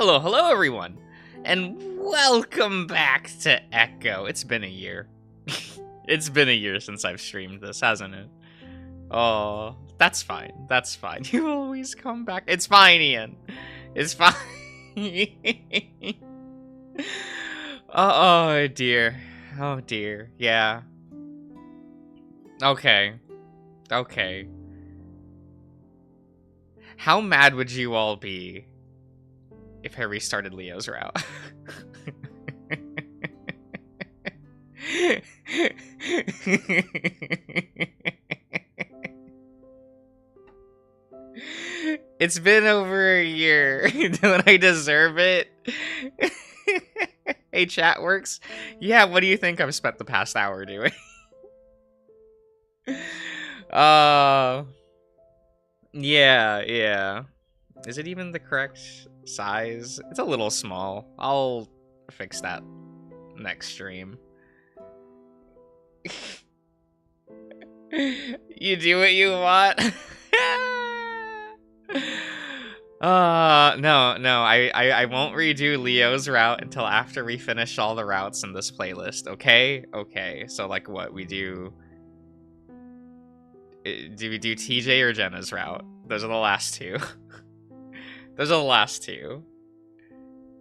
Hello everyone, and welcome back to Echo. It's been a year. It's been a year since I've streamed this, hasn't it? Oh, that's fine. That's fine. You always come back. It's fine, Ian. It's fine. Oh dear. Oh dear. Yeah. Okay. Okay. How mad would you all be if I restarted Leo's route? It's been over a year. Don't I deserve it? Hey, chat works? Yeah, what do you think I've spent the past hour doing? Yeah. Is it even the correct size? It's a little small. I'll fix that next stream. You do what you want? No, I won't redo Leo's route until after we finish all the routes in this playlist, okay? Okay, so like what, we do... Do we do TJ or Jenna's route? Those are the last two. Those are the last two.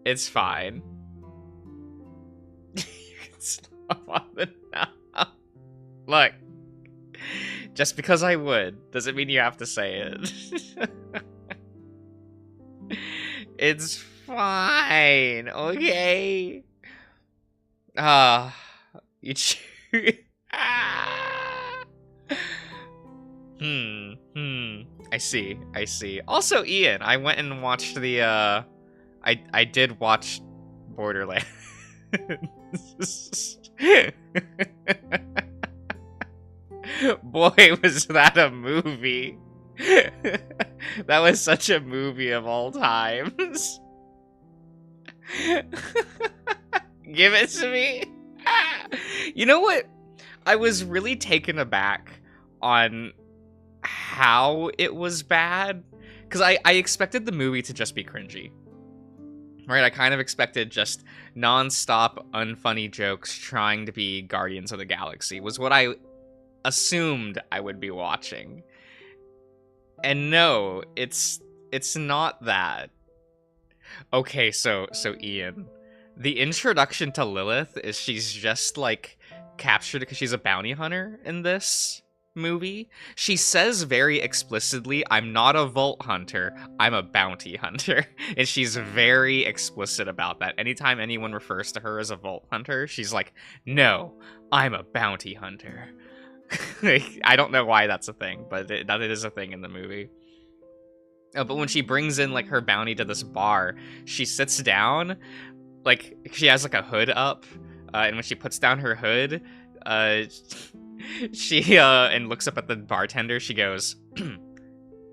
It's fine. You can stop on the now. Look. Just because I would, doesn't mean you have to say it. It's fine, okay? You choose. I see. Also, Ian, I went and watched the, I did watch Borderlands. Boy, was that a movie. That was such a movie of all times. Give it to me. You know what? I was really taken aback on how it was bad, because I expected the movie to just be cringy. Right, I kind of expected just non-stop unfunny jokes trying to be Guardians of the Galaxy was what I assumed I would be watching. And no, it's not that. Okay, so Ian, the introduction to Lilith is she's just like captured because she's a bounty hunter in this movie. She says very explicitly, I'm not a vault hunter, I'm a bounty hunter. And she's very explicit about that. Anytime anyone refers to her as a vault hunter, she's like, no, I'm a bounty hunter. I don't know why that's a thing, but that is a thing in the movie. But when she brings in like her bounty to this bar, she sits down, like she has like a hood up, and when she puts down her hood, she and looks up at the bartender, she goes,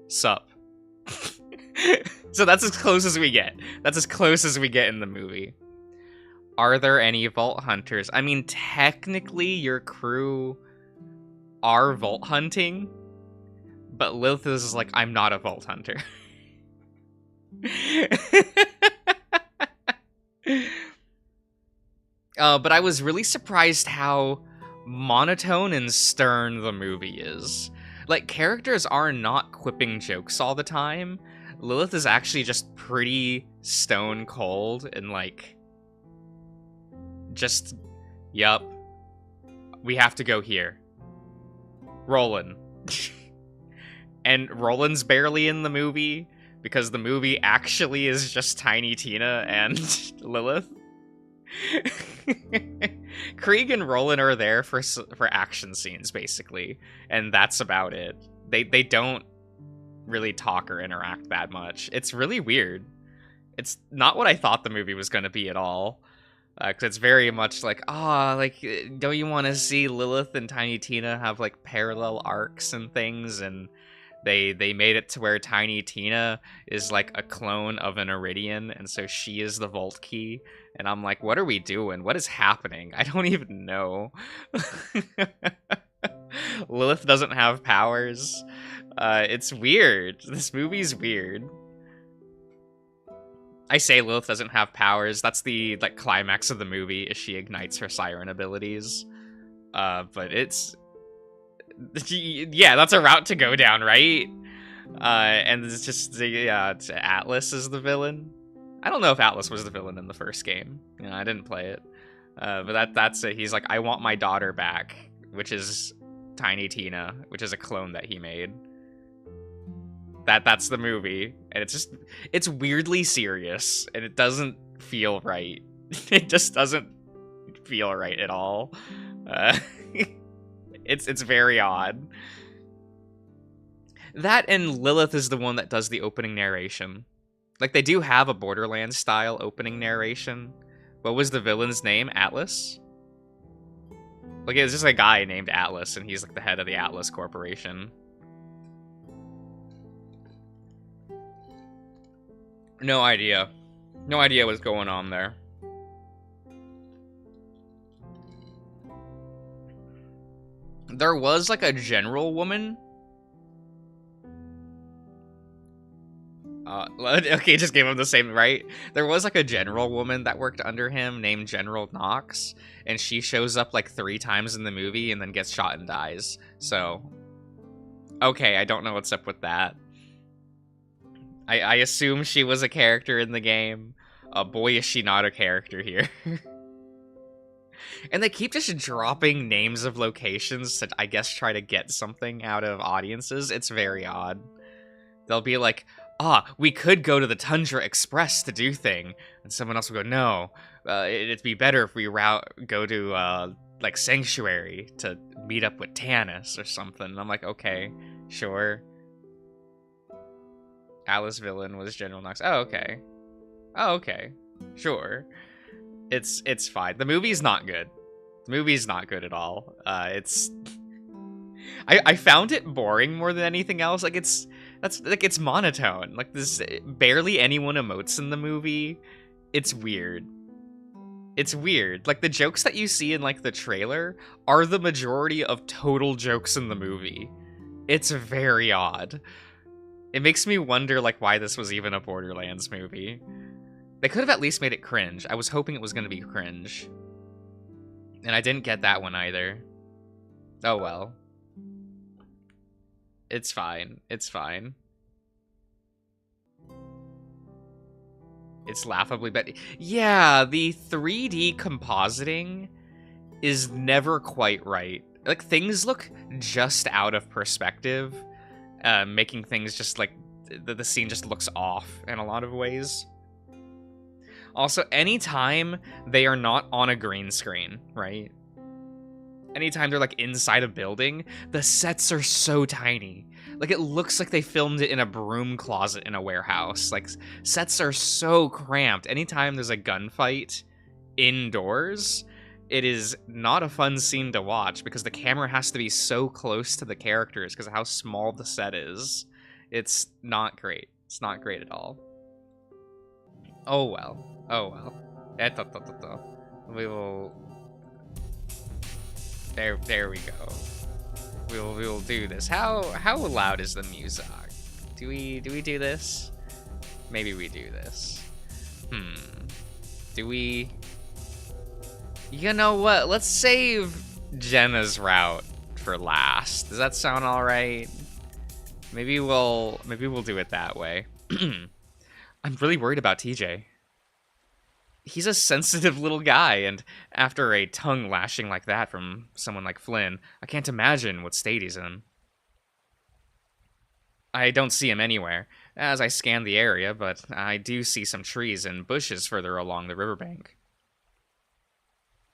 sup. So that's as close as we get. That's as close as we get in the movie. Are there any vault hunters? I mean, technically your crew are vault hunting, but Lilith is like, I'm not a vault hunter. But I was really surprised how monotone and stern the movie is. Like, characters are not quipping jokes all the time. Lilith is actually just pretty stone cold and like, just, yup, we have to go here. Roland. And Roland's barely in the movie because the movie actually is just Tiny Tina and Lilith. Krieg and Roland are there for action scenes basically, and that's about it. They don't really talk or interact that much. It's really weird. It's not what I thought the movie was going to be at all. Because it's very much like, don't you want to see Lilith and Tiny Tina have like parallel arcs and things? And they made it to where Tiny Tina is like a clone of an Iridian, and so she is the Vault Key. And I'm like, what are we doing? What is happening? I don't even know. Lilith doesn't have powers. It's weird. This movie's weird. I say Lilith doesn't have powers. That's the like climax of the movie, is she ignites her siren abilities. But it's yeah, that's a route to go down, right? And it's just it's Atlas is the villain. I don't know if Atlas was the villain in the first game. You know, I didn't play it. But that's it. He's like, I want my daughter back, which is Tiny Tina, which is a clone that he made. That's the movie, and it's weirdly serious, and it doesn't feel right. It just doesn't feel right at all. It's very odd. That and Lilith is the one that does the opening narration. Like, they do have a Borderlands style opening narration. What was the villain's name? Atlas? Like, it's just a guy named Atlas, and he's like the head of the Atlas Corporation. No idea. No idea what's going on there. There was like a general woman. Okay, just gave him the same, right? There was like a general woman that worked under him named General Knox, and she shows up like 3 times in the movie and then gets shot and dies. So, okay, I don't know what's up with that. I assume she was a character in the game. Boy, is she not a character here. And they keep just dropping names of locations to, I guess, try to get something out of audiences. It's very odd. They'll be like, we could go to the Tundra Express to do thing. And someone else will go, no, it'd be better if we go to, like, Sanctuary to meet up with Tannis or something. And I'm like, okay, sure. Alice villain was General Knox. Oh, okay. Oh, okay. Sure. It's fine. The movie's not good. The movie's not good at all. It's... I found it boring more than anything else. Like, it's monotone. Like, there's barely anyone emotes in the movie. It's weird. It's weird. Like, the jokes that you see in, like, the trailer are the majority of total jokes in the movie. It's very odd. It makes me wonder, like, why this was even a Borderlands movie. They could have at least made it cringe. I was hoping it was going to be cringe. And I didn't get that one either. Oh well. It's fine. It's fine. It's laughably bad. Yeah, the 3D compositing is never quite right. Like, things look just out of perspective, making things just like the scene just looks off in a lot of ways. Also, anytime they are not on a green screen, right? Anytime they're like inside a building, the sets are so tiny. Like, it looks like they filmed it in a broom closet in a warehouse. Like, sets are so cramped. Anytime there's a gunfight indoors, it is not a fun scene to watch because the camera has to be so close to the characters because of how small the set is. It's not great. It's not great at all. Oh well. Oh well. We will... There we go. We will do this. How loud is the music? Do we do this? Maybe we do this. Do we... You know what? Let's save Jenna's route for last. Does that sound all right? Maybe we'll do it that way. I'm really worried about TJ. He's a sensitive little guy, and after a tongue lashing like that from someone like Flynn, I can't imagine what state he's in. I don't see him anywhere, as I scan the area, but I do see some trees and bushes further along the riverbank.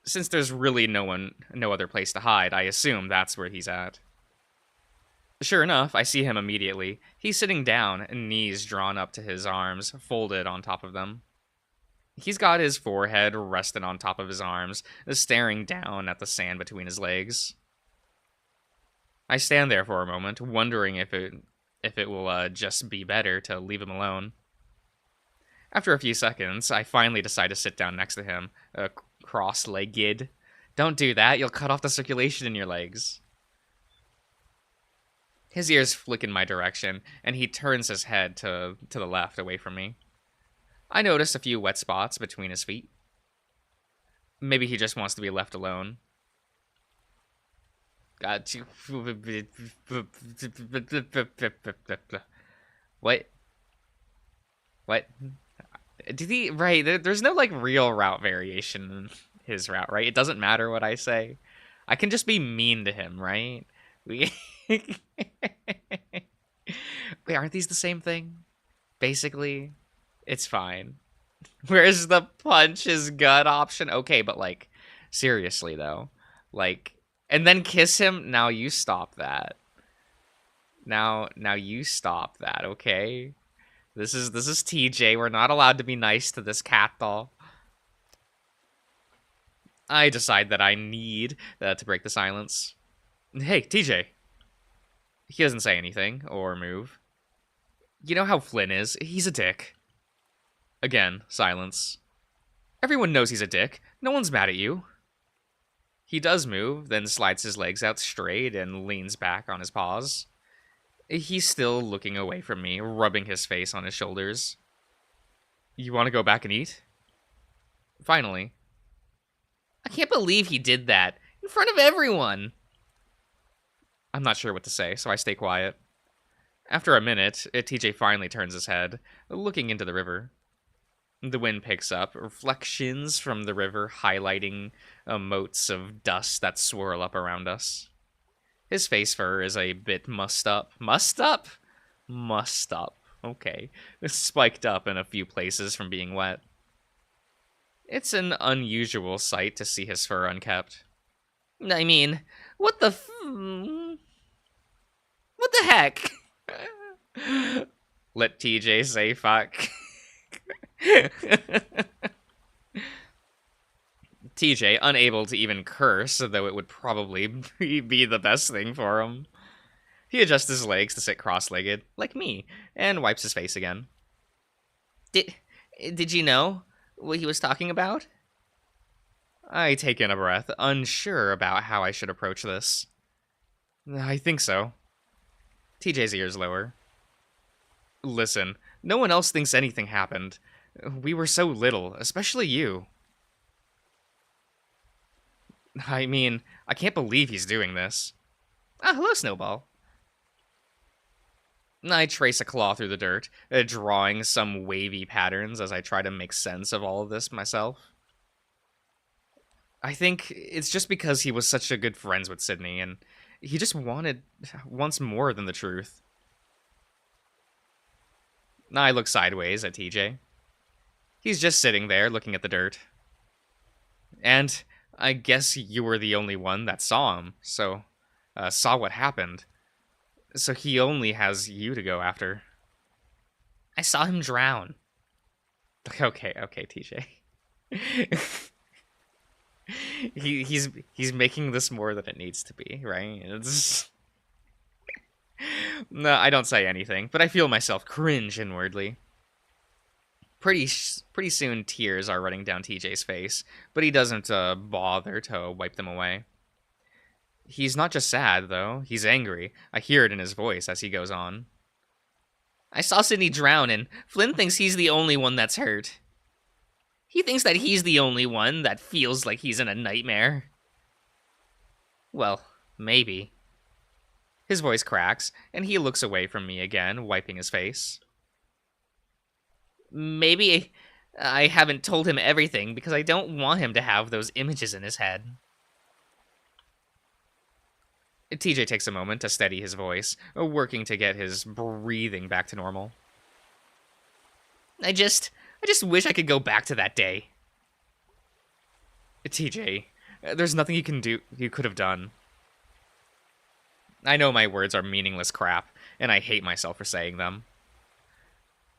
Since there's really no other place to hide, I assume that's where he's at. Sure enough, I see him immediately. He's sitting down, knees drawn up to his arms, folded on top of them. He's got his forehead resting on top of his arms, staring down at the sand between his legs. I stand there for a moment, wondering if it will just be better to leave him alone. After a few seconds, I finally decide to sit down next to him, cross-legged. Don't do that, you'll cut off the circulation in your legs. His ears flick in my direction, and he turns his head to the left, away from me. I noticed a few wet spots between his feet. Maybe he just wants to be left alone. Got you. What? What? Did he? Right, there's no, like, real route variation in his route, right? It doesn't matter what I say. I can just be mean to him, right? We... Wait, aren't these the same thing? Basically, it's fine. Where's the punch his gut option? Okay, but, like, seriously, though. Like, and then kiss him? Now you stop that. Now you stop that, okay? This is TJ. We're not allowed to be nice to this cat doll. I decide that I need to break the silence. Hey, TJ. He doesn't say anything or move. You know how Flynn is. He's a dick. Again, silence. Everyone knows he's a dick. No one's mad at you. He does move, then slides his legs out straight and leans back on his paws. He's still looking away from me, rubbing his face on his shoulders. You want to go back and eat? Finally. I can't believe he did that. In front of everyone. I'm not sure what to say, so I stay quiet. After a minute, TJ finally turns his head, looking into the river. The wind picks up, reflections from the river highlighting motes of dust that swirl up around us. His face fur is a bit mussed up. Mussed up? Mussed up. Okay. It's spiked up in a few places from being wet. It's an unusual sight to see his fur unkept. I mean, what the what the heck? Let TJ say fuck. TJ, unable to even curse, though it would probably be the best thing for him. He adjusts his legs to sit cross-legged, like me, and wipes his face again. Did you know what he was talking about? I take in a breath, unsure about how I should approach this. I think so. TJ's ears lower. Listen, no one else thinks anything happened. We were so little, especially you. I mean, I can't believe he's doing this. Ah, hello, Snowball. I trace a claw through the dirt, drawing some wavy patterns as I try to make sense of all of this myself. I think it's just because he was such a good friends with Sydney, and he just wants more than the truth. I look sideways at TJ. He's just sitting there looking at the dirt. And I guess you were the only one that saw him, so saw what happened. So he only has you to go after. I saw him drown. Okay, TJ. He's making this more than it needs to be, right? It's... No, I don't say anything, but I feel myself cringe inwardly. Pretty soon tears are running down TJ's face, but he doesn't bother to wipe them away. He's not just sad, though. He's angry. I hear it in his voice as he goes on. I saw Sydney drown, and Flynn thinks he's the only one that's hurt. He thinks that he's the only one that feels like he's in a nightmare. Well, maybe. His voice cracks, and he looks away from me again, wiping his face. Maybe I haven't told him everything because I don't want him to have those images in his head. TJ takes a moment to steady his voice, working to get his breathing back to normal. I just wish I could go back to that day. TJ, there's nothing you could have done. I know my words are meaningless crap, and I hate myself for saying them.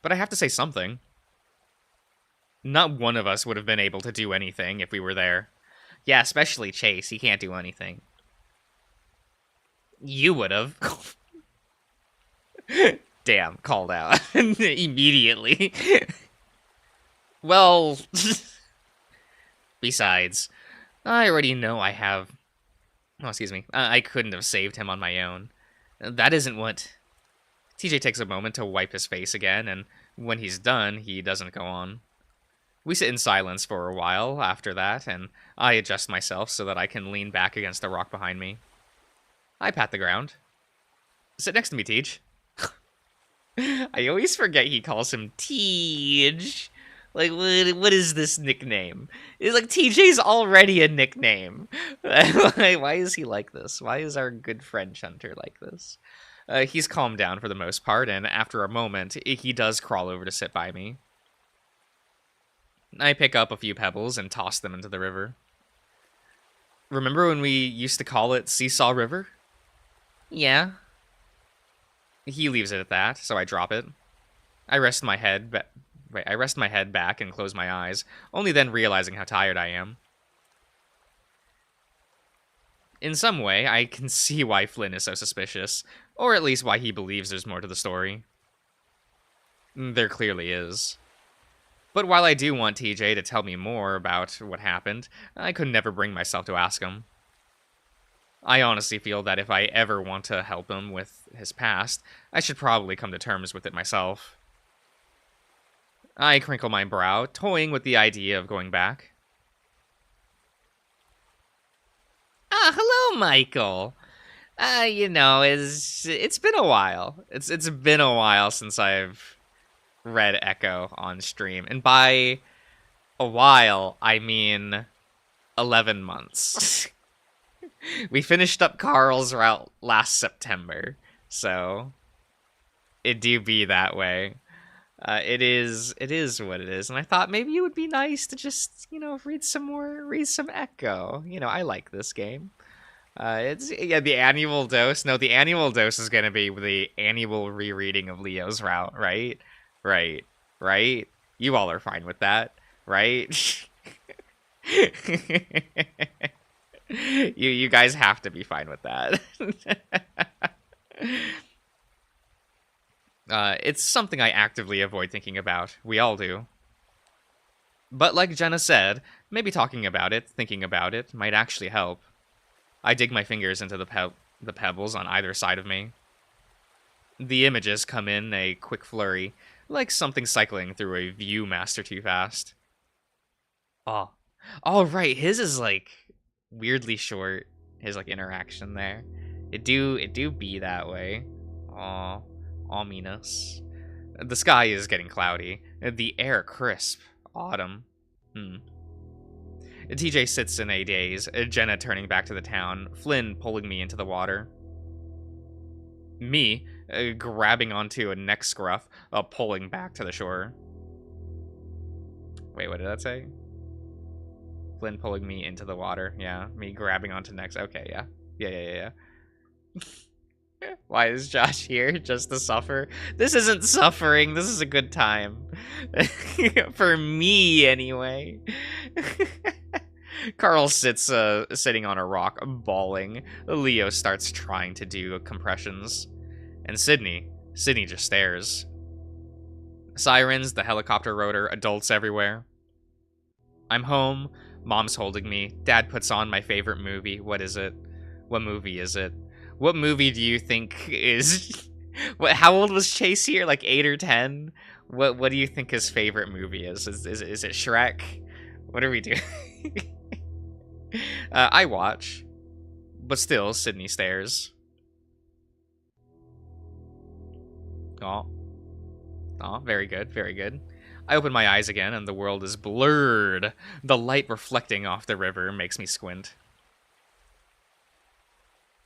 But I have to say something. Not one of us would have been able to do anything if we were there. Yeah, especially Chase. He can't do anything. You would have. Damn, called out. Immediately. Well, besides, I already know I have... Oh, excuse me. I couldn't have saved him on my own. That isn't what... TJ takes a moment to wipe his face again and When he's done, he doesn't go on. We sit in silence for a while after that, and I adjust myself so that I can lean back against the rock behind me. I pat the ground. Sit next to me, Tej. I always forget he calls him Tej. Like, what is this nickname? It's like, TJ's already a nickname. Why is he like this? Why is our good friend Hunter like this? He's calmed down for the most part, and after a moment, he does crawl over to sit by me. I pick up a few pebbles and toss them into the river. Remember when we used to call it Seesaw River? Yeah. He leaves it at that, so I drop it. I rest my head back and close my eyes, only then realizing how tired I am. In some way, I can see why Flynn is so suspicious, or at least why he believes there's more to the story. There clearly is. But while I do want TJ to tell me more about what happened, I could never bring myself to ask him. I honestly feel that if I ever want to help him with his past, I should probably come to terms with it myself. I crinkle my brow, toying with the idea of going back. Hello, Michael. It's been a while. It's been a while since I've read Echo on stream, and by a while I mean 11 months. We finished up Carl's route last September, so it do be that way. It is what it is, and I thought maybe it would be nice to just read some Echo. I like this game. The annual dose. No, the annual dose is gonna be the annual rereading of Leo's route, right? Right. You all are fine with that, right? you guys have to be fine with that. It's something I actively avoid thinking about. We all do. But like Jenna said, maybe talking about it, thinking about it, might actually help. I dig my fingers into the pebbles on either side of me. The images come in a quick flurry, like something cycling through a Viewmaster too fast. Oh right, his is like weirdly short. His like interaction there, it do be that way. Aw, ominous. The sky is getting cloudy. The air crisp. Autumn. TJ sits in a daze. Jenna turning back to the town. Flynn pulling me into the water. Me grabbing onto a neck scruff, pulling back to the shore. Wait, what did that say? Flynn pulling me into the water. Yeah, me grabbing onto necks. Okay, yeah. Why is Josh here? Just to suffer? This isn't suffering. This is a good time. For me, anyway. Carl sits sitting on a rock, bawling. Leo starts trying to do compressions. And Sydney just stares. Sirens, the helicopter rotor, adults everywhere. I'm home. Mom's holding me. Dad puts on my favorite movie. What is it? What movie is it? What movie do you think is... How old was Chase here? Like 8 or 10? What do you think his favorite movie is? Is it Shrek? What are we doing? I watch. But still, Sydney stares. Oh, very good, very good. I open my eyes again, and the world is blurred. The light reflecting off the river makes me squint.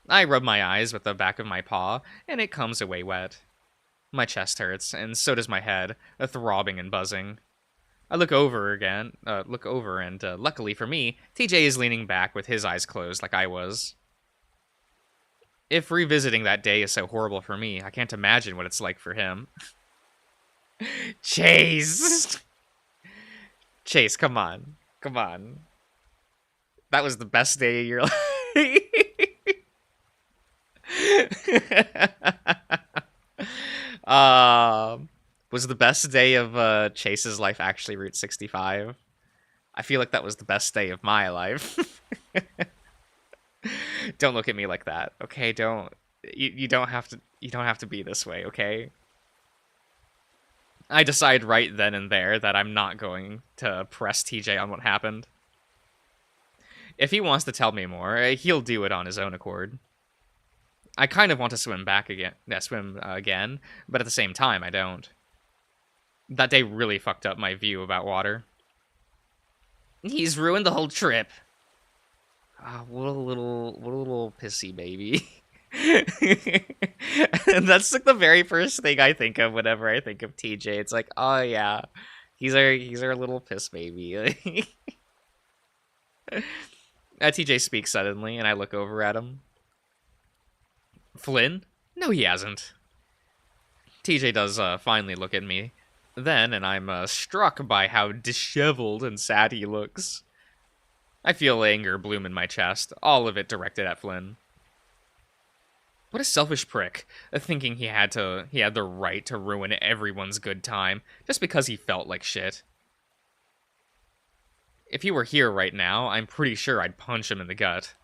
I rub my eyes with the back of my paw, and it comes away wet. My chest hurts, and so does my head, throbbing and buzzing. I look over, and luckily for me, TJ is leaning back with his eyes closed like I was. If revisiting that day is so horrible for me, I can't imagine what it's like for him. Chase! Chase, come on. That was the best day of your life. Was the best day of Chase's life actually Route 65? I feel like that was the best day of my life. Don't look at me like that, okay? You don't have to be this way, okay? I decide right then and there that I'm not going to press TJ on what happened. If he wants to tell me more, he'll do it on his own accord. I kind of want to swim again, but at the same time, I don't. That day really fucked up my view about water. He's ruined the whole trip. What a little pissy baby. And that's like the very first thing I think of whenever I think of TJ. It's like, oh yeah, he's our little piss baby. TJ speaks suddenly, and I look over at him. Flynn? No, he hasn't. TJ does finally look at me then, and I'm struck by how disheveled and sad he looks. I feel anger bloom in my chest, all of it directed at Flynn. What a selfish prick, thinking he had the right to ruin everyone's good time just because he felt like shit. If he were here right now, I'm pretty sure I'd punch him in the gut.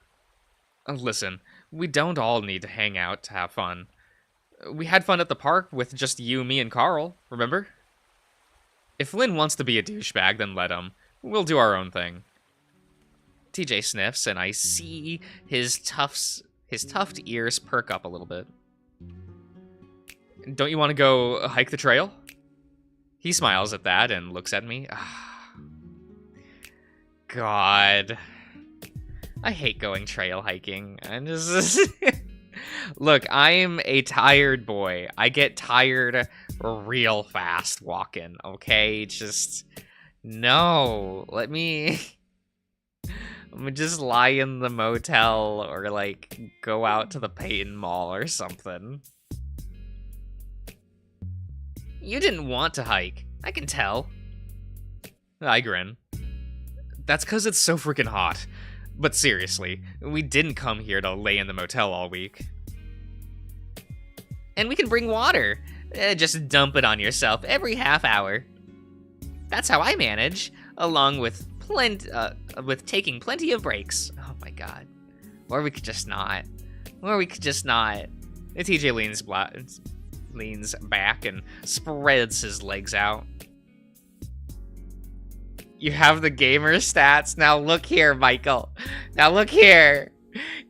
Listen, we don't all need to hang out to have fun. We had fun at the park with just you, me, and Carl, remember? If Flynn wants to be a douchebag, then let him. We'll do our own thing. TJ sniffs, and I see his tuft ears perk up a little bit. Don't you want to go hike the trail? He smiles at that and looks at me. God. I hate going trail hiking. I'm just... Look, I'm a tired boy. I get tired real fast walking, okay? Just... No. Let me... I'm gonna just lie in the motel or, like, go out to the Peyton Mall or something. You didn't want to hike. I can tell. I grin. That's because it's so freaking hot. But seriously, we didn't come here to lay in the motel all week. And we can bring water. Just dump it on yourself every half hour. That's how I manage, along with taking plenty of breaks. Oh my god. Or we could just not. TJ leans back and spreads his legs out. You have the gamer stats. Now look here, Michael. Now look here.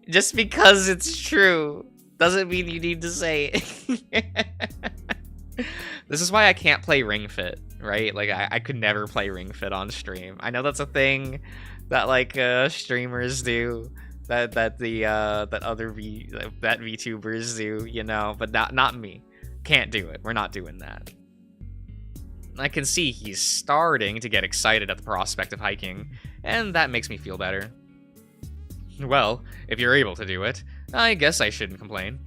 Just because it's true doesn't mean you need to say it. This is why I can't play Ring Fit, right? Like, I could never play Ring Fit on stream. I know that's a thing that, like, streamers do, that VTubers do, you know, but not me. Can't do it. We're not doing that. I can see he's starting to get excited at the prospect of hiking, and that makes me feel better. Well, if you're able to do it, I guess I shouldn't complain.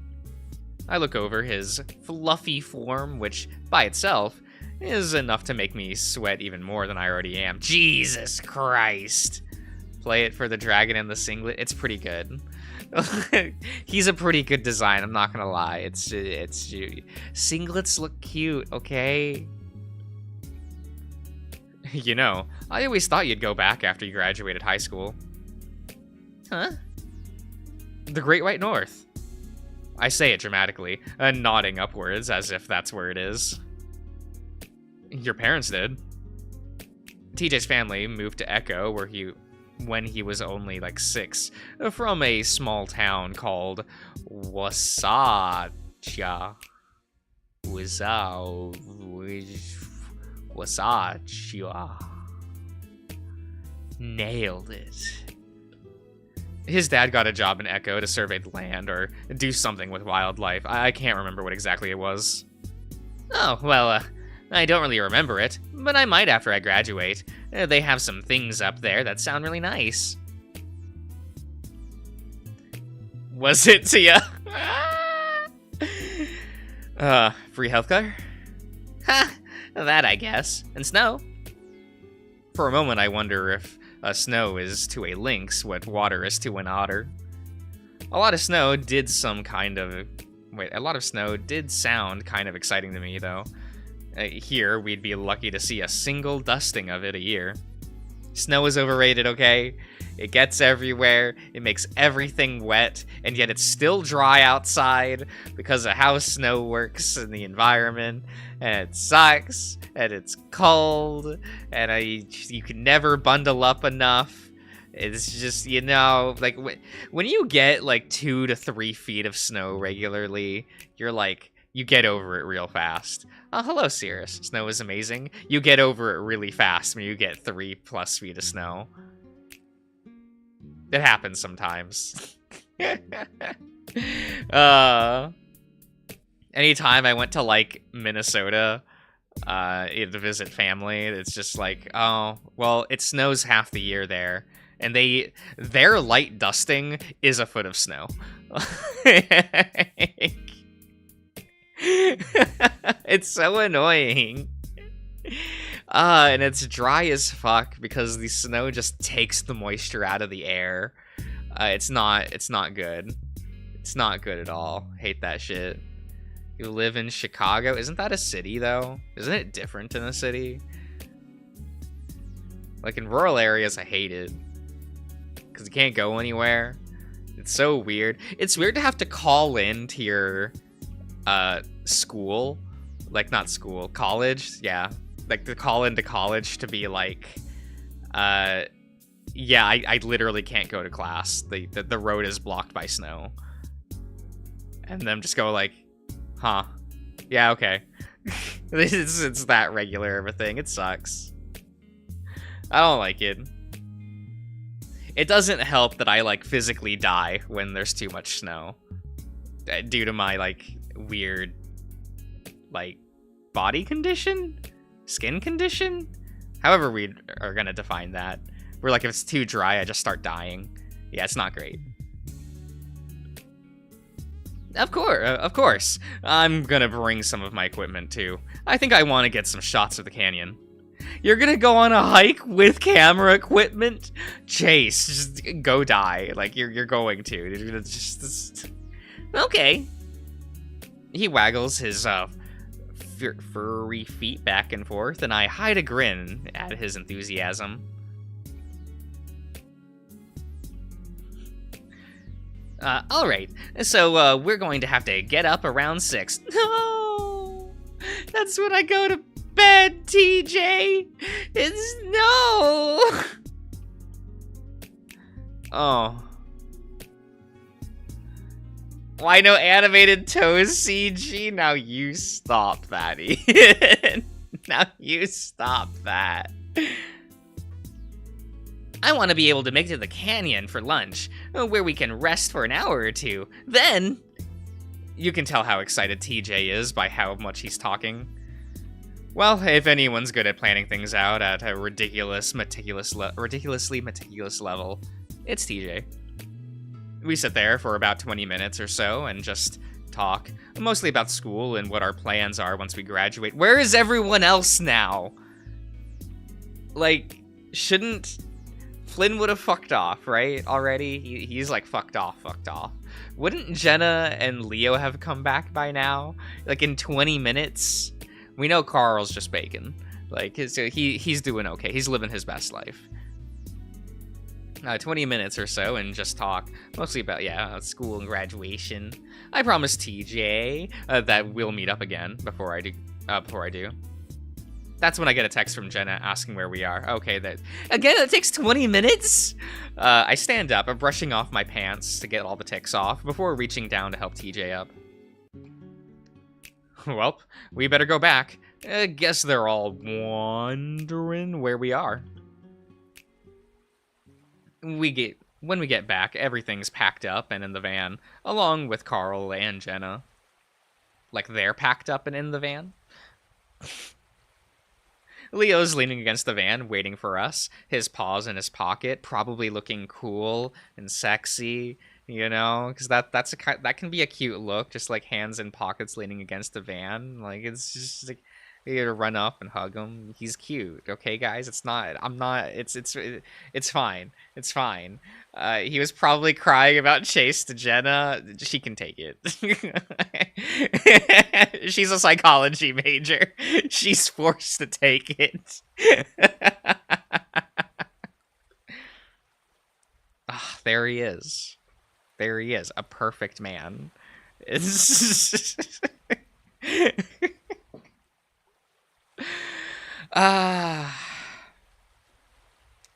I look over his fluffy form, which, by itself, is enough to make me sweat even more than I already am. Jesus Christ! Play it for the dragon in the singlet. It's pretty good. He's a pretty good design, I'm not gonna lie. It's singlets look cute, okay? You know, I always thought you'd go back after you graduated high school. Huh? The Great White North. I say it dramatically, nodding upwards as if that's where it is. Your parents did. TJ's family moved to Echo when he was only like 6, from a small town called Wasatch. Nailed it. His dad got a job in Echo to survey the land or do something with wildlife. I can't remember what exactly it was. Oh, well, I don't really remember it, but I might after I graduate. They have some things up there that sound really nice. Was it to ya? Free healthcare? Ha! That, I guess. And snow. For a moment, I wonder if snow is to a lynx what water is to an otter. A lot of snow did sound kind of exciting to me, though. Here, we'd be lucky to see a single dusting of it a year. Snow is overrated, okay? It gets everywhere, it makes everything wet, and yet it's still dry outside because of how snow works in the environment, and it sucks, and it's cold, and you can never bundle up enough. It's just, you know, like, when you get, like, 2 to 3 feet of snow regularly, you're like, you get over it real fast. Oh, hello, Cirrus. Snow is amazing. You get over it really fast when you get 3+ feet of snow. It happens sometimes. Anytime I went to, like, Minnesota to visit family, it's just like, oh, well, it snows half the year there. And their light dusting is a foot of snow. It's so annoying. And it's dry as fuck because the snow just takes the moisture out of the air. It's not good. It's not good at all. Hate that shit. You live in Chicago? Isn't that a city, though? Isn't it different in a city? Like, in rural areas, I hate it. Because you can't go anywhere. It's so weird. It's weird to have to call in to your school. Like, not school. College? Yeah. Like, to call into college to be like, yeah, I literally can't go to class. The road is blocked by snow. And then just go like, huh. Yeah, okay. It's that regular of a thing. It sucks. I don't like it. It doesn't help that I, like, physically die when there's too much snow. Due to my, like, weird, like, body condition? Skin condition? However we are gonna define that. Where, like, if it's too dry, I just start dying. Yeah, it's not great. Of course. I'm gonna bring some of my equipment, too. I think I want to get some shots of the canyon. You're gonna go on a hike with camera equipment? Chase, just go die. Like, you're going to. You're gonna just... Okay. He waggles his, furry feet back and forth, and I hide a grin at his enthusiasm. Alright, so, we're going to have to get up around 6. No! That's when I go to bed, TJ! It's no! Oh. Why no animated toes CG? Now you stop that, Ian. Now you stop that. I want to be able to make it to the canyon for lunch, where we can rest for an hour or two. Then, you can tell how excited TJ is by how much he's talking. Well, if anyone's good at planning things out at a ridiculously meticulous level, it's TJ. We sit there for about 20 minutes or so and just talk, mostly about school and what our plans are once we graduate. Where is everyone else now? Like, shouldn't... Flynn would have fucked off, right? Already? He's like, fucked off. Wouldn't Jenna and Leo have come back by now? Like, in 20 minutes? We know Carl's just bacon. Like, he's doing okay. He's living his best life. 20 minutes or so and just talk. Mostly about, yeah, school and graduation. I promised TJ that we'll meet up again before I do. That's when I get a text from Jenna asking where we are. Okay, it takes 20 minutes? I stand up, I'm brushing off my pants to get all the ticks off before reaching down to help TJ up. Well, we better go back. Guess they're all wondering where we are. When we get back, everything's packed up and in the van, along with Carl and Jenna. Like, they're packed up and in the van? Leo's leaning against the van, waiting for us, his paws in his pocket, probably looking cool and sexy, you know? Because that can be a cute look, just like hands in pockets leaning against the van. Like, it's just like, you gotta run up and hug him. He's cute, okay, guys? It's fine. It's fine. He was probably crying about Chase to Jenna. She can take it. She's a psychology major. She's forced to take it. Ah, there he is. There he is, a perfect man. It's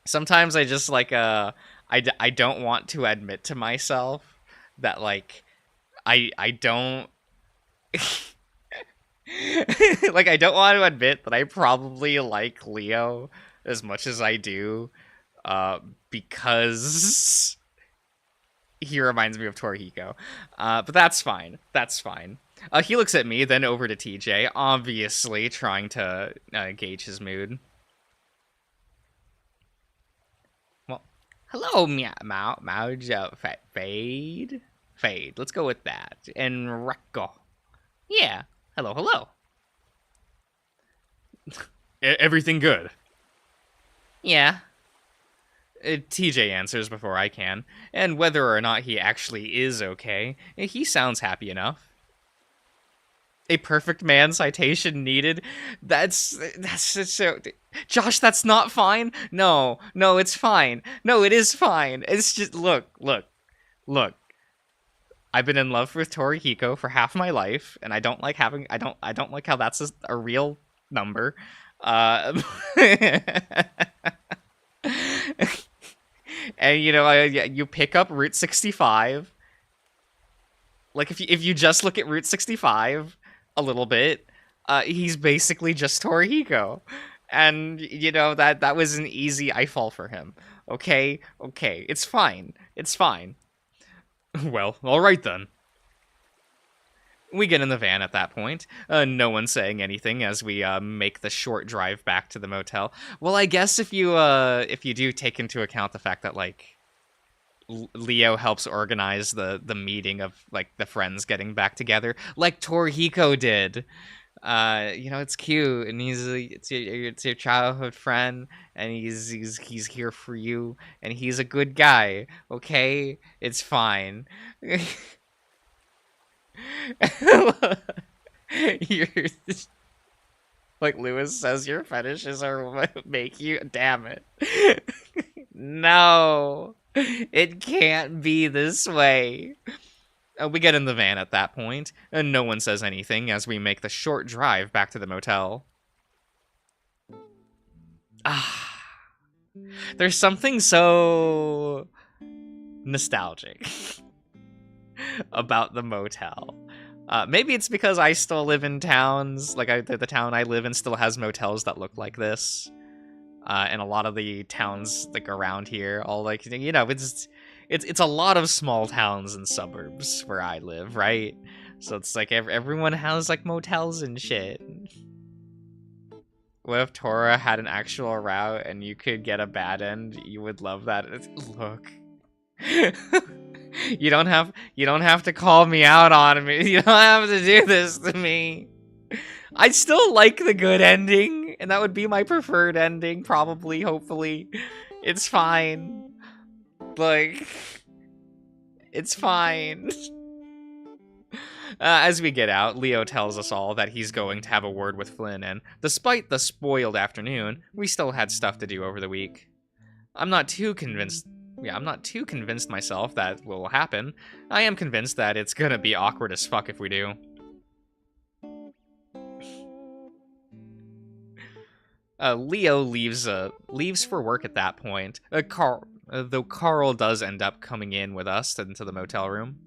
sometimes I just like I don't want to admit to myself that like I don't like I don't want to admit that I probably like Leo as much as I do, because he reminds me of Torihiko. But that's fine. That's fine. He looks at me, then over to TJ, obviously trying to gauge his mood. Well, hello, Maujo, Fade? Fade, let's go with that. And Rekko. Yeah, hello, hello. Everything good? Yeah. TJ answers before I can, and whether or not he actually is okay, he sounds happy enough. A perfect man citation needed? That's so... Josh, that's not fine? No, it's fine. No, it is fine. It's just, look. I've been in love with Torihiko for half my life, and I don't like having... I don't like how that's a real number. And you know, you pick up Route 65. Like if you just look at Route 65 a little bit, he's basically just Torihiko, and you know that was an easy I fall for him. Okay, it's fine. Well, all right then. We get in the van at that point, no one saying anything as we make the short drive back to the motel. Well, I guess if you do take into account the fact that, like, Leo helps organize the meeting of, like, the friends getting back together, like Torihiko did. You know, it's cute, and it's your childhood friend, and he's here for you, and he's a good guy, okay? It's fine. You're, like Lewis says, your fetishes are what make you. Damn it. No, it can't be this way. We get in the van at that point, and no one says anything as we make the short drive back to the motel. There's something so nostalgic about the motel. Maybe it's because I still live in towns. Like the town I live in still has motels that look like this. And a lot of the towns like around here, all like, you know, it's a lot of small towns and suburbs where I live, right? So it's like everyone has like motels and shit. What if Tora had an actual route and you could get a bad end? You would love that. Look. You don't have to call me out on me. You don't have to do this to me. I still like the good ending, and that would be my preferred ending, probably, hopefully. It's fine. Like, it's fine. As we get out, Leo tells us all that he's going to have a word with Flynn, and despite the spoiled afternoon, we still had stuff to do over the week. I'm not too convinced myself that will happen. I am convinced that it's gonna be awkward as fuck if we do. Leo leaves for work at that point. Though Carl does end up coming in with us into the motel room.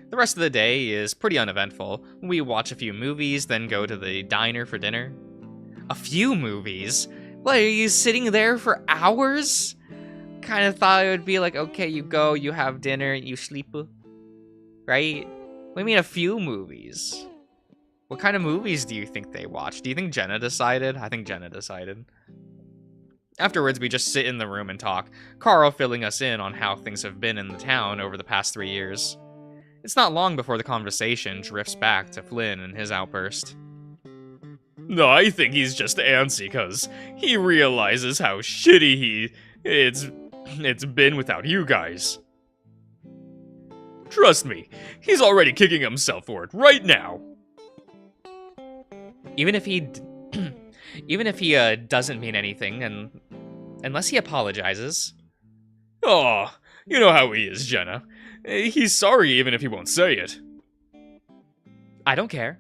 The rest of the day is pretty uneventful. We watch a few movies, then go to the diner for dinner. A few movies? What, are you sitting there for hours? Kind of thought it would be like, okay, you go, you have dinner, you sleep. Right? What do you mean a few movies? What kind of movies do you think they watched? Do you think Jenna decided? I think Jenna decided. Afterwards, we just sit in the room and talk, Carl filling us in on how things have been in the town over the past 3 years. It's not long before the conversation drifts back to Flynn and his outburst. No, I think he's just antsy because he realizes how shitty it's been without you guys. Trust me, he's already kicking himself for it right now. Even if he doesn't mean anything, and Unless he apologizes. Oh, you know how he is, Jenna. He's sorry even if he won't say it. I don't care.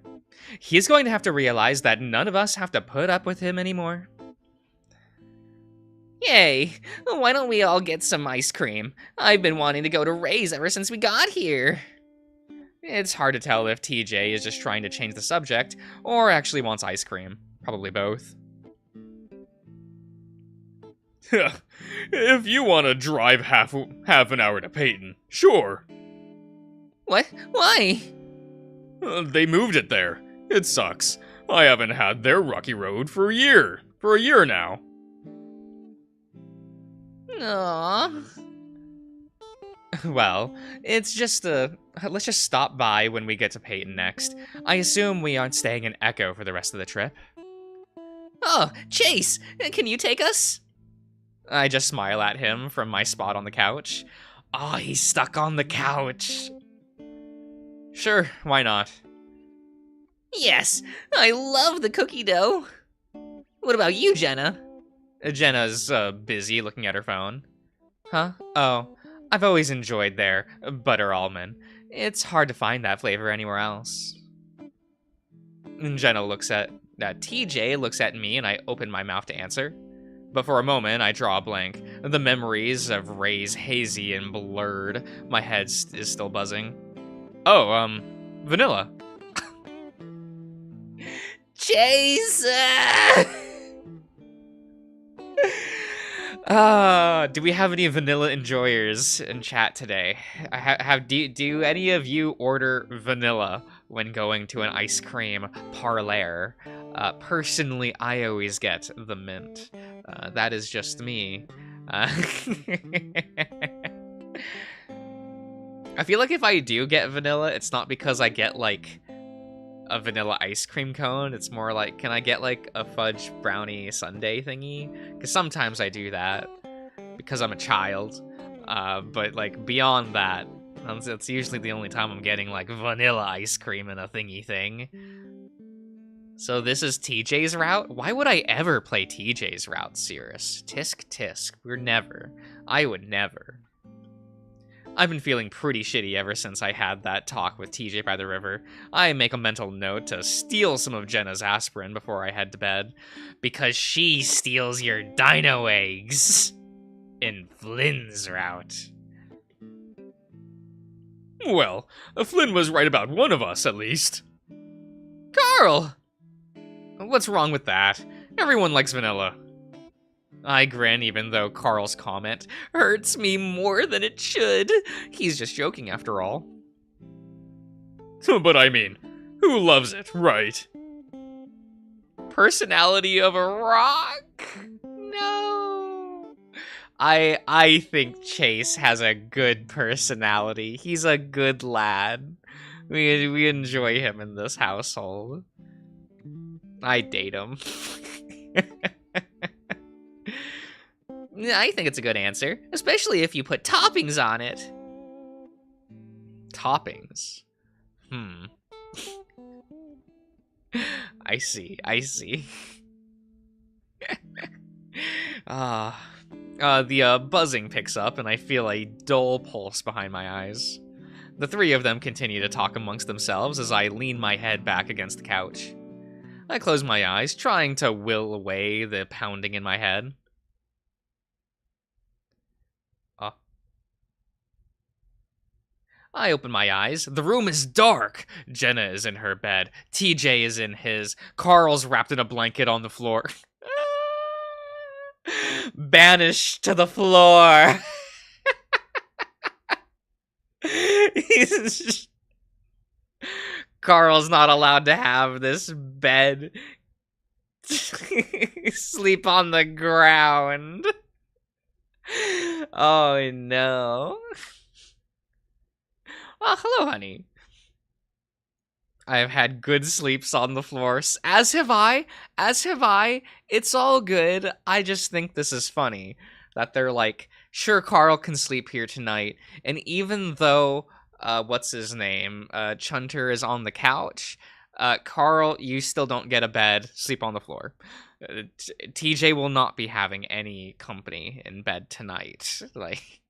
He's going to have to realize that none of us have to put up with him anymore. Yay! Why don't we all get some ice cream? I've been wanting to go to Ray's ever since we got here. It's hard to tell if TJ is just trying to change the subject or actually wants ice cream. Probably both. If you want to drive half an hour to Peyton, sure. What? Why? They moved it there. It sucks. I haven't had their rocky road for a year. For a year now. Aww. Well, it's just let's just stop by when we get to Peyton next. I assume we aren't staying in Echo for the rest of the trip. Oh, Chase! Can you take us? I just smile at him from my spot on the couch. Oh, he's stuck on the couch. Sure, why not? Yes, I love the cookie dough. What about you, Jenna? Jenna's busy looking at her phone. Huh? Oh, I've always enjoyed their butter almond. It's hard to find that flavor anywhere else. And Jenna looks at TJ looks at me and I open my mouth to answer. But for a moment, I draw a blank. The memories of Ray's hazy and blurred. My head is still buzzing. Oh, vanilla. Chase! Do we have any vanilla enjoyers in chat today? Do any of you order vanilla when going to an ice cream parlor? Personally, I always get the mint. That is just me. I feel like if I do get vanilla, it's not because I get, like, a vanilla ice cream cone. It's more like, can I get, like, a fudge brownie sundae thingy? Because sometimes I do that because I'm a child. But, like, beyond that, it's usually the only time I'm getting, like, vanilla ice cream in a thingy thing. So this is TJ's route? Why would I ever play TJ's route, Cirrus? Tisk tisk. I would never. I've been feeling pretty shitty ever since I had that talk with TJ by the river. I make a mental note to steal some of Jenna's aspirin before I head to bed. Because she steals your dino eggs. In Flynn's route. Well, Flynn was right about one of us, at least. Carl! What's wrong with that? Everyone likes vanilla. I grin even though Carl's comment hurts me more than it should. He's just joking after all. But I mean, who loves it, right? Personality of a rock? No. I think Chase has a good personality. He's a good lad. We enjoy him in this household. I date him. I think it's a good answer, especially if you put toppings on it. Toppings? I see. The buzzing picks up, and I feel a dull pulse behind my eyes. The three of them continue to talk amongst themselves as I lean my head back against the couch. I close my eyes, trying to will away the pounding in my head. I open my eyes. The room is dark. Jenna is in her bed. TJ is in his. Carl's wrapped in a blanket on the floor. Banished to the floor. Carl's not allowed to have this bed. Sleep on the ground. Oh no. Oh, hello, honey. I have had good sleeps on the floor. As have I. It's all good. I just think this is funny. That they're like, sure, Carl can sleep here tonight. And even though, what's his name? Chunter is on the couch, Carl, you still don't get a bed. Sleep on the floor. TJ will not be having any company in bed tonight. Like,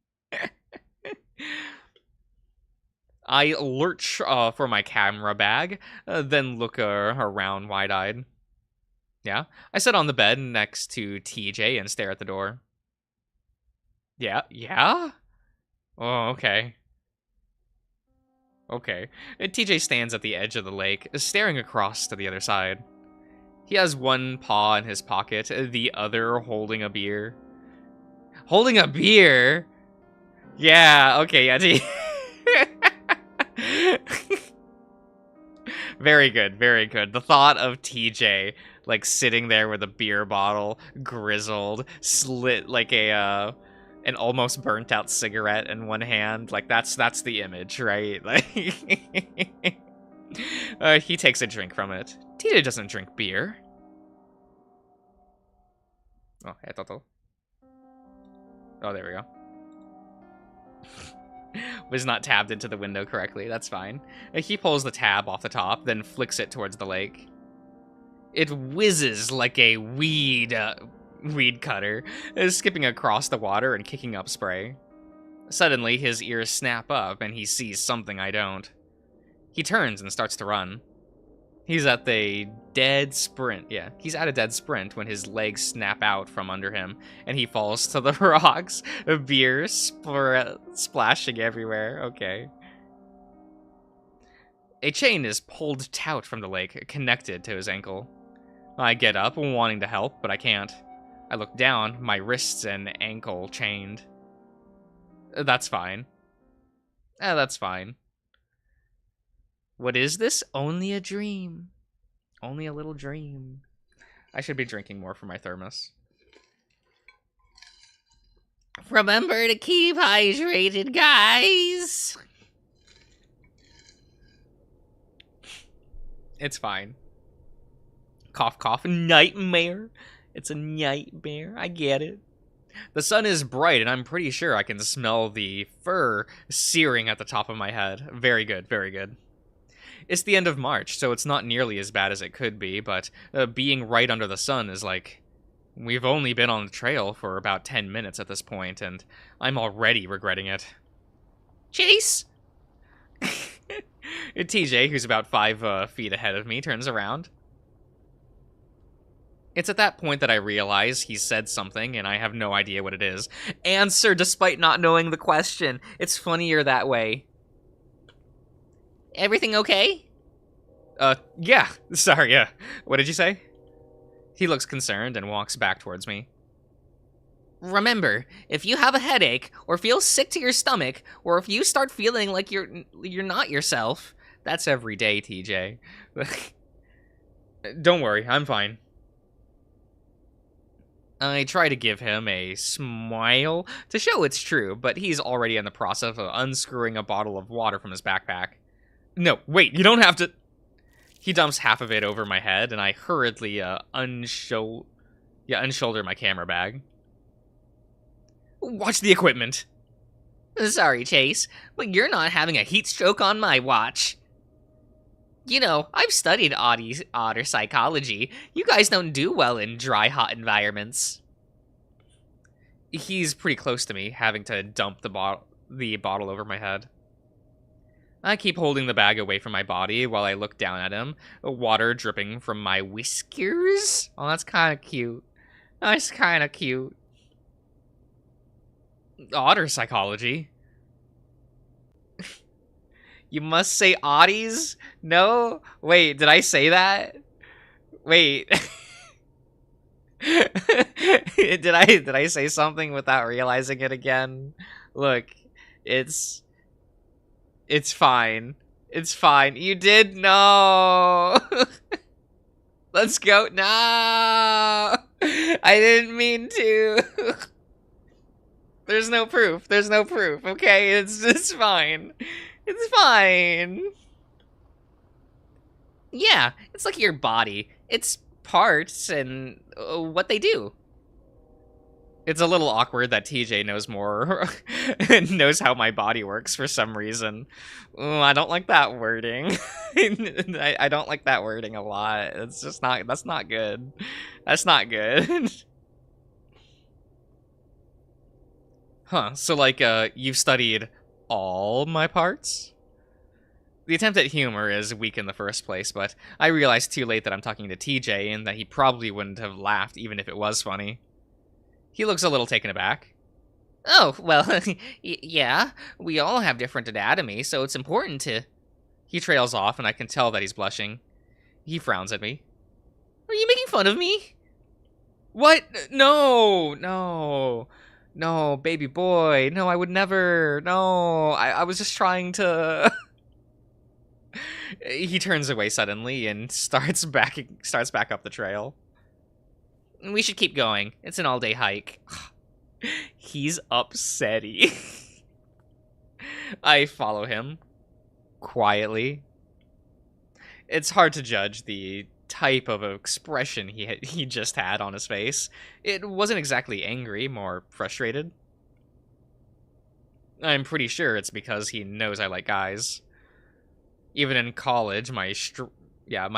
I lurch for my camera bag, then look around wide-eyed. Yeah, I sit on the bed next to TJ and stare at the door. Yeah? Oh, okay. Okay. TJ stands at the edge of the lake, staring across to the other side. He has one paw in his pocket, the other holding a beer. Holding a beer? Yeah, okay, yeah. Very good, very good. The thought of TJ, like, sitting there with a beer bottle, grizzled, slit like an almost burnt out cigarette in one hand, like, that's the image, right? Like, he takes a drink from it. TJ doesn't drink beer. Oh, eto. Oh, there we go. Was not tabbed into the window correctly. That's fine. He pulls the tab off the top, then flicks it towards the lake. It whizzes like a weed cutter, skipping across the water and kicking up spray. Suddenly, his ears snap up, and he sees something I don't. He turns and starts to run. He's at the dead sprint. Yeah, he's at a dead sprint when his legs snap out from under him, and he falls to the rocks. Beer splashing everywhere. Okay. A chain is pulled taut from the lake, connected to his ankle. I get up, wanting to help, but I can't. I look down, my wrists and ankle chained. That's fine. That's fine. What is this? Only a dream. Only a little dream. I should be drinking more from my thermos. Remember to keep hydrated, guys! It's fine. Cough, cough. Nightmare. It's a nightmare. I get it. The sun is bright, and I'm pretty sure I can smell the fur searing at the top of my head. Very good, very good. It's the end of March, so it's not nearly as bad as it could be, but being right under the sun is like... We've only been on the trail for about 10 minutes at this point, and I'm already regretting it. Chase! TJ, who's about 5 feet ahead of me, turns around. It's at that point that I realize he said something, and I have no idea what it is. Answer despite not knowing the question. It's funnier that way. Everything okay? Yeah. Sorry, yeah. What did you say? He looks concerned and walks back towards me. Remember, if you have a headache, or feel sick to your stomach, or if you start feeling like you're not yourself, that's every day, TJ. Don't worry, I'm fine. I try to give him a smile to show it's true, but he's already in the process of unscrewing a bottle of water from his backpack. No, wait, you don't have to... He dumps half of it over my head, and I hurriedly unshoulder my camera bag. Watch the equipment. Sorry, Chase, but you're not having a heat stroke on my watch. You know, I've studied otter psychology. You guys don't do well in dry, hot environments. He's pretty close to me, having to dump the bottle over my head. I keep holding the bag away from my body while I look down at him, water dripping from my whiskers. Oh, that's kind of cute. That's kind of cute. Otter psychology. You must say oddies? No? Wait, did I say that? Wait. Did I say something without realizing it again? Look, it's fine. It's fine. You did? No. Let's go. No. I didn't mean to. There's no proof. There's no proof. Okay, it's fine. It's fine. Yeah, it's like your body. It's parts and what they do. It's a little awkward that TJ knows more, knows how my body works for some reason. Ooh, I don't like that wording. I don't like that wording a lot. It's just not, that's not good. That's not good. Huh, so like, you've studied all my parts? The attempt at humor is weak in the first place, but I realized too late that I'm talking to TJ and that he probably wouldn't have laughed even if it was funny. He looks a little taken aback. Oh, well, yeah, we all have different anatomy, so it's important to... He trails off, and I can tell that he's blushing. He frowns at me. Are you making fun of me? What? No, no. No, baby boy. No, I would never. No, I was just trying to... He turns away suddenly and starts back up the trail. We should keep going. It's an all-day hike. He's upsetty. I follow him quietly. It's hard to judge the type of expression he just had on his face. It wasn't exactly angry, more frustrated. I'm pretty sure it's because he knows I like guys. Even in college, my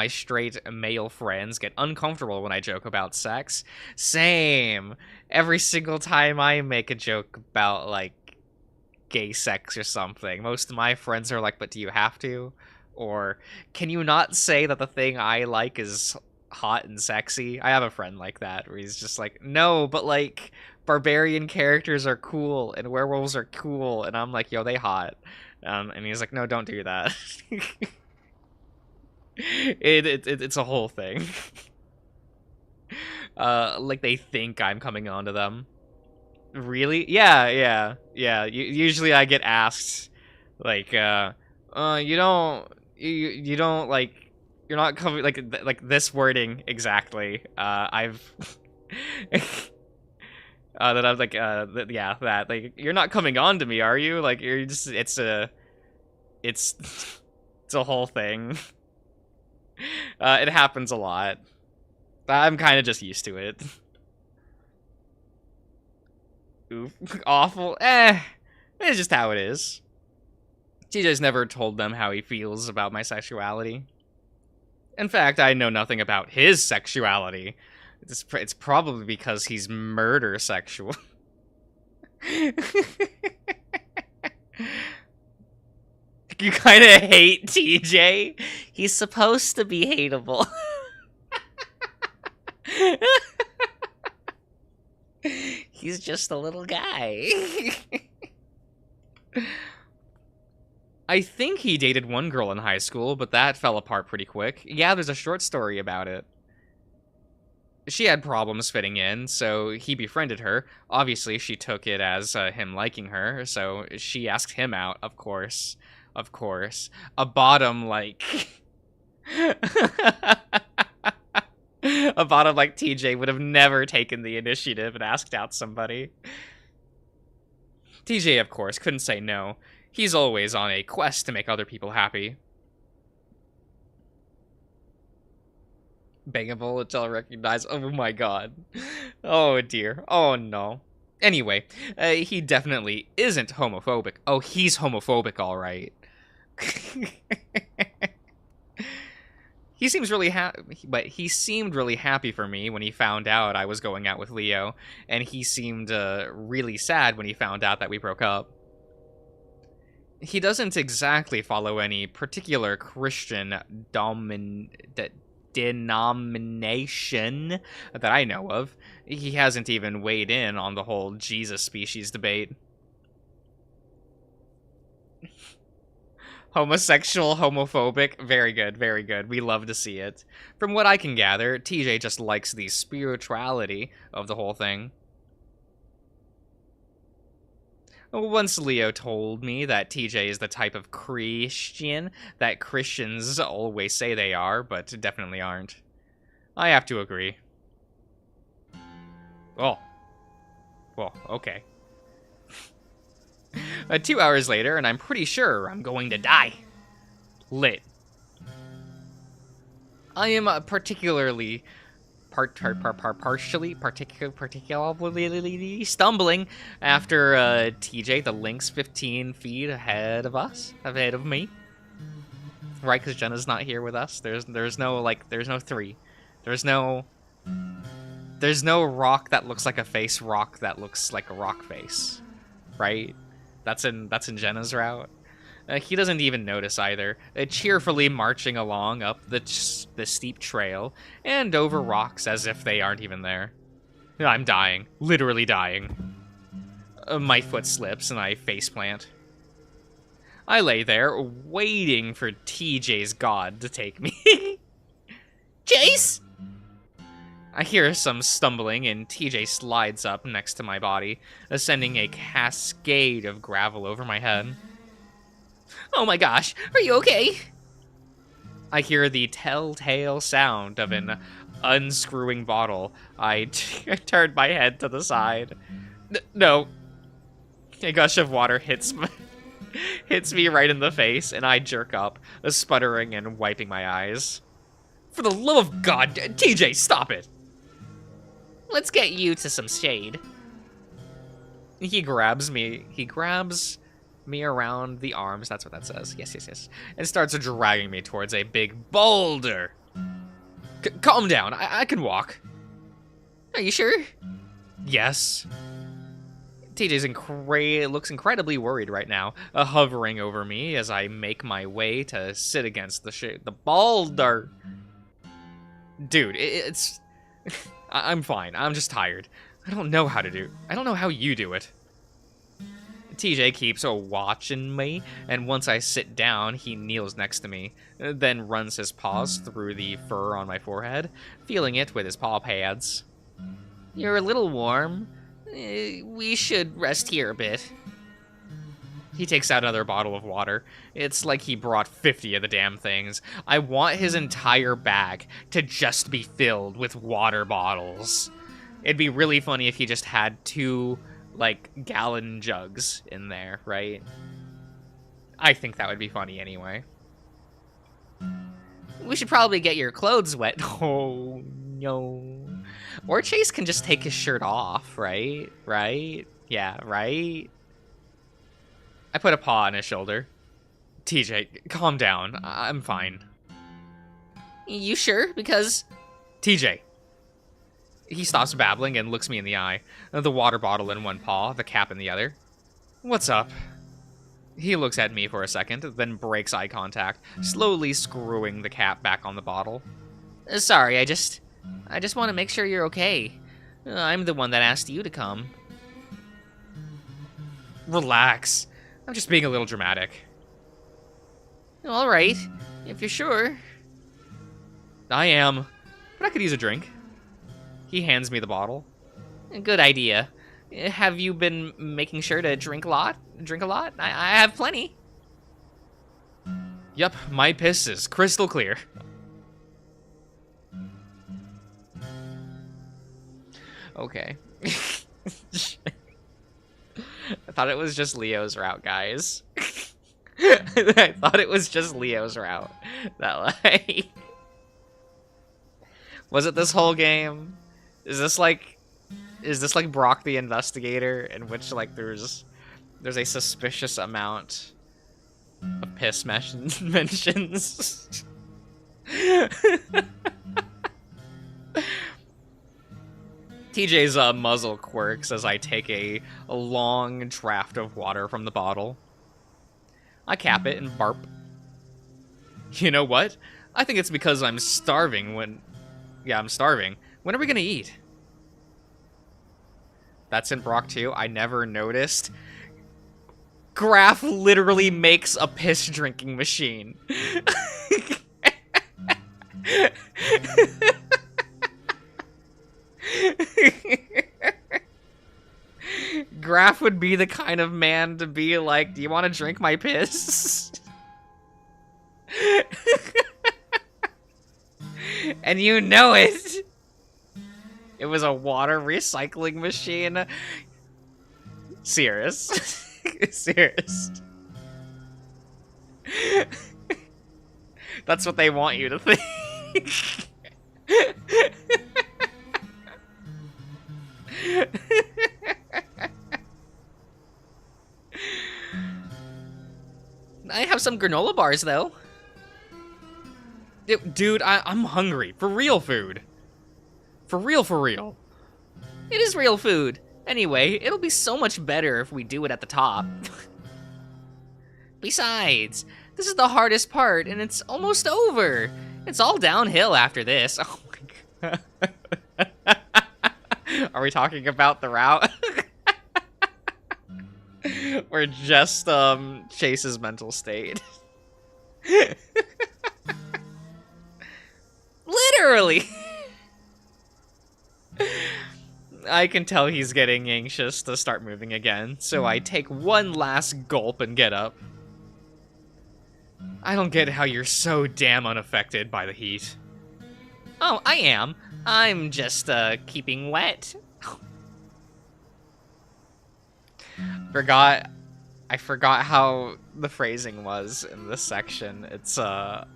straight male friends get uncomfortable when I joke about sex. Same. Every single time I make a joke about, like, gay sex or something, most of my friends are like, but do you have to? Or, can you not say that the thing I like is hot and sexy? I have a friend like that, where he's just like, no, but, like, barbarian characters are cool, and werewolves are cool, and I'm like, yo, they hot. And he's like, no, don't do that. It's a whole thing. Like they think I'm coming on to them. Really? Yeah. Usually I get asked, like, you don't like, you're not coming, like this wording exactly. I've, that I'm like, that, like, you're not coming on to me, are you? Like, you're just, it's a whole thing. It happens a lot. I'm kind of just used to it. Oof. Awful. It's just how it is. TJ's never told them how he feels about my sexuality. In fact, I know nothing about his sexuality. It's probably because he's murder sexual. You kind of hate TJ? He's supposed to be hateable. He's just a little guy. I think he dated one girl in high school, but that fell apart pretty quick. Yeah, there's a short story about it. She had problems fitting in, so he befriended her. Obviously, she took it as him liking her, so she asked him out, of course. Of course. A bottom, like... A bottom like TJ would have never taken the initiative and asked out somebody. TJ, of course, couldn't say no. He's always on a quest to make other people happy. Bangable until I recognize. Oh my god. Oh dear. Oh no. Anyway, he definitely isn't homophobic. Oh, he's homophobic, alright. He seems really but he seemed really happy for me when he found out I was going out with Leo, and he seemed really sad when he found out that we broke up. He doesn't exactly follow any particular Christian denomination that I know of. He hasn't even weighed in on the whole Jesus species debate. Homosexual, homophobic, very good, very good. We love to see it. From what I can gather, TJ just likes the spirituality of the whole thing. Once Leo told me that TJ is the type of Christian that Christians always say they are, but definitely aren't. I have to agree. Oh. Well, okay. 2 hours later, and I'm pretty sure I'm going to die. Lit. I am particularly particularly stumbling after TJ, the Lynx, 15 feet ahead of us, ahead of me. Right, because Jenna's not here with us. There's no three. There's no rock that looks like a face, rock that looks like a rock face. Right? That's in Jenna's route. He doesn't even notice either, cheerfully marching along up the steep trail and over rocks as if they aren't even there. I'm dying. Literally dying. My foot slips and I faceplant. I lay there, waiting for TJ's god to take me. Chase! I hear some stumbling and TJ slides up next to my body, sending a cascade of gravel over my head. Oh my gosh, are you okay? I hear the telltale sound of an unscrewing bottle. I turned my head to the side. No. A gush of water hits me right in the face, and I jerk up, sputtering and wiping my eyes. For the love of God, TJ, stop it! Let's get you to some shade. He grabs me around the arms, that's what that says, yes, and starts dragging me towards a big boulder. Calm down, I can walk. Are you sure? Yes. TJ looks incredibly worried right now, hovering over me as I make my way to sit against the boulder. Dude, it's... I'm fine, I'm just tired. I don't know how you do it. TJ keeps watching me, and once I sit down, he kneels next to me, then runs his paws through the fur on my forehead, feeling it with his paw pads. You're a little warm. We should rest here a bit. He takes out another bottle of water. It's like he brought 50 of the damn things. I want his entire bag to just be filled with water bottles. It'd be really funny if he just had 2, gallon jugs in there, right? I think that would be funny anyway. We should probably get your clothes wet. Oh, no. Or Chase can just take his shirt off, right? Right? Yeah, right? I put a paw on his shoulder. TJ, calm down. I'm fine. You sure? Because... TJ. He stops babbling and looks me in the eye. The water bottle in one paw, the cap in the other. What's up? He looks at me for a second, then breaks eye contact, slowly screwing the cap back on the bottle. Sorry, I just want to make sure you're okay. I'm the one that asked you to come. Relax. I'm just being a little dramatic. All right, if you're sure. I am, but I could use a drink. He hands me the bottle. Good idea. Have you been making sure to drink a lot? I have plenty. Yep, my piss is crystal clear. Okay. I thought it was just Leo's route, guys. I thought it was just Leo's route. That was it this whole game? Is this like Brock the Investigator, in which there's a suspicious amount of piss mentions? TJ's muzzle quirks as I take a long draft of water from the bottle. I cap it and barp. You know what? I think it's because I'm starving I'm starving. When are we gonna eat? That's in Brock 2. I never noticed. Graph literally makes a piss drinking machine. Graph would be the kind of man to be like, do you want to drink my piss? And you know it. It was a water recycling machine. Serious. Serious. That's what they want you to think. I have some granola bars, though. Dude, I'm hungry. For real food. For real, for real. It is real food. Anyway, it'll be so much better if we do it at the top. Besides, this is the hardest part, and it's almost over. It's all downhill after this. Oh my god. Are we talking about the route? Or just, Chase's mental state? Literally! I can tell he's getting anxious to start moving again, so I take one last gulp and get up. I don't get how you're so damn unaffected by the heat. Oh, I am. I'm just, keeping wet. I forgot how the phrasing was in this section. It's, while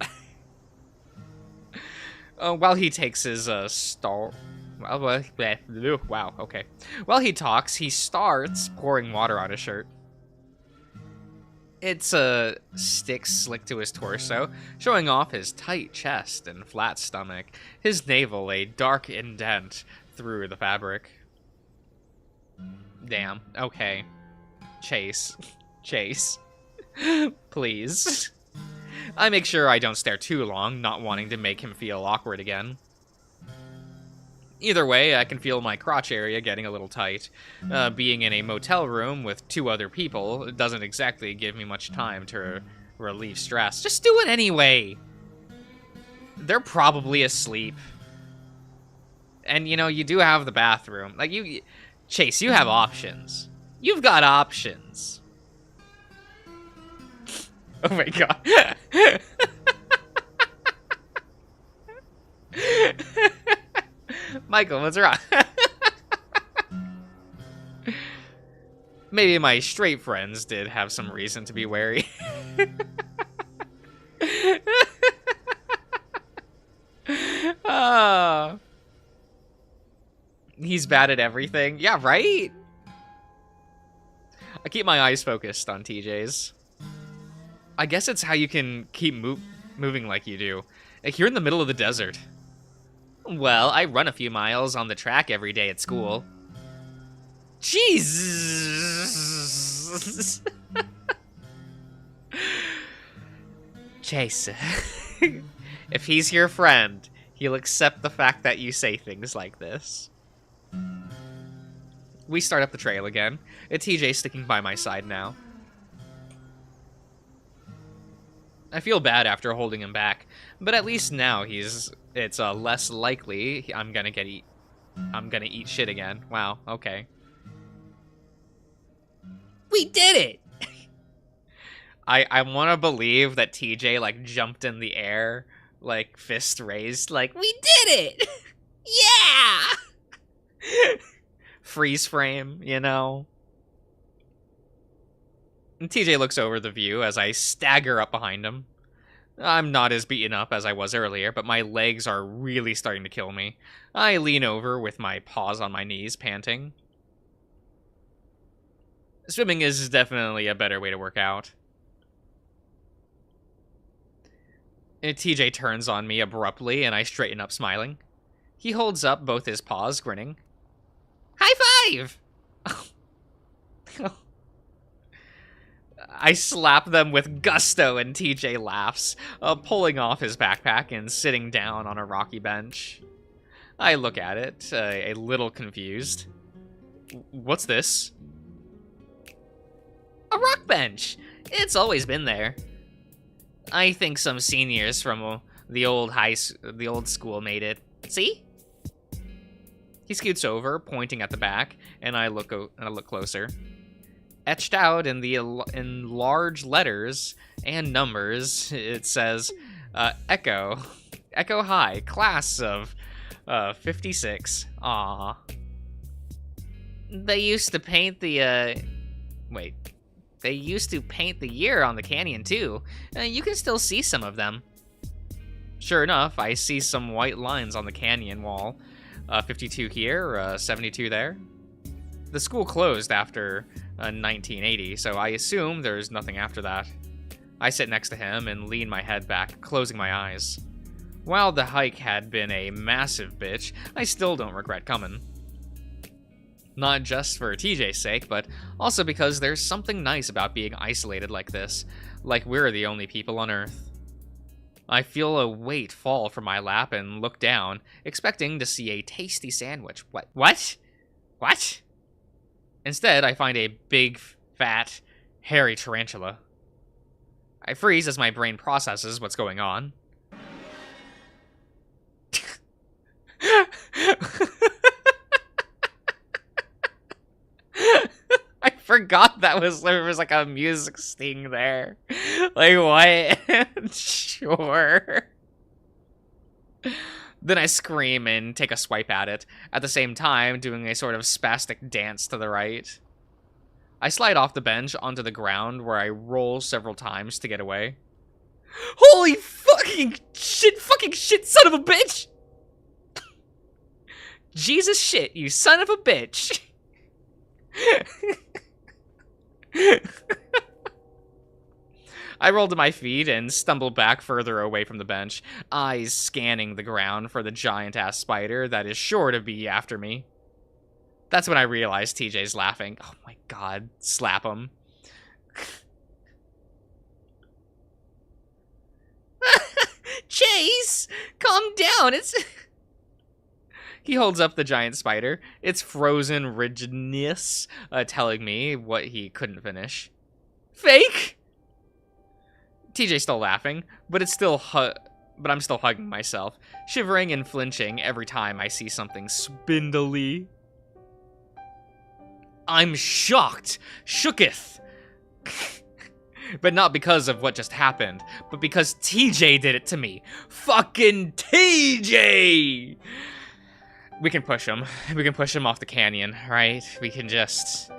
he takes his, wow, okay. While he talks, he starts pouring water on his shirt. It's a stick slicked to his torso, showing off his tight chest and flat stomach, his navel a dark indent through the fabric. Damn, okay. Chase. Chase. Please. I make sure I don't stare too long, not wanting to make him feel awkward again. Either way, I can feel my crotch area getting a little tight. Being in a motel room with 2 other people doesn't exactly give me much time to relieve stress. Just do it anyway! They're probably asleep. And, you know, you do have the bathroom. Like, Chase, you have options. You've got options. Oh my god. Michael, what's wrong? Maybe my straight friends did have some reason to be wary. He's bad at everything. Yeah, right? I keep my eyes focused on TJ's. I guess it's how you can keep moving like you do. Like, you're in the middle of the desert. Well, I run a few miles on the track every day at school. Jesus! Chase, if he's your friend, he'll accept the fact that you say things like this. We start up the trail again. It's TJ sticking by my side now. I feel bad after holding him back, but at least now it's less likely I'm gonna eat shit again. Wow, okay. We did it! I want to believe that TJ, like, jumped in the air, like, fist raised, like, we did it! Yeah! Freeze frame, you know? And TJ looks over the view as I stagger up behind him. I'm not as beaten up as I was earlier, but my legs are really starting to kill me. I lean over with my paws on my knees, panting. Swimming is definitely a better way to work out. TJ turns on me abruptly, and I straighten up, smiling. He holds up both his paws, grinning. High five! I slap them with gusto, and TJ laughs, pulling off his backpack and sitting down on a rocky bench. I look at it, a little confused. What's this? A rock bench! It's always been there. I think some seniors from the old school made it. See? He scoots over, pointing at the back, and I look closer. Etched out in large letters and numbers, it says, Echo High, class of 56. Aww. They used to paint the They used to paint the year on the canyon too. You can still see some of them. Sure enough, I see some white lines on the canyon wall. 52 here, 72 there. The school closed after 1980, so I assume there's nothing after that. I sit next to him and lean my head back, closing my eyes. While the hike had been a massive bitch, I still don't regret coming. Not just for TJ's sake, but also because there's something nice about being isolated like this, like we're the only people on Earth. I feel a weight fall from my lap and look down, expecting to see a tasty sandwich. What? Instead, I find a big, fat, hairy tarantula. I freeze as my brain processes what's going on. I forgot there was like a music sting there. Like, what? Sure. Then I scream and take a swipe at it, at the same time doing a sort of spastic dance to the right. I slide off the bench onto the ground where I roll several times to get away. Holy fucking shit, son of a bitch! Jesus shit, you son of a bitch! I roll to my feet and stumble back further away from the bench, eyes scanning the ground for the giant-ass spider that is sure to be after me. That's when I realize TJ's laughing. Oh my god, slap him. Chase! Calm down, it's... He holds up the giant spider, its frozen rigidness telling me what he couldn't finish. Fake? TJ's still laughing, but I'm still hugging myself, shivering and flinching every time I see something spindly. I'm shocked, shooketh. But not because of what just happened, but because TJ did it to me. Fucking TJ! We can push him. We can push him off the canyon, right? We can just...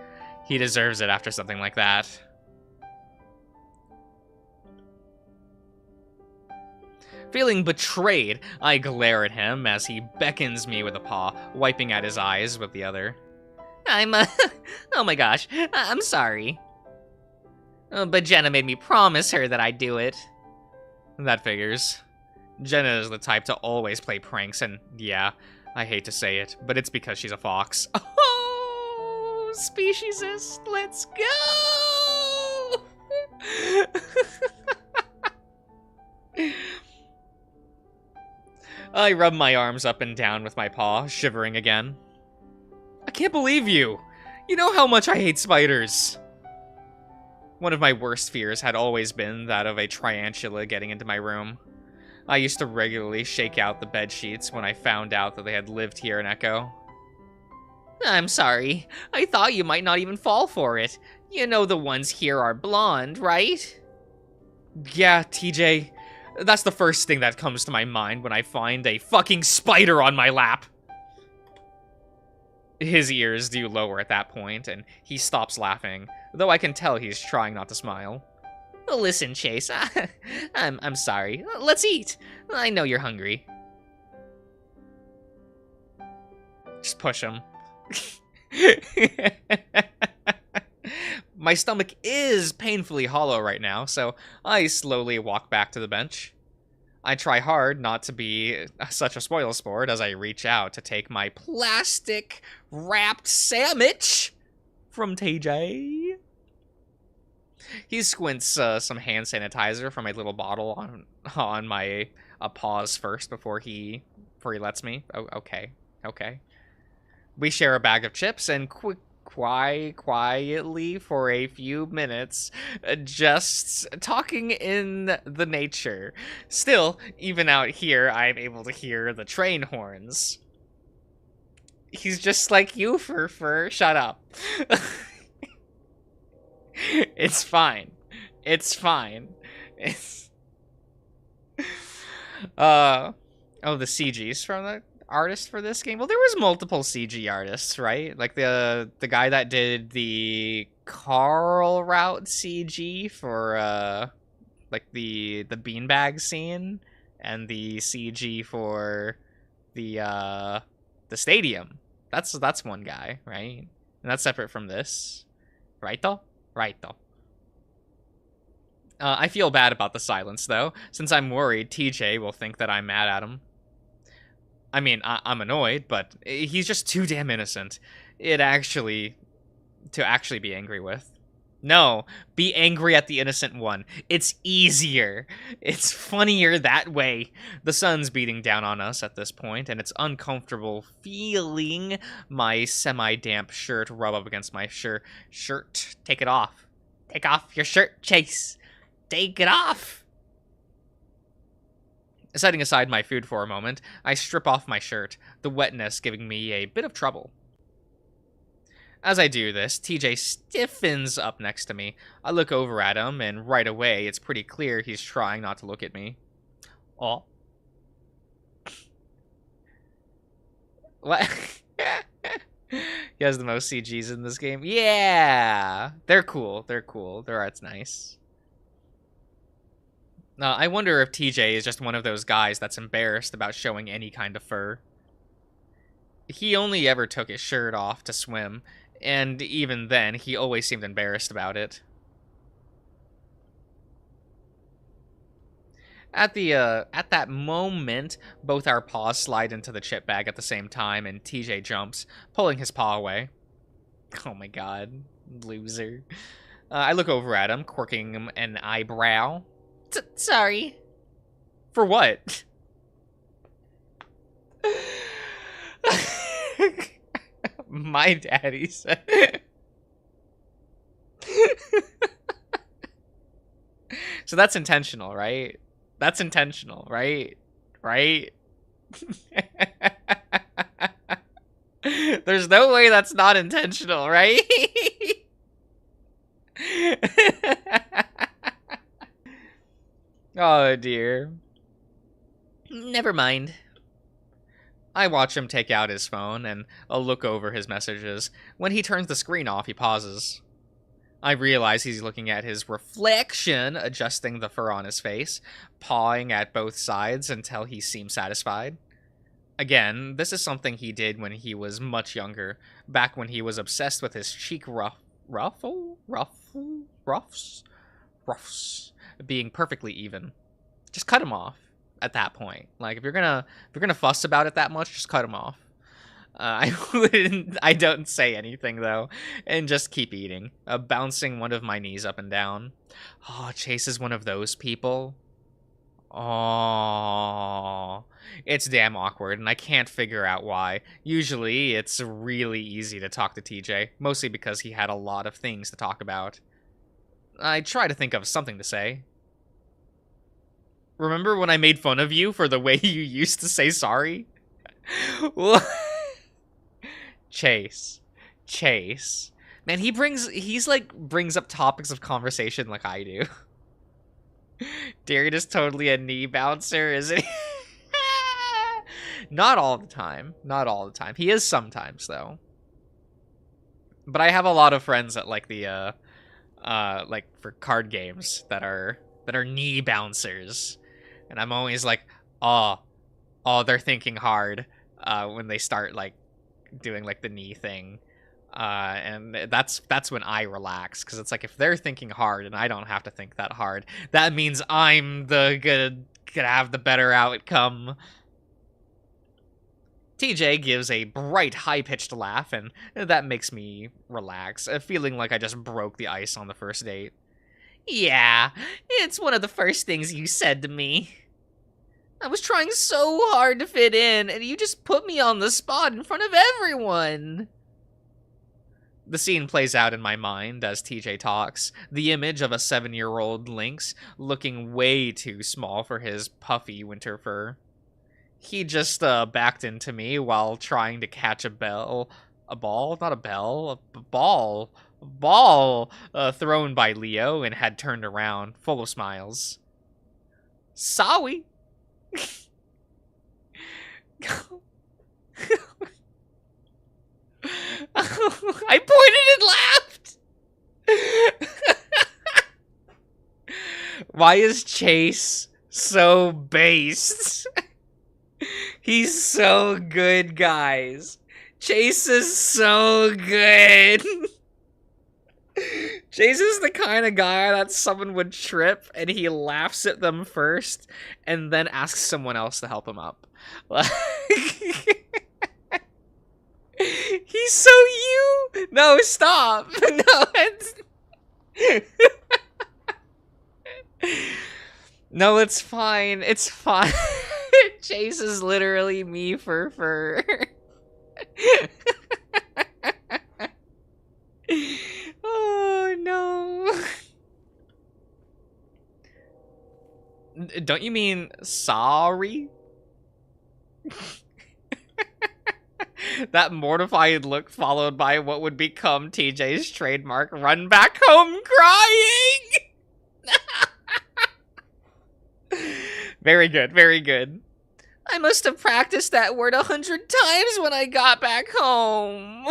He deserves it after something like that. Feeling betrayed, I glare at him as he beckons me with a paw, wiping at his eyes with the other. Oh my gosh, I'm sorry. But Jenna made me promise her that I'd do it. That figures. Jenna is the type to always play pranks, and yeah, I hate to say it, but it's because she's a fox. Oh, speciesist, let's go! I rub my arms up and down with my paw, shivering again. I can't believe you! You know how much I hate spiders! One of my worst fears had always been that of a tarantula getting into my room. I used to regularly shake out the bed sheets when I found out that they had lived here in Echo. I'm sorry. I thought you might not even fall for it. You know the ones here are blonde, right? Yeah, TJ. That's the first thing that comes to my mind when I find a fucking spider on my lap. His ears do lower at that point, and he stops laughing, though I can tell he's trying not to smile. Listen, Chase, I'm sorry. Let's eat. I know you're hungry. Just push him. My stomach is painfully hollow right now, so I slowly walk back to the bench. I try hard not to be such a spoilsport as I reach out to take my plastic-wrapped sandwich from TJ. He squints some hand sanitizer from a little bottle on my paws first before he lets me. Oh, okay. We share a bag of chips and quietly for a few minutes, just talking in the nature. Still, even out here, I'm able to hear the train horns. He's just like you, Fur. Shut up. It's fine. Oh, the CGs from the artist for this game. Well, there was multiple CG artists, right? Like the guy that did the Carl route CG for like the beanbag scene, and the CG for the stadium. That's one guy, right? And that's separate from this. Right though. I feel bad about the silence, though, since I'm worried TJ will think that I'm mad at him. I mean, I'm annoyed, but he's just too damn innocent. To actually be angry with. No, be angry at the innocent one. It's easier. It's funnier that way. The sun's beating down on us at this point, and it's uncomfortable feeling my semi-damp shirt rub up against my shirt. Take it off. Take off your shirt, Chase. Take it off. Setting aside my food for a moment, I strip off my shirt, the wetness giving me a bit of trouble. As I do this, TJ stiffens up next to me. I look over at him, and right away, it's pretty clear he's trying not to look at me. Oh. What? He has the most CGs in this game. Yeah! They're cool. Their art's nice. I wonder if TJ is just one of those guys that's embarrassed about showing any kind of fur. He only ever took his shirt off to swim, and even then, he always seemed embarrassed about it. At that moment, both our paws slide into the chip bag at the same time, and TJ jumps, pulling his paw away. Oh my god, loser. I look over at him, quirking him an eyebrow. Sorry. For what? My daddy said. So that's intentional, right? That's intentional, right? Right? There's no way that's not intentional, right? Oh dear. Never mind. I watch him take out his phone, and I'll look over his messages. When he turns the screen off, he pauses. I realize he's looking at his reflection, adjusting the fur on his face, pawing at both sides until he seems satisfied. Again, this is something he did when he was much younger, back when he was obsessed with his cheek ruffs being perfectly even. Just cut him off. At that point, like if you're gonna fuss about it that much, just cut him off. I don't say anything though, and just keep eating, bouncing one of my knees up and down. Oh, Chase is one of those people. Oh, it's damn awkward, and I can't figure out why. Usually, it's really easy to talk to TJ, mostly because he had a lot of things to talk about. I try to think of something to say. Remember when I made fun of you for the way you used to say sorry? Chase. Man, he brings up topics of conversation like I do. Darian is totally a knee bouncer, isn't he? Not all the time. He is sometimes, though. But I have a lot of friends that like the, like for card games that are knee bouncers. And I'm always like, oh, they're thinking hard when they start like doing like the knee thing, and that's when I relax, because it's like if they're thinking hard and I don't have to think that hard, that means I'm gonna have the better outcome. TJ gives a bright, high-pitched laugh, and that makes me relax, feeling like I just broke the ice on the first date. Yeah, it's one of the first things you said to me. I was trying so hard to fit in, and you just put me on the spot in front of everyone. The scene plays out in my mind as TJ talks, the image of a 7-year-old lynx looking way too small for his puffy winter fur. He just backed into me while trying to catch a ball thrown by Leo, and had turned around, full of smiles. Sorry. I pointed and laughed. Why is Chase so based? He's so good, guys. Chase is so good. Chase is the kind of guy that someone would trip and he laughs at them first and then asks someone else to help him up. Like, he's so you. No, stop. No, no, it's fine. It's fine. Chase is literally me for fur. Oh no. Don't you mean sorry? That mortified look followed by what would become TJ's trademark run back home crying. Very good, very good. I must have practiced that word 100 times when I got back home.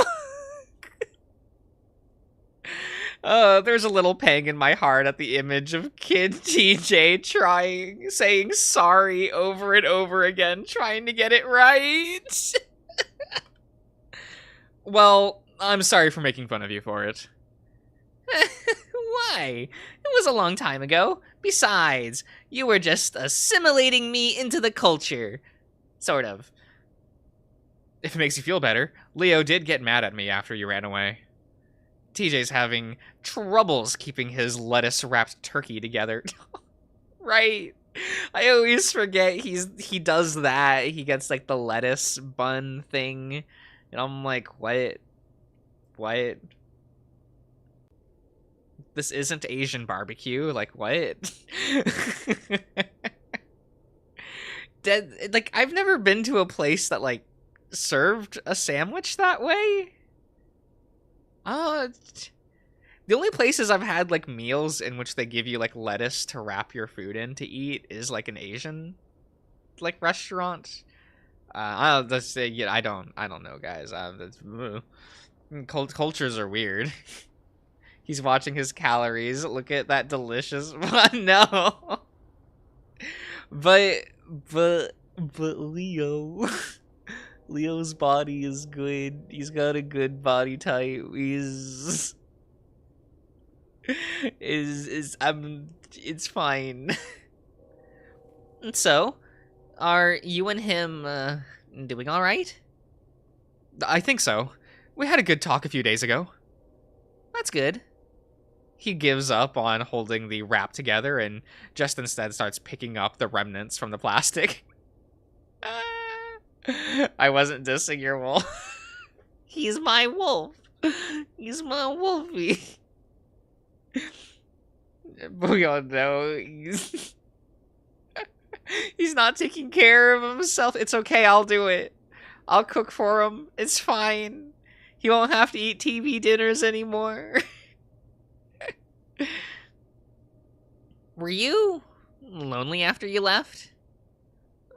There's a little pang in my heart at the image of kid TJ saying sorry over and over again, trying to get it right. Well, I'm sorry for making fun of you for it. Why? It was a long time ago. Besides, you were just assimilating me into the culture. Sort of. If it makes you feel better, Leo did get mad at me after you ran away. TJ's having troubles keeping his lettuce-wrapped turkey together. Right. I always forget he does that. He gets, like, the lettuce bun thing. And I'm like, what? What? This isn't Asian barbecue. Like, what? Like, I've never been to a place that, like, served a sandwich that way. The only places I've had, like, meals in which they give you, like, lettuce to wrap your food in to eat is, like, an Asian, like, restaurant. I don't know, guys. Cultures are weird. He's watching his calories. Look at that delicious one. No. But Leo. Leo's body is good. He's got a good body type. It's fine. So, are you and him doing all right? I think so. We had a good talk a few days ago. That's good. He gives up on holding the wrap together and just instead starts picking up the remnants from the plastic. I wasn't dissing your wolf. He's my wolf. He's my wolfie. We all know he's not taking care of himself. It's okay, I'll do it. I'll cook for him. It's fine. He won't have to eat TV dinners anymore. Were you lonely after you left?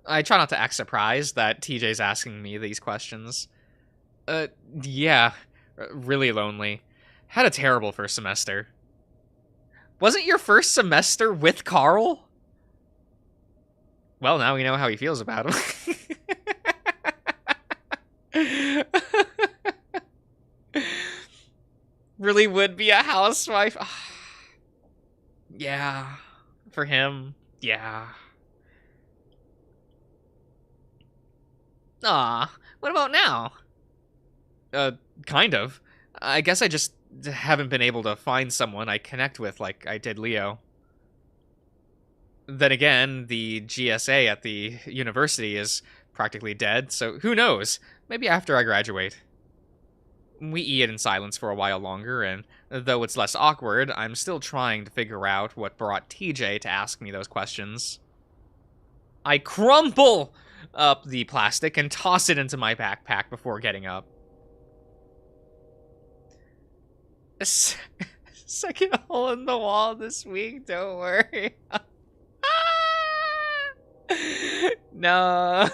I try not to act surprised that TJ's asking me these questions. Yeah, really lonely. Had a terrible first semester. Wasn't your first semester with Carl? Well, now we know how he feels about him. Really would be a housewife. Yeah, for him, yeah. Aw, what about now? Kind of. I guess I just haven't been able to find someone I connect with like I did Leo. Then again, the GSA at the university is practically dead, so who knows? Maybe after I graduate. We eat in silence for a while longer, and though it's less awkward, I'm still trying to figure out what brought TJ to ask me those questions. I crumple up the plastic and toss it into my backpack before getting up. Second hole in the wall this week, don't worry. No,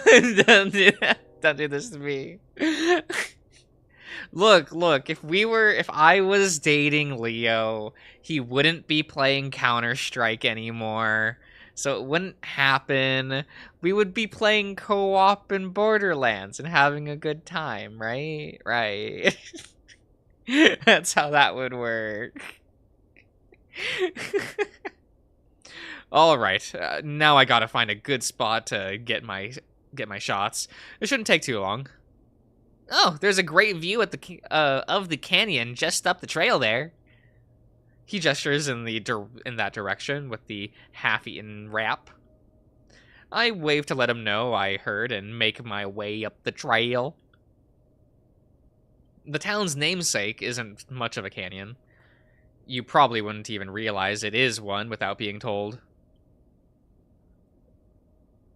don't do that. Don't do this to me. Look, if I was dating Leo, he wouldn't be playing Counter-Strike anymore. So it wouldn't happen. We would be playing co-op in Borderlands and having a good time, right? Right. That's how that would work. All right, now I gotta find a good spot to get my shots. It shouldn't take too long. Oh, there's a great view at of the canyon just up the trail there. He gestures in that direction with the half-eaten wrap. I wave to let him know I heard and make my way up the trail. The town's namesake isn't much of a canyon. You probably wouldn't even realize it is one without being told.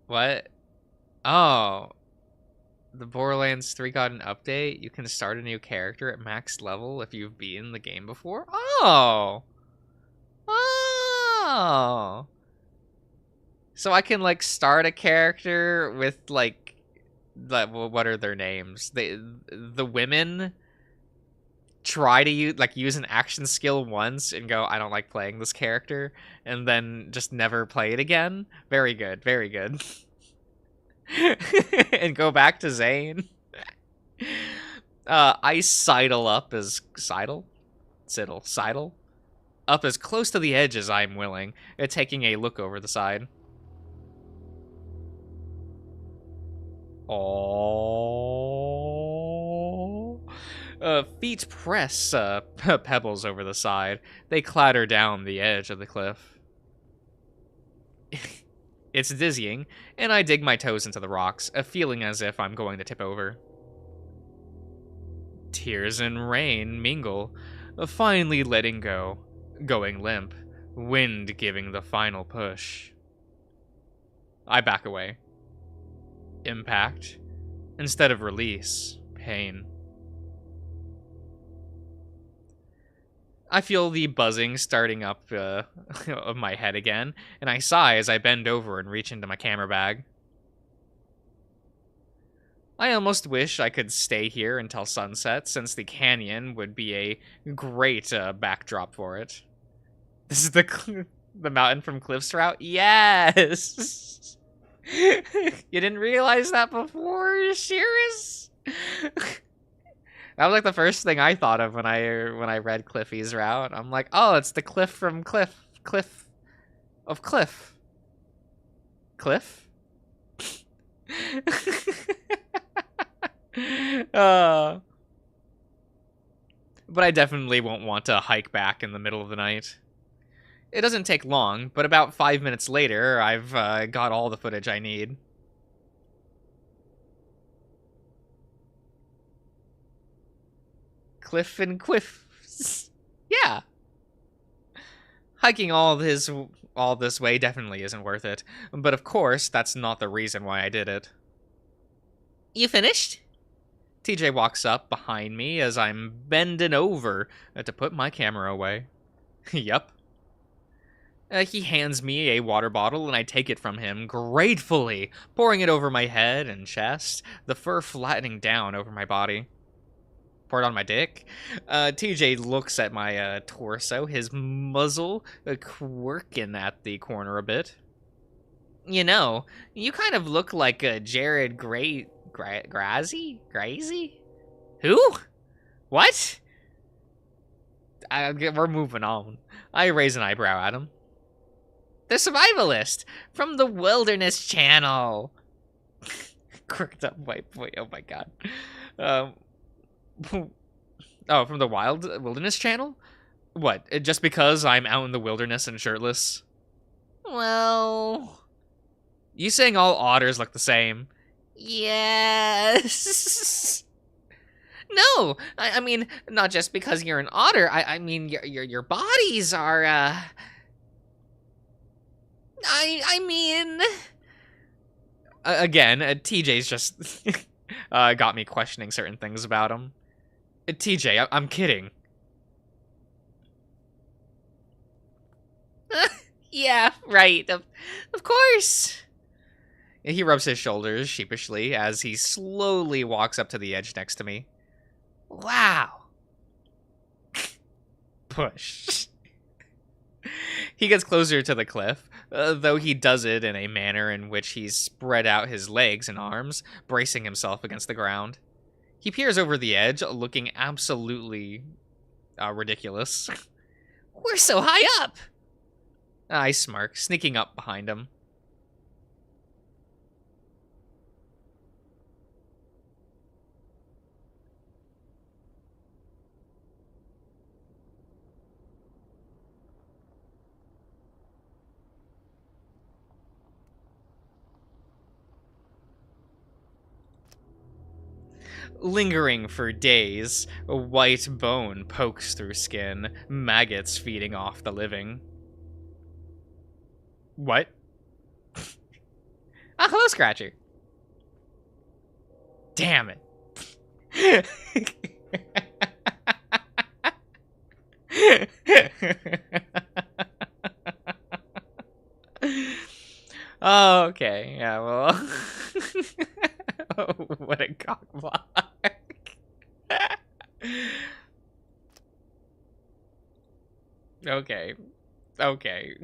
What? Oh. The Borderlands 3 got an update. You can start a new character at max level if you've beaten the game before. Oh. Oh. So I can, like, start a character with, like, what are their names? The women try to use an action skill once and go, I don't like playing this character, and then just never play it again. Very good, very good. And go back to Zane. I sidle up as sidle up as close to the edge as I'm willing, taking a look over the side. Oh. Feet press pebbles over the side. They clatter down the edge of the cliff. It's dizzying, and I dig my toes into the rocks, feeling as if I'm going to tip over. Tears and rain mingle, finally letting go, going limp, wind giving the final push. I back away. Impact. Instead of release, pain. I feel the buzzing starting up of my head again, and I sigh as I bend over and reach into my camera bag. I almost wish I could stay here until sunset, since the canyon would be a great backdrop for it. This is the mountain from Cliff's Route? Yes! You didn't realize that before? Are you serious? That was like the first thing I thought of when I read Cliffy's route. I'm like, oh, it's the cliff from Cliff. Cliff. Cliff? But I definitely won't want to hike back in the middle of the night. It doesn't take long, but about 5 minutes later, I've got all the footage I need. Cliff and Quiff. Yeah. Hiking all this way definitely isn't worth it. But of course, that's not the reason why I did it. You finished? TJ walks up behind me as I'm bending over to put my camera away. Yup. He hands me a water bottle and I take it from him gratefully, pouring it over my head and chest, the fur flattening down over my body. Pour it on my dick. TJ looks at my torso, his muzzle quirking at the corner a bit. You know, you kind of look like Jared Grazie? Who? What? We're moving on. I raise an eyebrow at him. The Survivalist from the Wilderness Channel. Quirked up white boy. Oh my god. Oh, from the Wilderness Channel? What, just because I'm out in the wilderness and shirtless? Well... You saying all otters look the same? Yes. No, I mean, not just because you're an otter. I mean, your bodies are, I mean... Again, TJ's just got me questioning certain things about him. TJ, I'm kidding. Yeah, right. Of course. He rubs his shoulders sheepishly as he slowly walks up to the edge next to me. Wow. Push. He gets closer to the cliff, though he does it in a manner in which he's spread out his legs and arms, bracing himself against the ground. He peers over the edge, looking absolutely ridiculous. We're so high up! I smirk, sneaking up behind him. Lingering for days, a white bone pokes through skin, maggots feeding off the living. What? Ah, hello, Scratcher. Damn it. Oh, okay. Yeah, well. Oh, what a cockblock. Okay. Okay.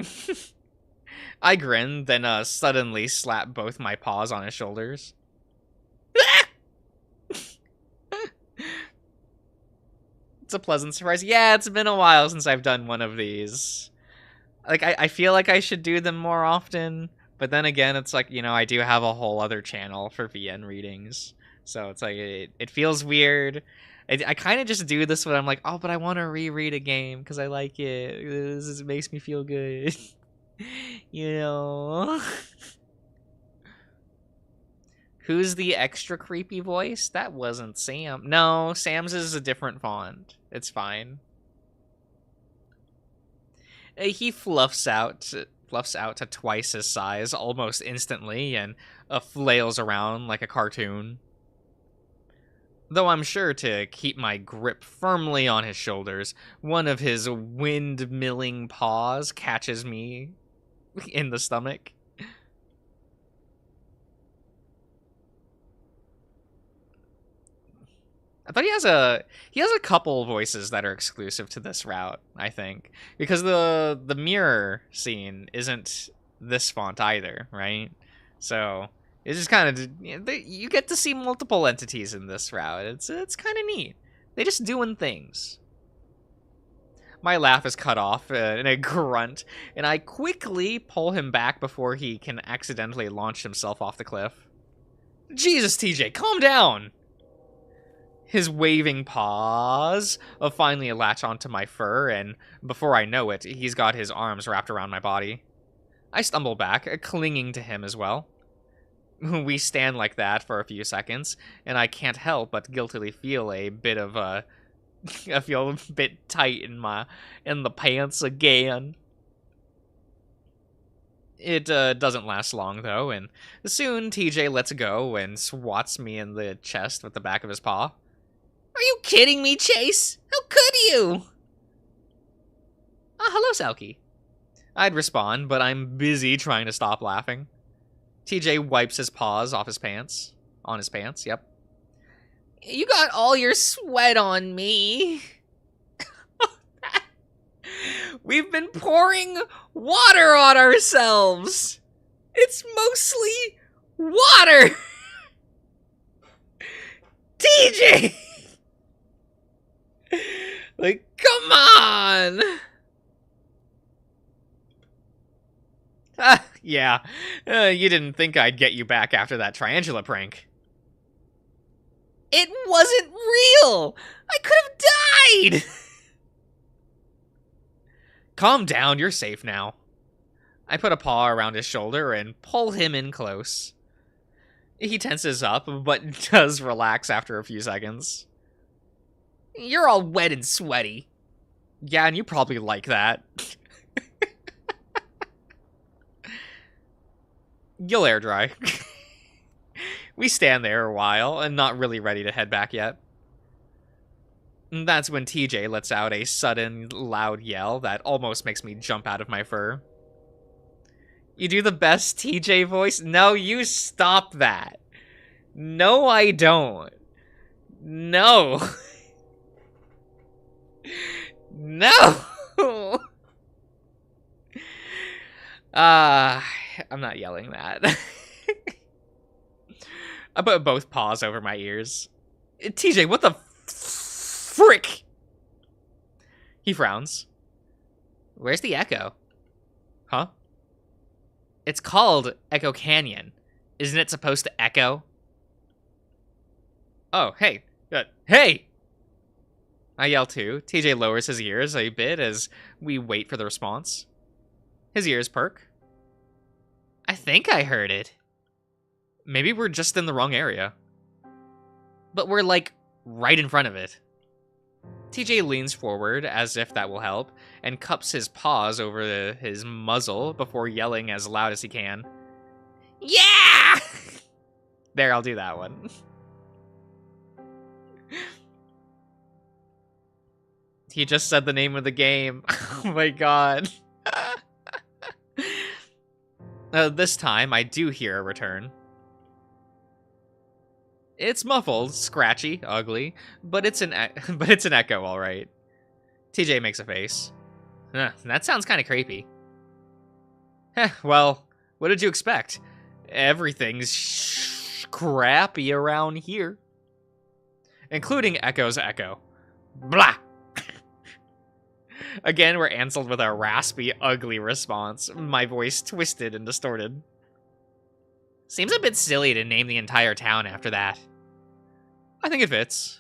I grin, then suddenly slap both my paws on his shoulders. It's a pleasant surprise. Yeah, it's been a while since I've done one of these. Like, I feel like I should do them more often, but then again, it's like, you know, I do have a whole other channel for VN readings. So it's like, it feels weird. I kind of just do this when I'm like, oh, but I want to reread a game because I like it. This makes me feel good. You know? Who's the extra creepy voice? That wasn't Sam. No, Sam's is a different font. It's fine. He fluffs out to twice his size almost instantly and flails around like a cartoon. Though I'm sure to keep my grip firmly on his shoulders, one of his windmilling paws catches me in the stomach. I thought he has a couple voices that are exclusive to this route, I think. Because the mirror scene isn't this font either, right? So it's just kind of, you get to see multiple entities in this route. It's kind of neat. They just doing things. My laugh is cut off in a grunt, and I quickly pull him back before he can accidentally launch himself off the cliff. Jesus, TJ, calm down! His waving paws finally latch onto my fur, and before I know it, he's got his arms wrapped around my body. I stumble back, clinging to him as well. We stand like that for a few seconds, and I can't help but guiltily feel a bit of I feel a bit tight in the pants again. It doesn't last long though, and soon TJ lets go and swats me in the chest with the back of his paw. Are you kidding me, Chase? How could you? Ah, hello, Selkie. I'd respond, but I'm busy trying to stop laughing. TJ wipes his paws off his pants. On his pants, yep. You got all your sweat on me. We've been pouring water on ourselves. It's mostly water. TJ! Like, come on! Yeah. You didn't think I'd get you back after that tarantula prank. It wasn't real! I could have died! Calm down, you're safe now. I put a paw around his shoulder and pull him in close. He tenses up, but does relax after a few seconds. You're all wet and sweaty. Yeah, and you probably like that. You'll air dry. We stand there a while, and not really ready to head back yet. And that's when TJ lets out a sudden, loud yell that almost makes me jump out of my fur. You do the best TJ voice? No, you stop that. No, I don't. No. No. I'm not yelling that. I put both paws over my ears. TJ, what the frick? He frowns. Where's the echo? Huh? It's called Echo Canyon. Isn't it supposed to echo? Oh, hey. Hey! I yell too. TJ lowers his ears a bit as we wait for the response. His ears perk. I think I heard it. Maybe we're just in the wrong area. But we're, like, right in front of it. TJ leans forward as if that will help, and cups his paws over his muzzle before yelling as loud as he can. Yeah! There, I'll do that one. He just said the name of the game. Oh my god. This time, I do hear a return. It's muffled, scratchy, ugly, but it's an echo, all right. TJ makes a face. That sounds kind of creepy. Well, what did you expect? Everything's crappy around here, including Echo's echo. Blah. Again, we're answered with a raspy, ugly response. My voice twisted and distorted. Seems a bit silly to name the entire town after that. I think it fits.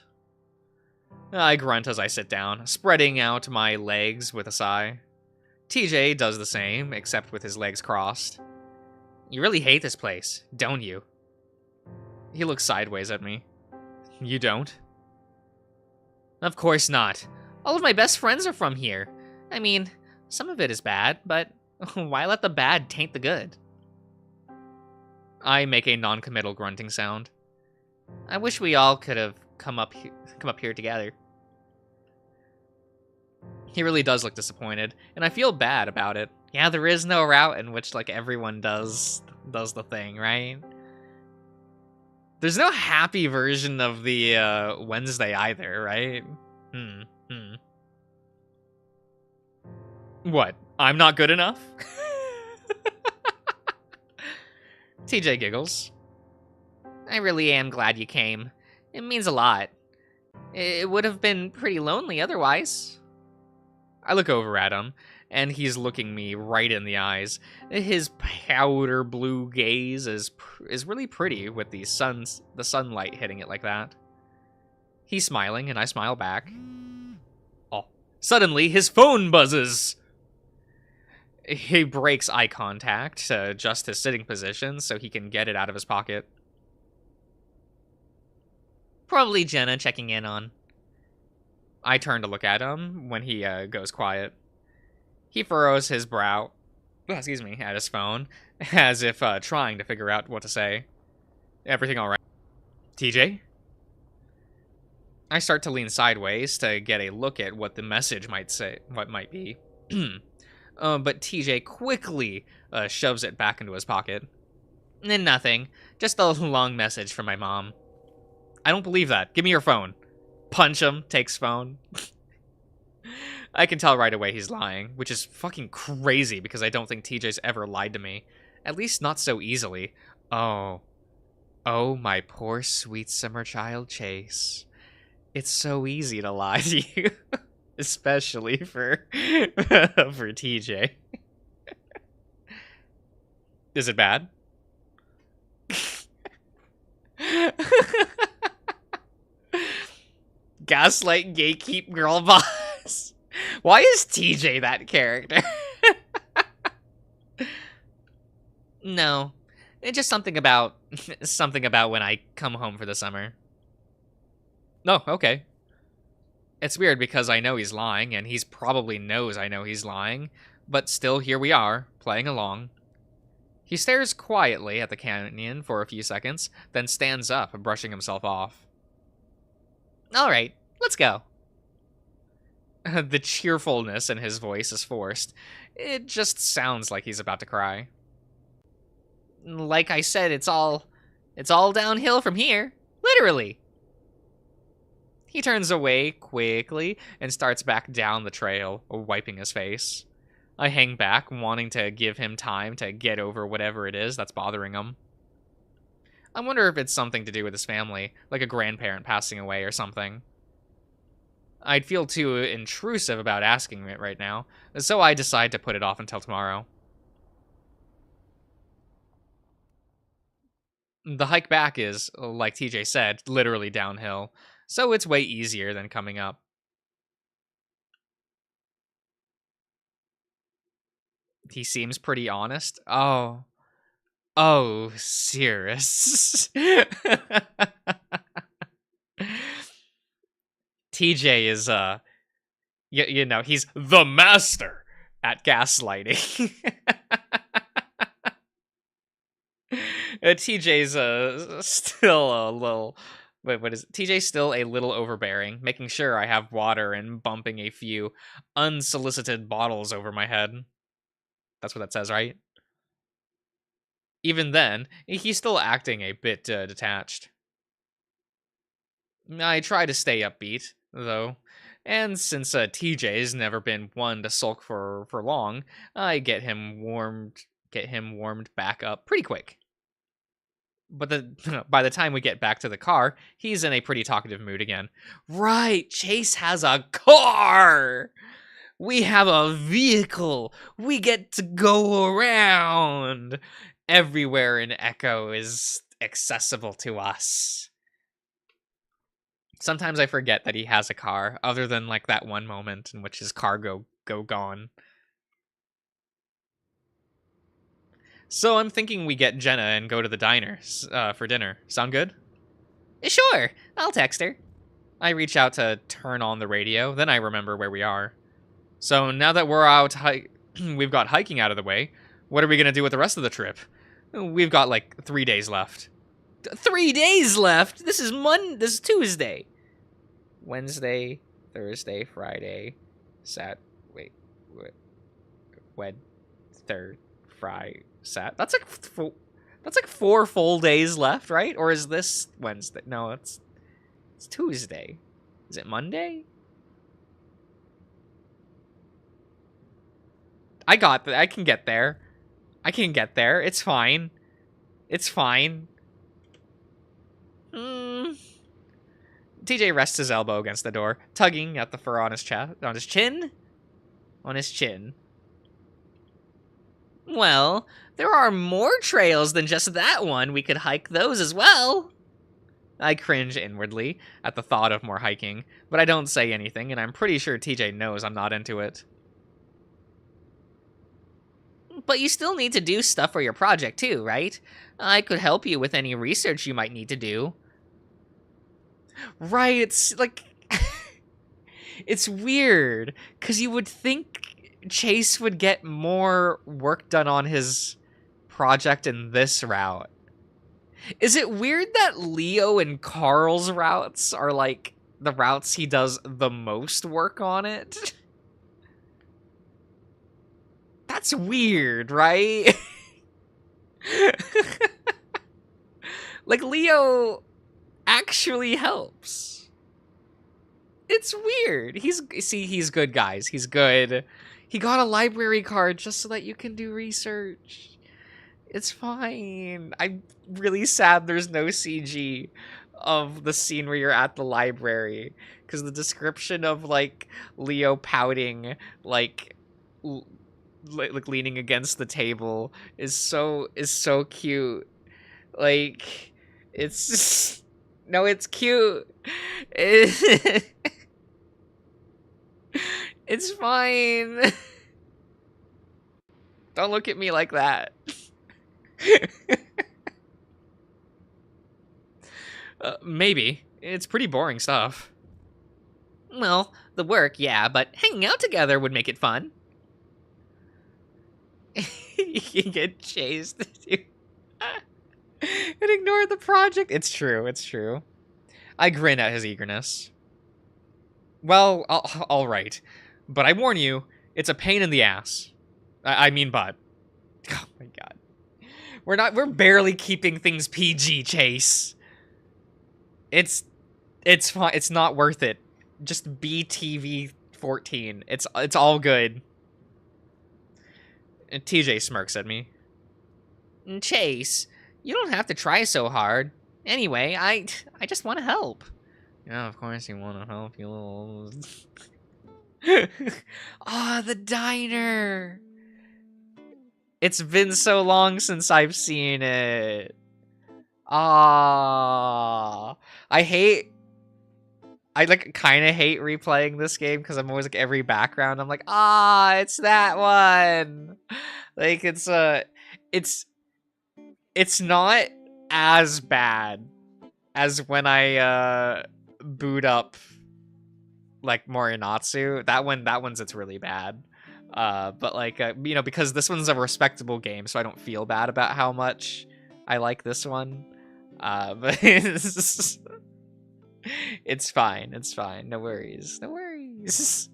I grunt as I sit down, spreading out my legs with a sigh. TJ does the same, except with his legs crossed. You really hate this place, don't you? He looks sideways at me. You don't? Of course not. All of my best friends are from here. I mean, some of it is bad, but why let the bad taint the good? I make a non-committal grunting sound. I wish we all could have come up here together. He really does look disappointed, and I feel bad about it. Yeah, there is no route in which like everyone does the thing, right? There's no happy version of the Wednesday either, right? What? I'm not good enough? TJ giggles. I really am glad you came. It means a lot. It would have been pretty lonely otherwise. I look over at him, and he's looking me right in the eyes. His powder blue gaze is really pretty with the sunlight hitting it like that. He's smiling, and I smile back. Oh, suddenly his phone buzzes! He breaks eye contact to adjust his sitting position so he can get it out of his pocket. Probably Jenna checking in on. I turn to look at him when he goes quiet. He furrows his brow, at his phone, as if trying to figure out what to say. Everything all right? TJ? I start to lean sideways to get a look at what the message might be. But TJ quickly shoves it back into his pocket. Nothing. Just a long message from my mom. I don't believe that. Give me your phone. Punch him, takes phone. I can tell right away he's lying, which is fucking crazy because I don't think TJ's ever lied to me. At least not so easily. Oh, my poor sweet summer child Chase. It's so easy to lie to you. Especially for TJ. Is it bad? Gaslight, gatekeep, girl boss. Why is TJ that character? No, it's just something about when I come home for the summer. No, okay. It's weird because I know he's lying, and he's probably knows I know he's lying, but still here we are, playing along. He stares quietly at the canyon for a few seconds, then stands up, brushing himself off. All right, let's go. The cheerfulness in his voice is forced. It just sounds like he's about to cry. Like I said, it's all downhill from here. Literally. He turns away quickly and starts back down the trail, wiping his face. I hang back, wanting to give him time to get over whatever it is that's bothering him. I wonder if it's something to do with his family, like a grandparent passing away or something. I'd feel too intrusive about asking it right now, so I decide to put it off until tomorrow. The hike back is, like TJ said, literally downhill, so it's way easier than coming up. He seems pretty honest. Oh, Cirrus. TJ is, you know, he's the master at gaslighting. TJ's, still a little... Wait, what is it? TJ's still a little overbearing, making sure I have water and bumping a few unsolicited bottles over my head. That's what that says, right? Even then, he's still acting a bit detached. I try to stay upbeat, though, and since TJ's never been one to sulk for long, I get him warmed back up pretty quick. But by the time we get back to the car, he's in a pretty talkative mood again. Right, Chase has a car! We have a vehicle! We get to go around! Everywhere in Echo is accessible to us. Sometimes I forget that he has a car, other than like that one moment in which his car go gone. So I'm thinking we get Jenna and go to the diner for dinner. Sound good? Sure, I'll text her. I reach out to turn on the radio, then I remember where we are. So now that we're out, we've got hiking out of the way, what are we gonna do with the rest of the trip? We've got like 3 days left. 3 days left? This is Tuesday. Wednesday, Thursday, Friday, That's like 4 full days left, right? Or is this Wednesday? No, it's Tuesday. Is it Monday? I can get there. It's fine. It's fine. TJ rests his elbow against the door, tugging at the fur on his chin. Well, there are more trails than just that one. We could hike those as well. I cringe inwardly at the thought of more hiking, but I don't say anything, and I'm pretty sure TJ knows I'm not into it. But you still need to do stuff for your project too, right? I could help you with any research you might need to do. Right, it's like... it's weird, because you would think Chase would get more work done on his project in this route. Is it weird that Leo and Carl's routes are, like, the routes he does the most work on it? That's weird, right? Like, Leo actually helps. It's weird. He's good, guys. He's good. He got a library card just so that you can do research. It's fine. I'm really sad there's no CG of the scene where you're at the library, because the description of, like, Leo pouting, like leaning against the table is so cute. Like, it's just... no, it's cute. It's fine. Don't look at me like that. Maybe. It's pretty boring stuff. Well, the work, yeah, but hanging out together would make it fun. You can get chased and ignore the project. It's true. I grin at his eagerness. Well, all right. But I warn you, it's a pain in the ass. I mean butt. Oh my god. We're barely keeping things PG, Chase. It's fine. It's not worth it. Just BTV 14. It's all good. And TJ smirks at me. Chase, you don't have to try so hard. Anyway, I just want to help. Yeah, of course you want to help you little... Ah, the diner! It's been so long since I've seen it. Ah, I like kind of hate replaying this game because I'm always like every background. I'm like, ah, it's that one. Like it's it's not as bad as when I boot up like Morinatsu. That one's it's really bad. But like you know, because this one's a respectable game, so I don't feel bad about how much I like this one. But it's fine. It's fine. No worries. No worries.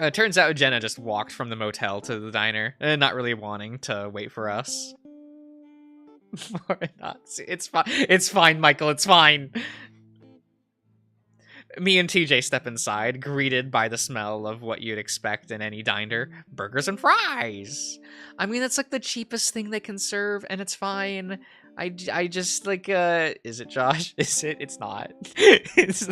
It turns out Jenna just walked from the motel to the diner, not really wanting to wait for us. It's fine. It's fine, Michael. It's fine. Me and TJ step inside, greeted by the smell of what you'd expect in any diner. Burgers and fries! I mean, it's like the cheapest thing they can serve, and it's fine. I just, like, is it, Josh? Is it? It's not. It's...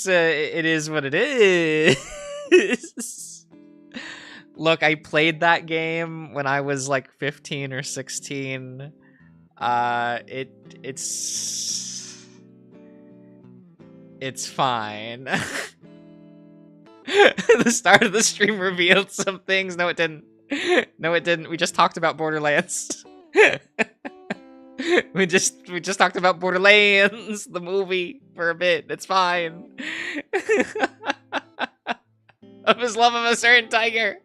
it is what it is. Look, I played that game when I was like 15 or 16. It's fine. The start of the stream revealed some things. No, it didn't. No, it didn't. We just talked about Borderlands. we just talked about Borderlands, the movie, for a bit. It's fine. Of his love of a certain tiger.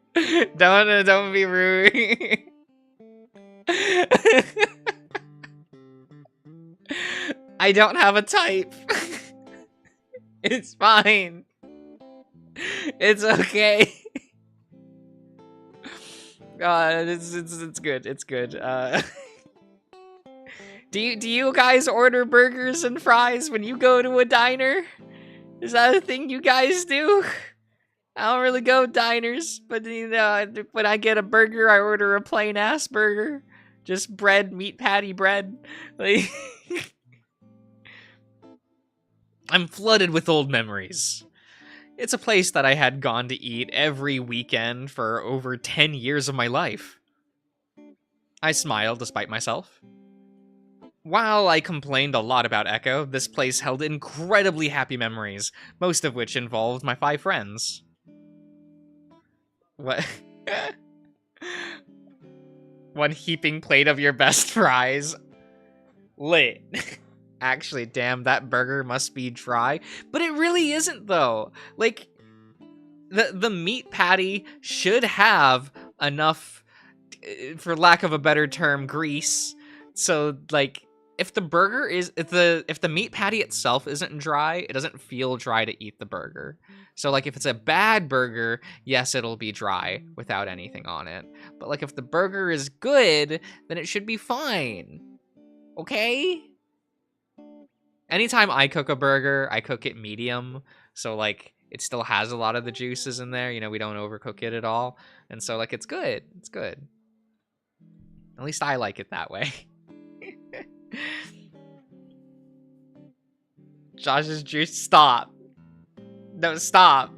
Don't be rude. I don't have a type. It's fine. It's okay. It's good. It's good. Do you guys order burgers and fries when you go to a diner? Is that a thing you guys do? I don't really go diners, but you know, when I get a burger, I order a plain ass burger, just bread, meat patty bread. Like, I'm flooded with old memories. It's a place that I had gone to eat every weekend for over 10 years of my life. I smiled despite myself. While I complained a lot about Echo, this place held incredibly happy memories, most of which involved my 5 friends. What? One heaping plate of your best fries. Lit. Actually, damn, that burger must be dry. But it really isn't, though. Like, the meat patty should have enough, for lack of a better term, grease. So, like, if the meat patty itself isn't dry, it doesn't feel dry to eat the burger. So, like, if it's a bad burger, yes, it'll be dry without anything on it. But, like, if the burger is good, then it should be fine. Okay? Anytime I cook a burger, I cook it medium. So, like, it still has a lot of the juices in there. You know, we don't overcook it at all. And so, like, it's good. It's good. At least I like it that way. Josh's juice, stop. No, stop.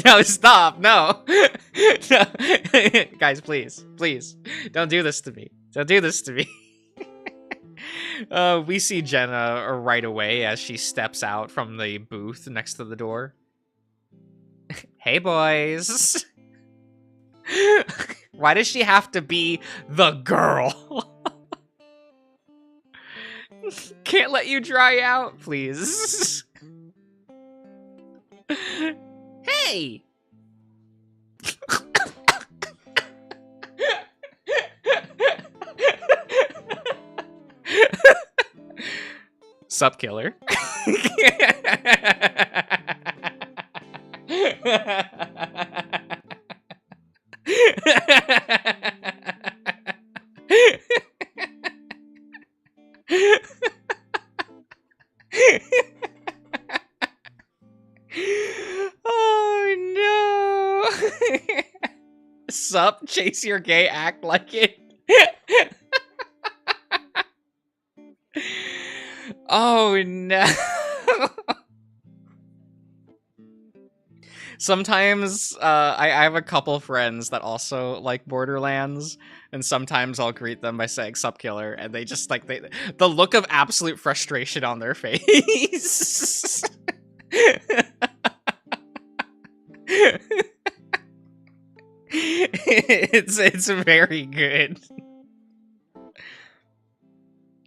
No, stop. No. No. Guys, please. Please. Don't do this to me. Don't do this to me. We see Jenna right away as she steps out from the booth next to the door. Hey, boys. Why does she have to be the girl? Can't let you dry out, please. Hey! Sup, killer? Oh no! Sup, Chase, you're gay, act like it. Oh no. Sometimes I have a couple friends that also like Borderlands, and sometimes I'll greet them by saying "sup killer," and they just like the look of absolute frustration on their face. It's very good.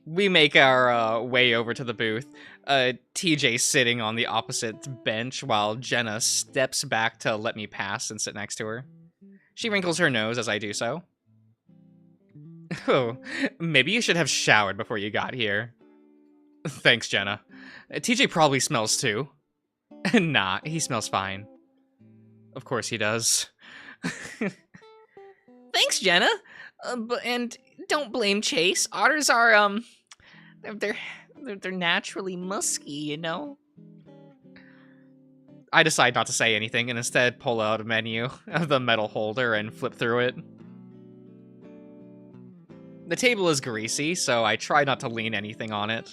We make our way over to the booth. TJ sitting on the opposite bench while Jenna steps back to let me pass and sit next to her. She wrinkles her nose as I do so. Oh, maybe you should have showered before you got here. Thanks, Jenna. TJ probably smells too. Nah, he smells fine. Of course he does. Thanks, Jenna. And don't blame Chase. Otters are, they're naturally musky, you know? I decide not to say anything and instead pull out a menu of the metal holder and flip through it. The table is greasy, so I try not to lean anything on it.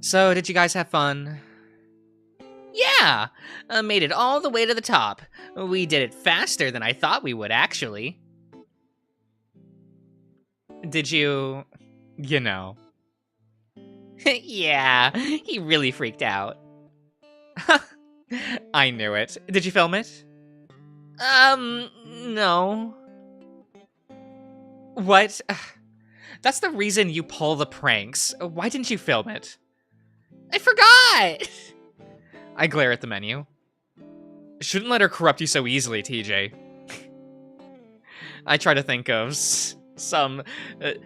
So, did you guys have fun? Yeah! Made it all the way to the top. We did it faster than I thought we would, actually. Did you... you know... Yeah, he really freaked out. I knew it. Did you film it? No. What? That's the reason you pull the pranks. Why didn't you film it? I forgot! I glare at the menu. Shouldn't let her corrupt you so easily, TJ. I try to think of some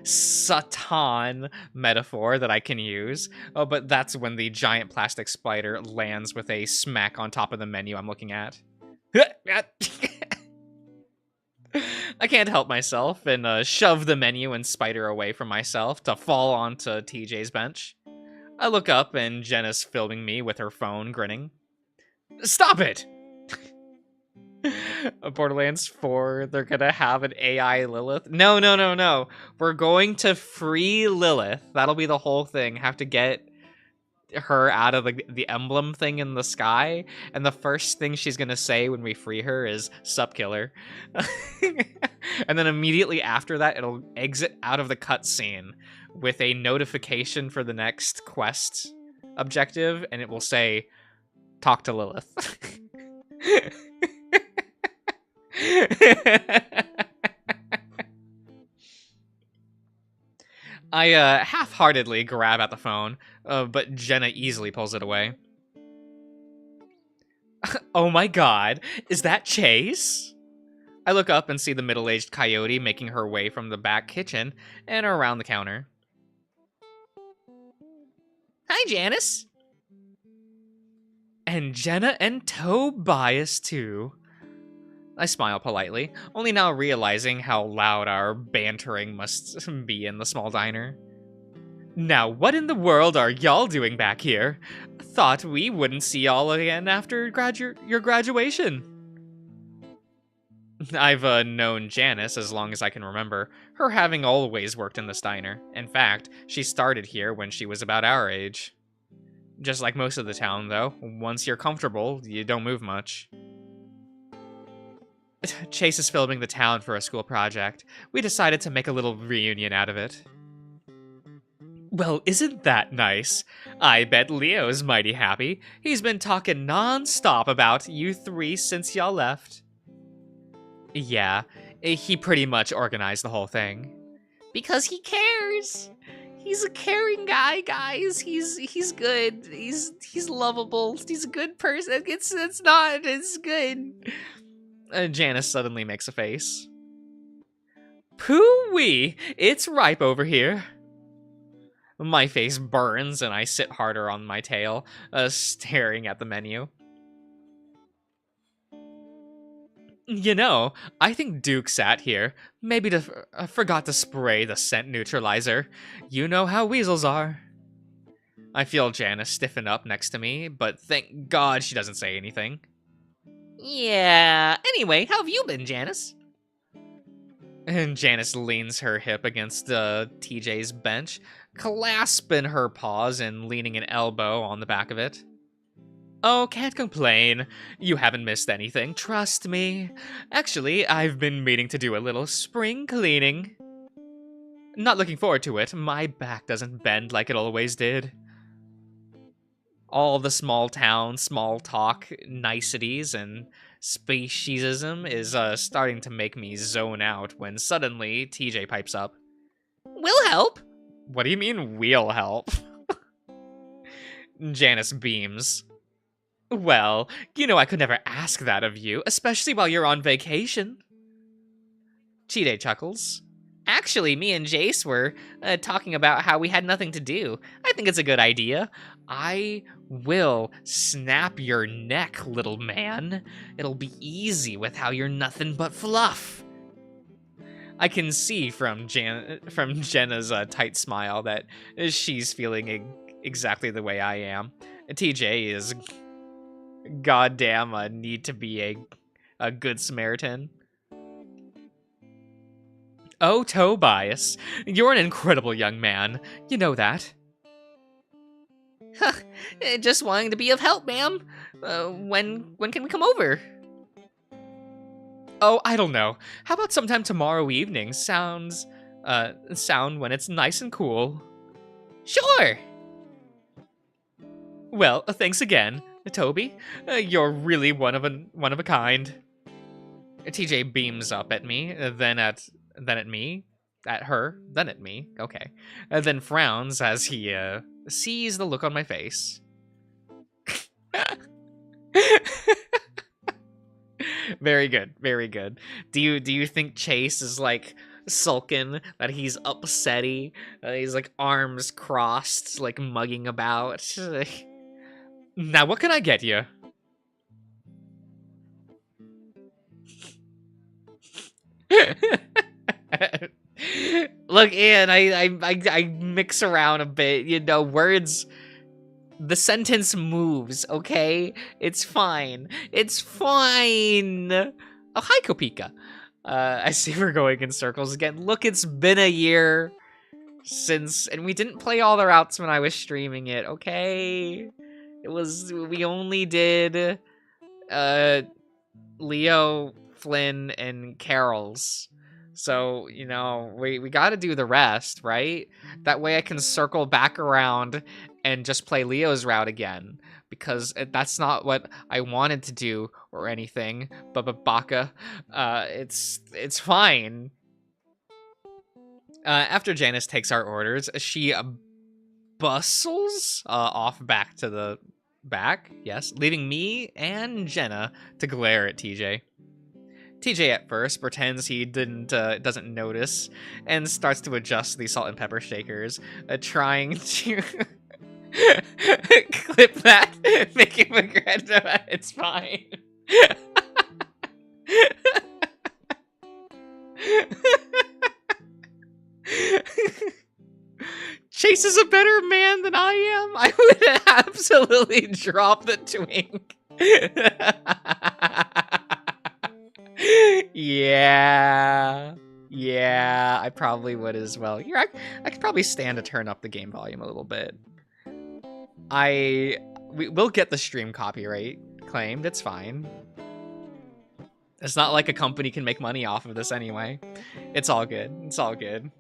Satan metaphor that I can use. Oh, but that's when the giant plastic spider lands with a smack on top of the menu I'm looking at. I can't help myself and shove the menu and spider away from myself to fall onto TJ's bench. I look up and Jenna's filming me with her phone, grinning. Stop it! Borderlands 4, they're gonna have an AI Lilith. No. We're going to free Lilith. That'll be the whole thing. Have to get her out of the emblem thing in the sky, and the first thing she's gonna say when we free her is "sup killer." And then immediately after that, it'll exit out of the cutscene with a notification for the next quest objective, and it will say, "Talk to Lilith." I half-heartedly grab at the phone, but Jenna easily pulls it away. Oh my god, is that Chase? I look up and see the middle-aged coyote making her way from the back kitchen and around the counter. Hi, Janice. And Jenna and Tobias, too. I smile politely, only now realizing how loud our bantering must be in the small diner. Now, what in the world are y'all doing back here? Thought we wouldn't see y'all again after your graduation. I've known Janice as long as I can remember, her having always worked in this diner. In fact, she started here when she was about our age. Just like most of the town, though, once you're comfortable, you don't move much. Chase is filming the town for a school project. We decided to make a little reunion out of it. Well, isn't that nice? I bet Leo's mighty happy. He's been talking non-stop about you three since y'all left. Yeah, he pretty much organized the whole thing. Because he cares. He's a caring guy, guys. He's good. He's lovable. He's a good person. It's good. Janice suddenly makes a face. Pooh-wee! It's ripe over here. My face burns and I sit harder on my tail, staring at the menu. You know, I think Duke sat here. Maybe forgot to spray the scent neutralizer. You know how weasels are. I feel Janice stiffen up next to me, but thank God she doesn't say anything. Yeah, anyway, how have you been, Janice? And Janice leans her hip against TJ's bench, clasping her paws and leaning an elbow on the back of it. Oh, can't complain. You haven't missed anything, trust me. Actually, I've been meaning to do a little spring cleaning. Not looking forward to it. My back doesn't bend like it always did. All the small town, small talk niceties and speciesism is starting to make me zone out when suddenly TJ pipes up. We'll help. What do you mean we'll help? Janice beams. Well, you know I could never ask that of you, especially while you're on vacation. TJ chuckles. Actually, me and Jace were talking about how we had nothing to do. I think it's a good idea. I will snap your neck, little man. It'll be easy with how you're nothing but fluff. I can see from Jenna's tight smile that she's feeling exactly the way I am. TJ is goddamn need to be a good Samaritan. Oh, Tobias, you're an incredible young man. You know that. Just wanting to be of help, ma'am. When can we come over? Oh, I don't know. How about sometime tomorrow evening? Sound when it's nice and cool. Sure. Well, thanks again, Toby. You're really one of a kind. TJ beams up at me, then at me, at her, then at me. Okay, and then frowns as he sees the look on my face. Very good, very good. Do you think Chase is like sulking, that he's upsetty, he's like arms crossed, like mugging about? Now, what can I get you? Look, Ian, I mix around a bit, you know, words. The sentence moves, okay? It's fine. It's fine. Oh, hi, Kopika. I see we're going in circles again. Look, it's been a year since, and we didn't play all the routes when I was streaming it, okay? We only did, Leo, Flynn, and Carol's. So, you know, we gotta do the rest, right? That way I can circle back around and just play Leo's route again. Because that's not what I wanted to do or anything. But Baka, it's fine. After Janice takes our orders, she bustles off back to the back, yes, leaving me and Jenna to glare at TJ. TJ at first pretends he doesn't notice and starts to adjust the salt and pepper shakers, trying to clip that, make him regret that it's fine. Chase is a better man than I am. I would absolutely drop the twink. Yeah, I probably would as well. Here, I could probably stand to turn up the game volume a little bit. We'll get the stream copyright claimed. It's fine. It's not like a company can make money off of this anyway. It's all good. It's all good.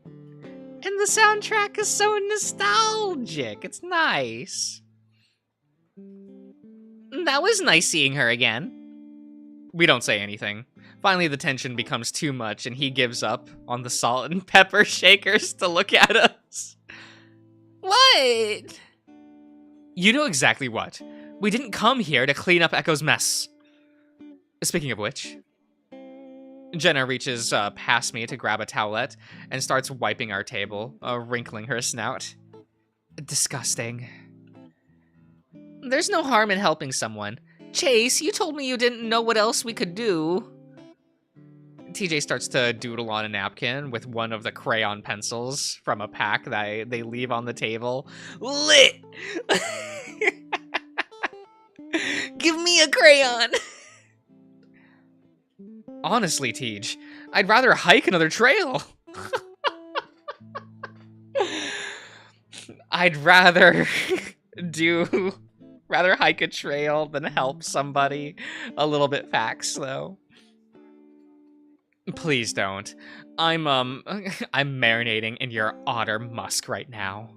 And the soundtrack is so nostalgic. It's nice. That was nice seeing her again. We don't say anything. Finally, the tension becomes too much, and he gives up on the salt and pepper shakers to look at us. What? You know exactly what. We didn't come here to clean up Echo's mess. Speaking of which, Jenna reaches past me to grab a towelette and starts wiping our table, wrinkling her snout. Disgusting. There's no harm in helping someone. Chase, you told me you didn't know what else we could do. TJ starts to doodle on a napkin with one of the crayon pencils from a pack that they leave on the table. Lit! Give me a crayon! Honestly, Tej, I'd rather hike another trail. I'd rather rather hike a trail than help somebody. A little bit facts, though. Please don't. I'm I'm marinating in your otter musk right now.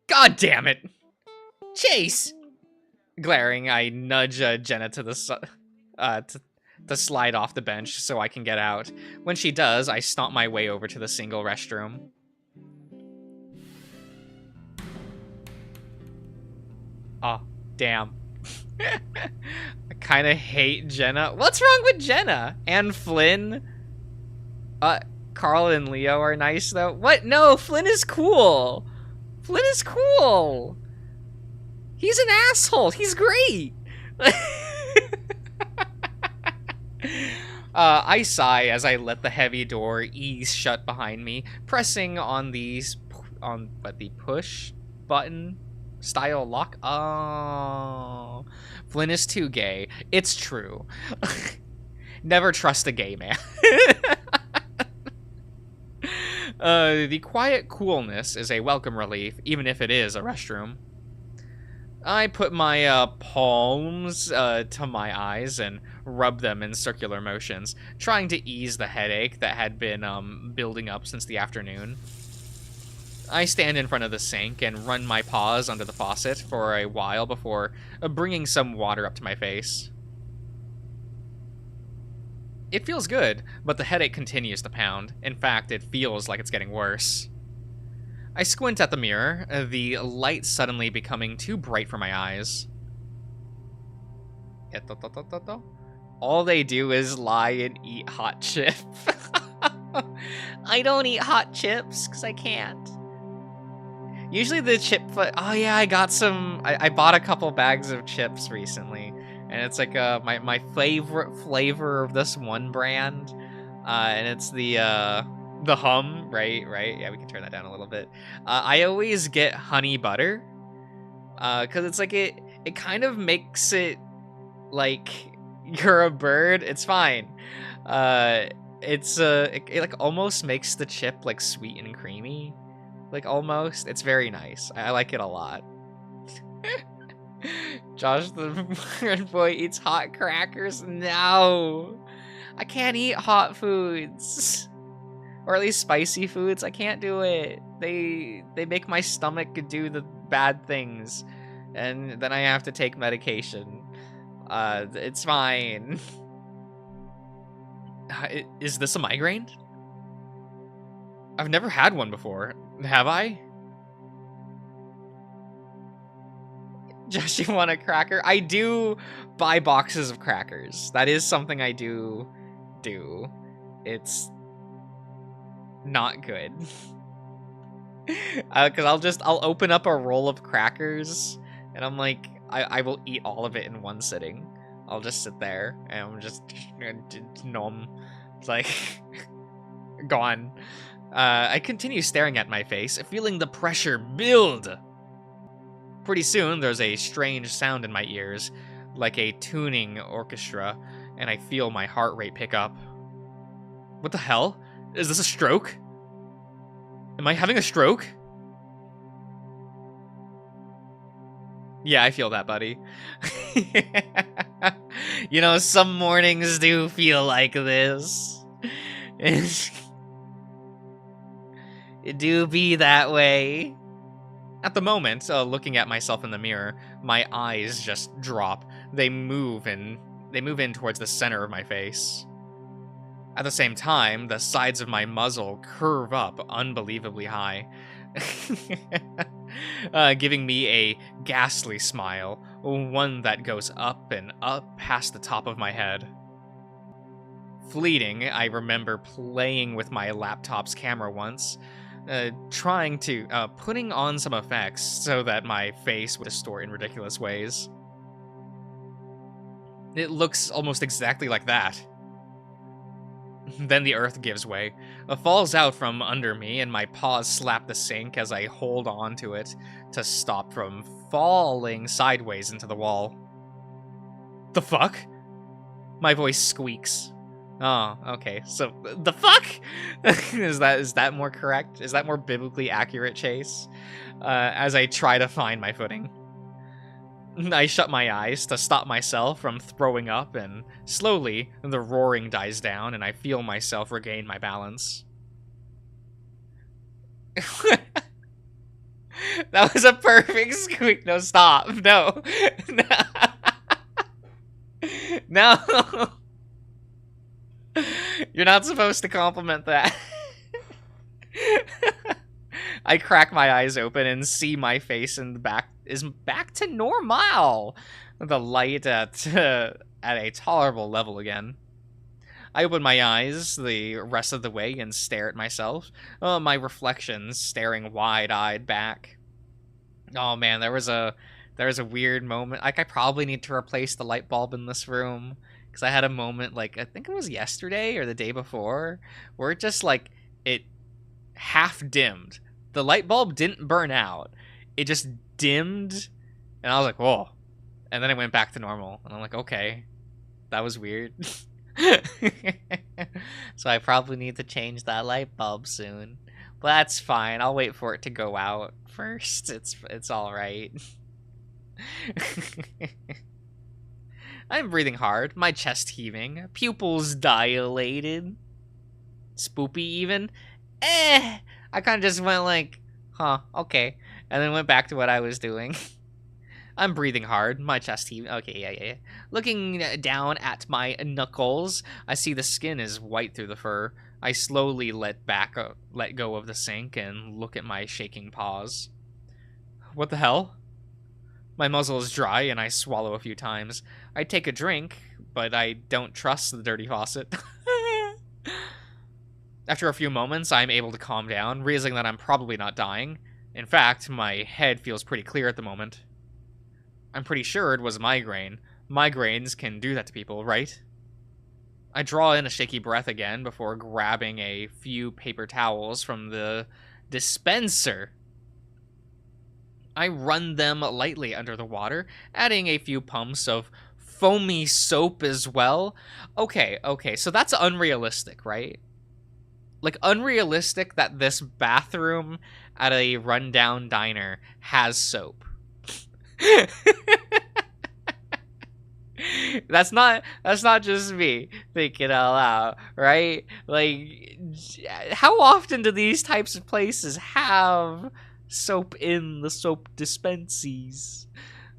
God damn it! Chase! Glaring, I nudge Jenna to the to slide off the bench so I can get out. When she does, I stomp my way over to the single restroom. Oh, damn. I kind of hate Jenna. What's wrong with Jenna? And Flynn? Carl and Leo are nice, though. What? No, Flynn is cool. Flynn is cool. He's an asshole. He's great. I sigh as I let the heavy door ease shut behind me, pressing on the push button style lock. Oh, Flynn is too gay. It's true. Never trust a gay man. The quiet coolness is a welcome relief, even if it is a restroom. I put my palms to my eyes and rub them in circular motions, trying to ease the headache that had been building up since the afternoon. I stand in front of the sink and run my paws under the faucet for a while before bringing some water up to my face. It feels good, but the headache continues to pound. In fact, it feels like it's getting worse. I squint at the mirror, the light suddenly becoming too bright for my eyes. All they do is lie and eat hot chip. I don't eat hot chips because I can't. Usually the chip... Oh yeah, I got some... I bought a couple bags of chips recently. And it's like my favorite flavor of this one brand. And it's the hum, right? Yeah, we can turn that down a little bit. I always get honey butter. Because it's like it kind of makes it like you're a bird. It's fine. It like almost makes the chip like sweet and creamy. Like almost. It's very nice. I like it a lot. Josh the bird boy eats hot crackers? No. I can't eat hot foods. Or at least spicy foods. I can't do it. They make my stomach do the bad things. And then I have to take medication. It's fine. Is this a migraine? I've never had one before. Have I? Josh, you want a cracker? I do buy boxes of crackers. That is something I do. It's not good. Because I'll open up a roll of crackers and I'm like, I will eat all of it in one sitting. I'll just sit there and I'm just numb. It's like gone. I continue staring at my face, feeling the pressure build. Pretty soon, there's a strange sound in my ears, like a tuning orchestra, and I feel my heart rate pick up. What the hell? Is this a stroke? Am I having a stroke? Yeah, I feel that, buddy. You know, some mornings do feel like this. It do be that way. At the moment, looking at myself in the mirror, my eyes just drop. They move in towards the center of my face. At the same time, the sides of my muzzle curve up unbelievably high, giving me a ghastly smile, one that goes up and up past the top of my head. Fleeting, I remember playing with my laptop's camera once, putting on some effects so that my face would distort in ridiculous ways. It looks almost exactly like that. Then the earth gives way, falls out from under me, and my paws slap the sink as I hold on to it to stop from falling sideways into the wall. The fuck? My voice squeaks. Oh, okay. So the fuck is that more correct? Is that more biblically accurate, Chase? As I try to find my footing, I shut my eyes to stop myself from throwing up, and slowly the roaring dies down, and I feel myself regain my balance. That was a perfect squeak. No, stop. No. No. You're not supposed to compliment that. I crack my eyes open and see my face in the back is back to normal. The light at a tolerable level again. I open my eyes the rest of the way and stare at myself. My reflection staring wide-eyed back. Oh man, there was a weird moment. Like, I probably need to replace the light bulb in this room, because I had a moment, like, I think it was yesterday or the day before, where it just, like, it half dimmed. The light bulb didn't burn out. It just dimmed, and I was like, whoa. And then it went back to normal, and I'm like, okay, that was weird. So I probably need to change that light bulb soon. But that's fine. I'll wait for it to go out first. It's all right. I'm breathing hard, my chest heaving, pupils dilated. Spoopy even. I kind of just went like, huh, okay. And then went back to what I was doing. I'm breathing hard, my chest heaving. Okay, yeah. Looking down at my knuckles, I see the skin is white through the fur. I slowly let go of the sink and look at my shaking paws. What the hell? My muzzle is dry and I swallow a few times. I take a drink, but I don't trust the dirty faucet. After a few moments, I'm able to calm down, realizing that I'm probably not dying. In fact, my head feels pretty clear at the moment. I'm pretty sure it was migraine. Migraines can do that to people, right? I draw in a shaky breath again before grabbing a few paper towels from the dispenser. I run them lightly under the water, adding a few pumps of foamy soap as well. Okay, so that's unrealistic, right? Like, unrealistic that this bathroom at a rundown diner has soap. That's not just me thinking out loud, right? Like, how often do these types of places have soap in the soap dispenses?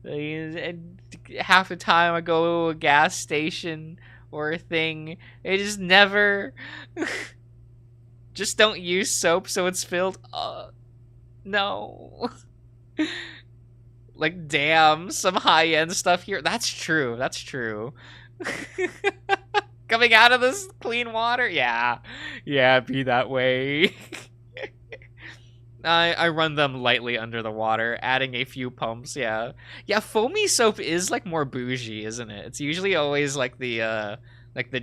And half the time I go to a gas station or a thing, it just never. Just don't use soap so it's filled. No. Like, damn, some high-end stuff here. That's true. Coming out of this clean water? Yeah, be that way. I run them lightly under the water, adding a few pumps, yeah. Yeah, foamy soap is, like, more bougie, isn't it? It's usually always, like, the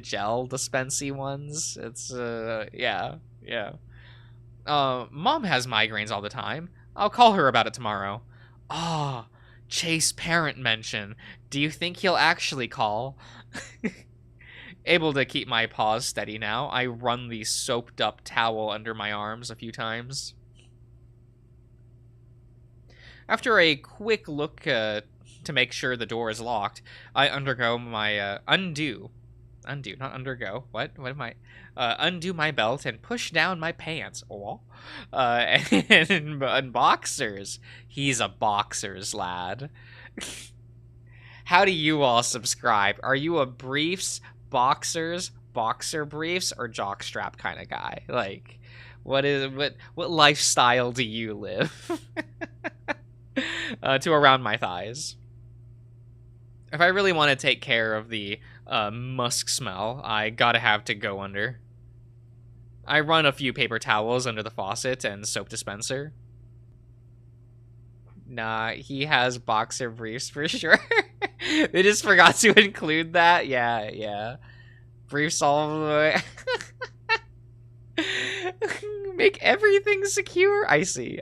gel dispensy ones. It's, yeah. Mom has migraines all the time. I'll call her about it tomorrow. Ah, Chase parent mention. Do you think he'll actually call? Able to keep my paws steady now, I run the soaped up towel under my arms a few times. After a quick look to make sure the door is locked, I undergo my undo, not undergo. What am I? Undo my belt and push down my pants. And boxers. He's a boxers lad. How do you all subscribe? Are you a briefs, boxers, boxer briefs, or jockstrap kind of guy? Like, what lifestyle do you live? To around my thighs. If I really want to take care of the musk smell, I gotta have to go under. I run a few paper towels under the faucet and soap dispenser. Nah, he has boxer briefs for sure. They just forgot to include that. Yeah. Briefs all the way. Make everything secure. I see.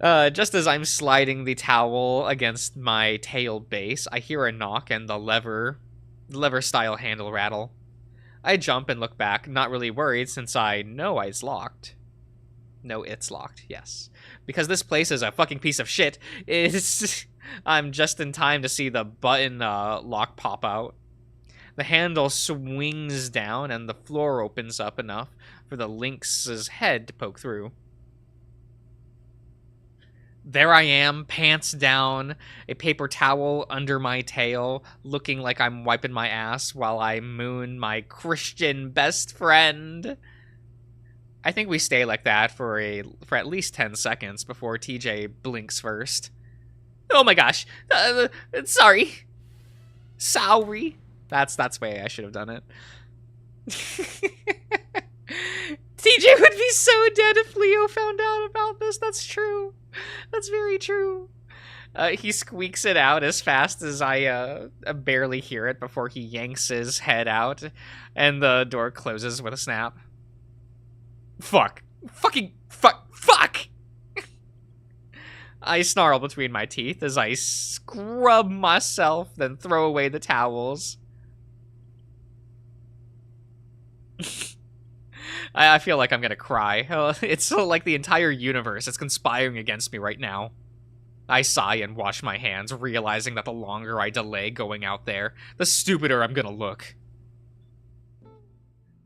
Just as I'm sliding the towel against my tail base, I hear a knock and the lever lever-style handle rattle. I jump and look back, not really worried since I know it's locked. No, it's locked, yes. Because this place is a fucking piece of shit, I'm just in time to see the button lock pop out. The handle swings down and the floor opens up enough for the lynx's head to poke through. There I am, pants down, a paper towel under my tail, looking like I'm wiping my ass while I moon my Christian best friend. I think we stay like that for at least 10 seconds before TJ blinks first. Oh my gosh. Sorry. Sorry. That's the way I should have done it. TJ would be so dead if Leo found out about this. That's true. That's very true. He squeaks it out as fast as I barely hear it before he yanks his head out, and the door closes with a snap. Fuck. Fucking fuck! I snarl between my teeth as I scrub myself, then throw away the towels. I feel like I'm gonna cry. It's like the entire universe is conspiring against me right now. I sigh and wash my hands, realizing that the longer I delay going out there, the stupider I'm gonna look.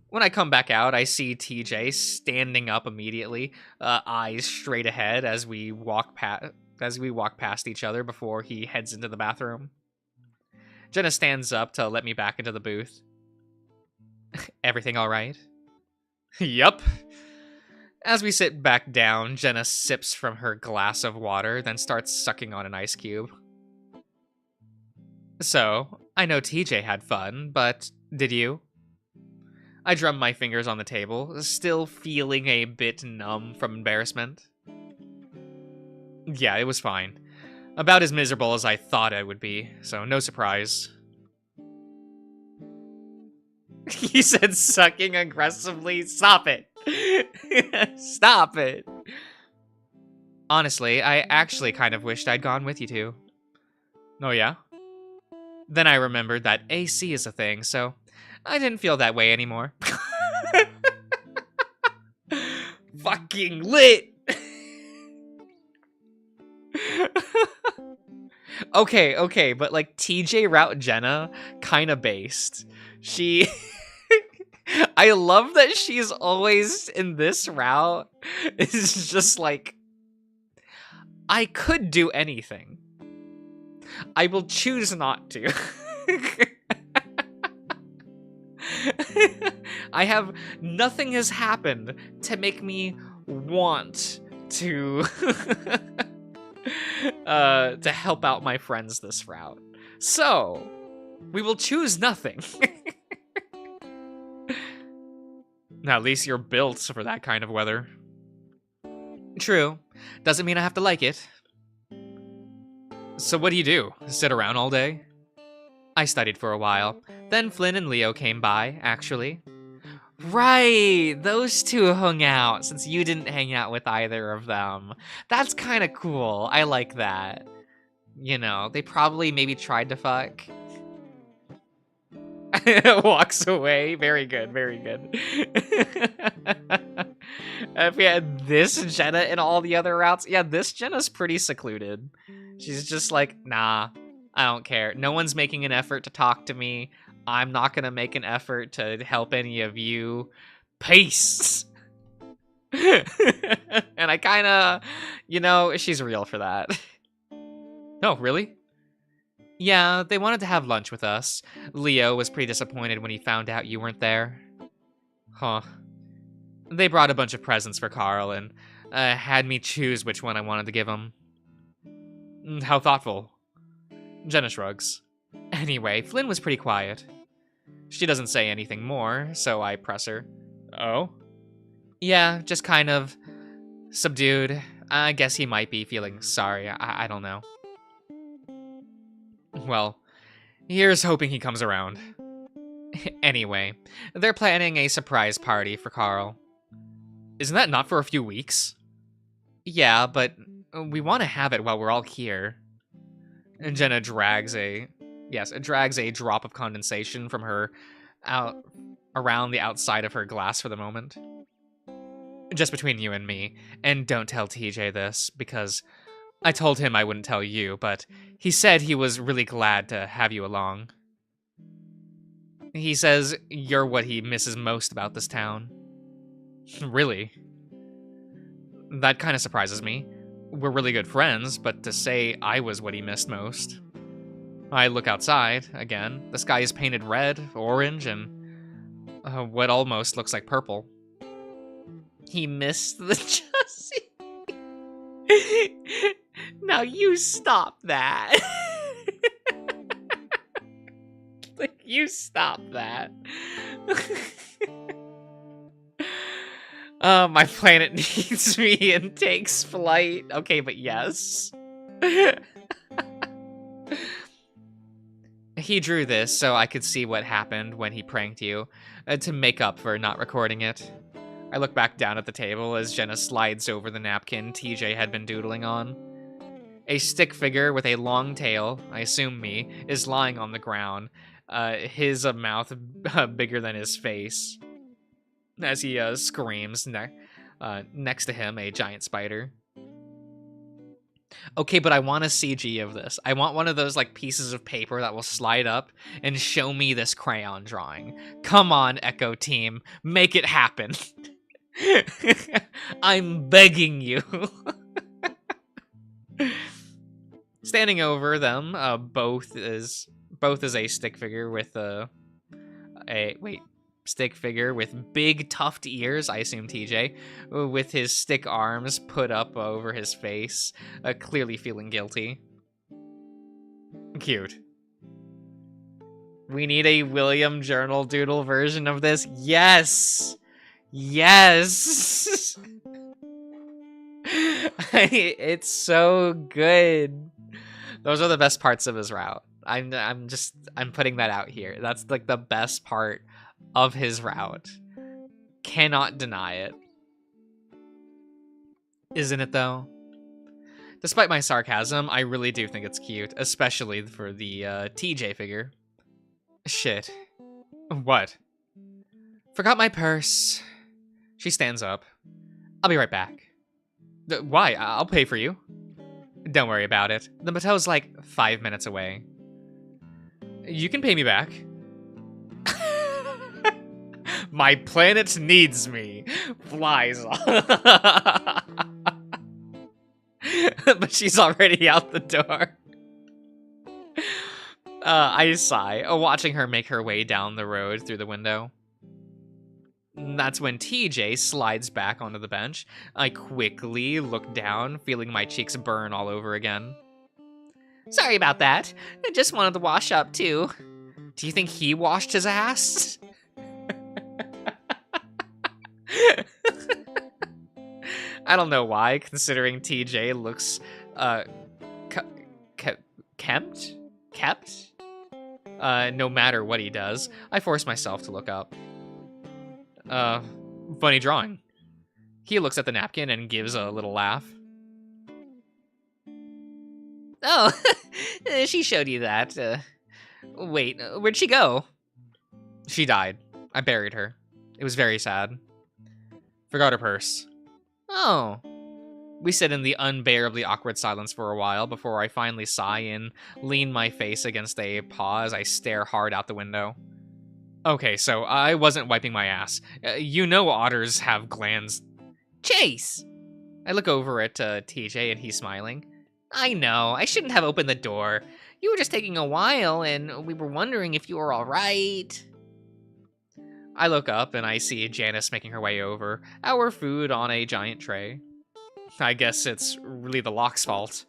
When I come back out, I see TJ standing up immediately, eyes straight ahead as we walk past each other before he heads into the bathroom. Jenna stands up to let me back into the booth. Everything all right? Yup. As we sit back down, Jenna sips from her glass of water, then starts sucking on an ice cube. So, I know TJ had fun, but did you? I drum my fingers on the table, still feeling a bit numb from embarrassment. Yeah, it was fine. About as miserable as I thought I would be, so no surprise. He said sucking aggressively. Stop it. Stop it. Honestly, I actually kind of wished I'd gone with you two. Oh yeah? Then I remembered that AC is a thing, so I didn't feel that way anymore. Fucking lit! Okay, but like TJ route Jenna, kinda based. She... I love that she's always in this route. It's just like, I could do anything. I will choose not to. Nothing has happened to make me want to to help out my friends this route. So, we will choose nothing. Now, at least you're built for that kind of weather. True. Doesn't mean I have to like it. So what do? Sit around all day? I studied for a while. Then Flynn and Leo came by, actually. Right, those two hung out, since you didn't hang out with either of them. That's kind of cool. I like that. You know, they probably maybe tried to fuck. Walks away. Very good, very good. If we had this Jenna and all the other routes, yeah, this Jenna's pretty secluded. She's just like, nah, I don't care. No one's making an effort to talk to me. I'm not gonna make an effort to help any of you. Peace. And I kinda, you know, she's real for that. Oh, really? Yeah, they wanted to have lunch with us. Leo was pretty disappointed when he found out you weren't there. Huh. They brought a bunch of presents for Carl and had me choose which one I wanted to give him. How thoughtful. Jenna shrugs. Anyway, Flynn was pretty quiet. She doesn't say anything more, so I press her. Oh? Yeah, just kind of subdued. I guess he might be feeling sorry. I don't know. Well, here's hoping he comes around. Anyway, they're planning a surprise party for Carl. Isn't that not for a few weeks? Yeah, but we want to have it while we're all here. And Jenna drags a Yes, it drags a drop of condensation from her out around the outside of her glass for the moment. Just between you and me, and don't tell TJ this, because I told him I wouldn't tell you, but he said he was really glad to have you along. He says you're what he misses most about this town. Really? That kind of surprises me. We're really good friends, but to say I was what he missed most. I look outside, again. The sky is painted red, orange, and what almost looks like purple. He missed the Jussie. Now you stop that. Like, you stop that. My planet needs me and takes flight. Okay, but yes. He drew this so I could see what happened when he pranked you, to make up for not recording it. I look back down at the table as Jenna slides over the napkin TJ had been doodling on. A stick figure with a long tail, I assume me, is lying on the ground, his mouth bigger than his face. As he screams, next to him, a giant spider. Okay, but I want a CG of this. I want one of those like pieces of paper that will slide up and show me this crayon drawing. Come on, Echo Team, make it happen. I'm begging you. Standing over them, both is a stick figure with stick figure with big tufted ears, I assume TJ, with his stick arms put up over his face, clearly feeling guilty. Cute. We need a William Journal Doodle version of this. Yes! Yes! It's so good. Those are the best parts of his route. I'm putting that out here. That's like the best part of his route. Cannot deny it. Isn't it though? Despite my sarcasm, I really do think it's cute, especially for the TJ figure. Shit. What? Forgot my purse. She stands up. I'll be right back. Why? I'll pay for you. Don't worry about it. The Mateau's like 5 minutes away. You can pay me back. My planet needs me. Flies off. But she's already out the door. I sigh, watching her make her way down the road through the window. That's when TJ slides back onto the bench. I quickly look down, feeling my cheeks burn all over again. Sorry about that. I just wanted to wash up, too. Do you think he washed his ass? I don't know why, considering TJ looks, kept? No matter what he does, I force myself to look up. Funny drawing. He looks at the napkin and gives a little laugh. Oh, she showed you that. Wait, where'd she go? She died. I buried her. It was very sad. Forgot her purse. Oh. We sit in the unbearably awkward silence for a while before I finally sigh and lean my face against a paw as I stare hard out the window. Okay, so I wasn't wiping my ass. You know otters have glands. Chase! I look over at TJ and he's smiling. I know, I shouldn't have opened the door. You were just taking a while and we were wondering if you were alright. I look up and I see Janice making her way over, our food on a giant tray. I guess it's really the lock's fault.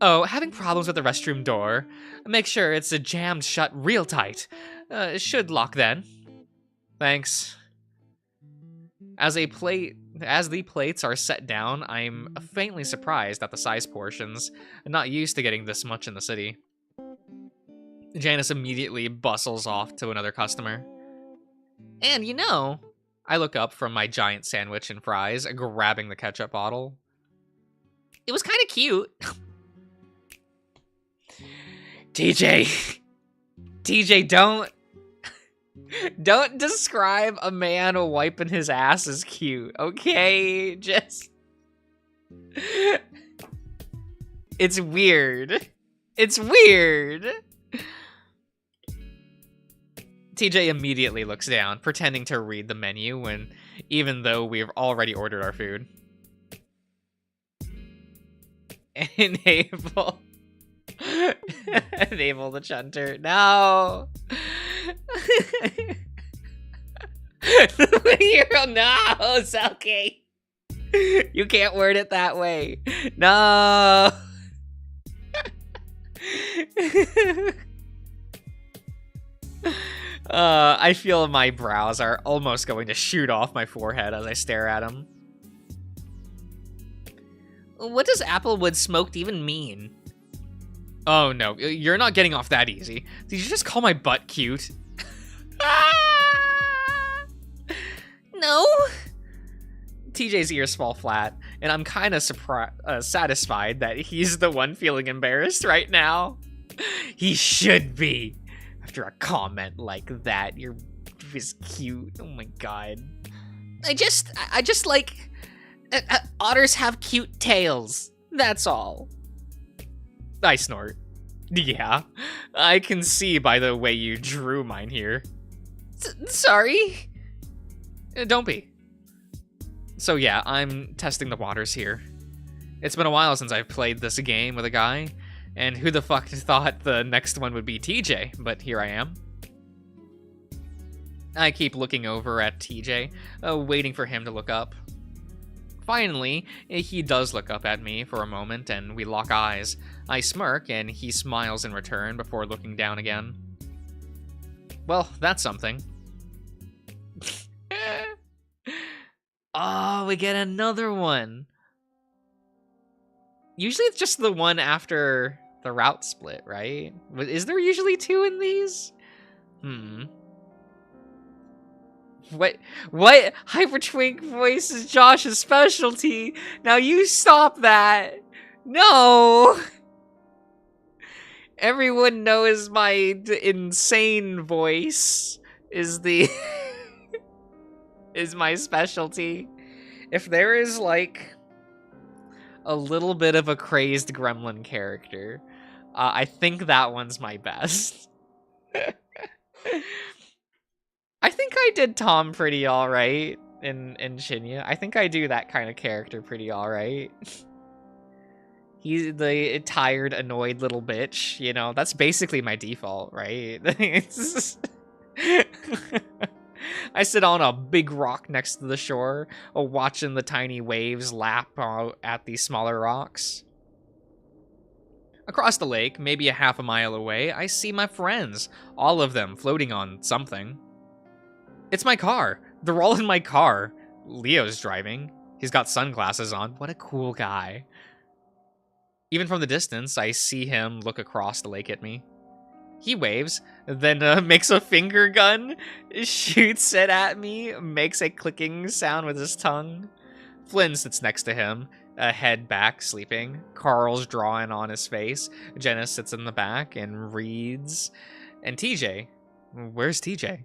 Oh, having problems with the restroom door. Make sure it's jammed shut real tight. Should lock then. Thanks. As the plates are set down, I'm faintly surprised at the size portions. I'm not used to getting this much in the city. Janice immediately bustles off to another customer. And you know, I look up from my giant sandwich and fries, grabbing the ketchup bottle. It was kind of cute. TJ. TJ, don't describe a man wiping his ass as cute, okay? Just... It's weird. It's weird. TJ immediately looks down, pretending to read the menu even though we've already ordered our food. Enable. Enable the chunter. No. No, it's okay. You can't word it that way. No. I feel my brows are almost going to shoot off my forehead as I stare at him. What does Applewood smoked even mean? Oh no, you're not getting off that easy. Did you just call my butt cute? No. TJ's ears fall flat, and I'm kind of satisfied that he's the one feeling embarrassed right now. He should be. After a comment like that, you're just cute. Oh my god. I just like... otters have cute tails. That's all. I snort. Yeah, I can see by the way you drew mine here. Sorry? Don't be. So yeah, I'm testing the waters here. It's been a while since I've played this game with a guy, and who the fuck thought the next one would be TJ, but here I am. I keep looking over at TJ, waiting for him to look up. Finally, he does look up at me for a moment, and we lock eyes. I smirk, and he smiles in return before looking down again. Well, that's something. Oh, we get another one. Usually it's just the one after the route split, right? Is there usually two in these? What hypertwink voice is Josh's specialty? Now you stop that. No. Everyone knows my insane voice is the is my specialty. If there is like a little bit of a crazed gremlin character, I think that one's my best. I think I did Tom pretty alright in Shinya. I think I do that kind of character pretty alright. He's the tired, annoyed little bitch, you know? That's basically my default, right? I sit on a big rock next to the shore, watching the tiny waves lap at these smaller rocks. Across the lake, maybe a half a mile away, I see my friends, all of them floating on something. It's my car. They're all in my car. Leo's driving. He's got sunglasses on. What a cool guy. Even from the distance, I see him look across the lake at me. He waves, then makes a finger gun, shoots it at me, makes a clicking sound with his tongue. Flynn sits next to him, head back, sleeping. Carl's drawing on his face. Jenna sits in the back and reads. And TJ? Where's TJ?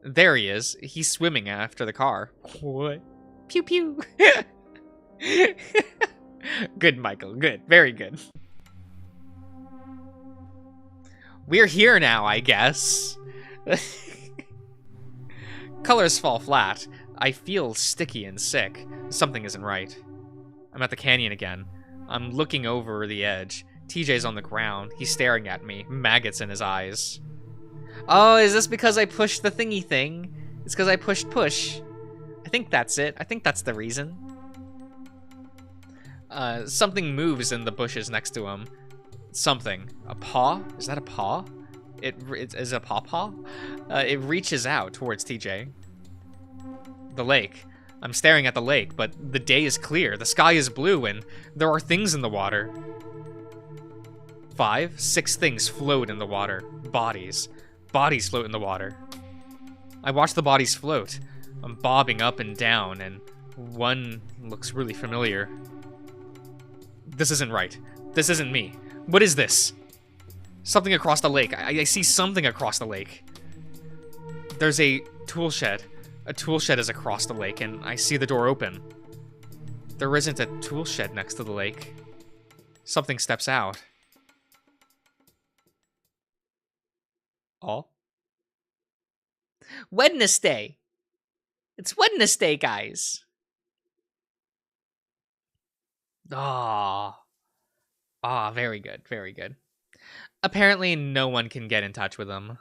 There he is. He's swimming after the car. What? Pew pew. Good, Michael. Good. Very good. We're here now, I guess. Colors fall flat. I feel sticky and sick. Something isn't right. I'm at the canyon again. I'm looking over the edge. TJ's on the ground. He's staring at me, maggots in his eyes. Oh, is this because I pushed the thingy thing? It's because I pushed push. I think that's it. I think that's the reason. Something moves in the bushes next to him. Something. A paw? Is that a paw? It is a paw? It reaches out towards TJ. The lake. I'm staring at the lake, but the day is clear. The sky is blue, and there are things in the water. 5, 6 things float in the water. Bodies. Bodies float in the water. I watch the bodies float. I'm bobbing up and down, and one looks really familiar. This isn't right. This isn't me. What is this? Something across the lake. I see something across the lake. There's a tool shed. A tool shed is across the lake, and I see the door open. There isn't a tool shed next to the lake. Something steps out. Oh? Wednesday! It's Wednesday, guys! Very good, very good. Apparently, no one can get in touch with him.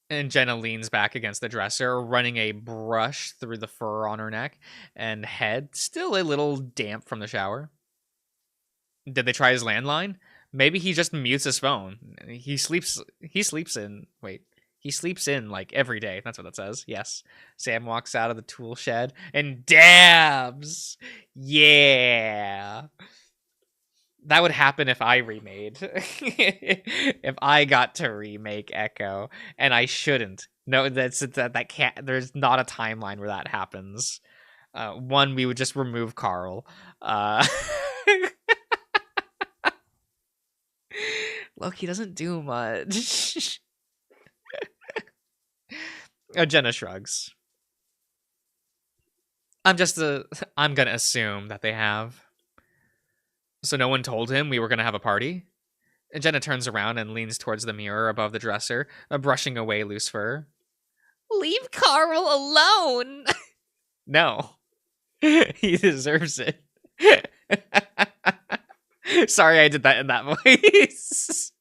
And Jenna leans back against the dresser, running a brush through the fur on her neck and head, still a little damp from the shower. Did they try his landline? Maybe he just mutes his phone. He sleeps in like every day. That's what it says. Yes. Sam walks out of the tool shed and dabs. Yeah. That would happen if I remade. If I got to remake Echo, and I shouldn't. No, that can't. There's not a timeline where that happens. One, we would just remove Carl. Loki doesn't do much. Jenna shrugs. I'm gonna assume that they have. So no one told him we were gonna have a party? And Jenna turns around and leans towards the mirror above the dresser, brushing away loose fur. Leave Carl alone! No. He deserves it. Sorry I did that in that voice.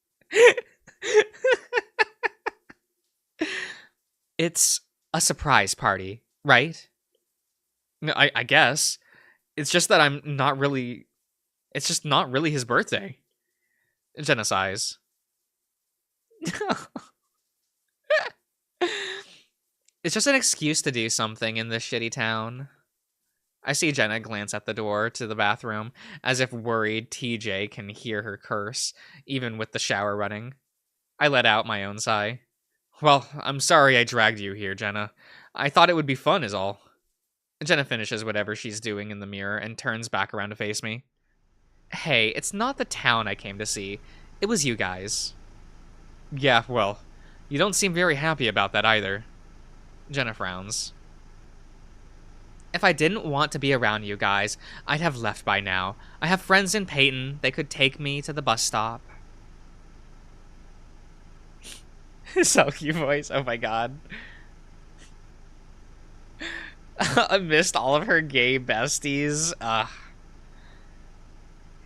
It's a surprise party, right? No, I guess. It's just that it's just not really his birthday. Jenna sighs. It's just an excuse to do something in this shitty town. I see Jenna glance at the door to the bathroom, as if worried TJ can hear her curse, even with the shower running. I let out my own sigh. Well, I'm sorry I dragged you here, Jenna. I thought it would be fun is all. Jenna finishes whatever she's doing in the mirror and turns back around to face me. Hey, it's not the town I came to see. It was you guys. Yeah, well, you don't seem very happy about that either. Jenna frowns. If I didn't want to be around you guys, I'd have left by now. I have friends in Peyton. They could take me to the bus stop. Sulky voice. Oh my god. I missed all of her gay besties.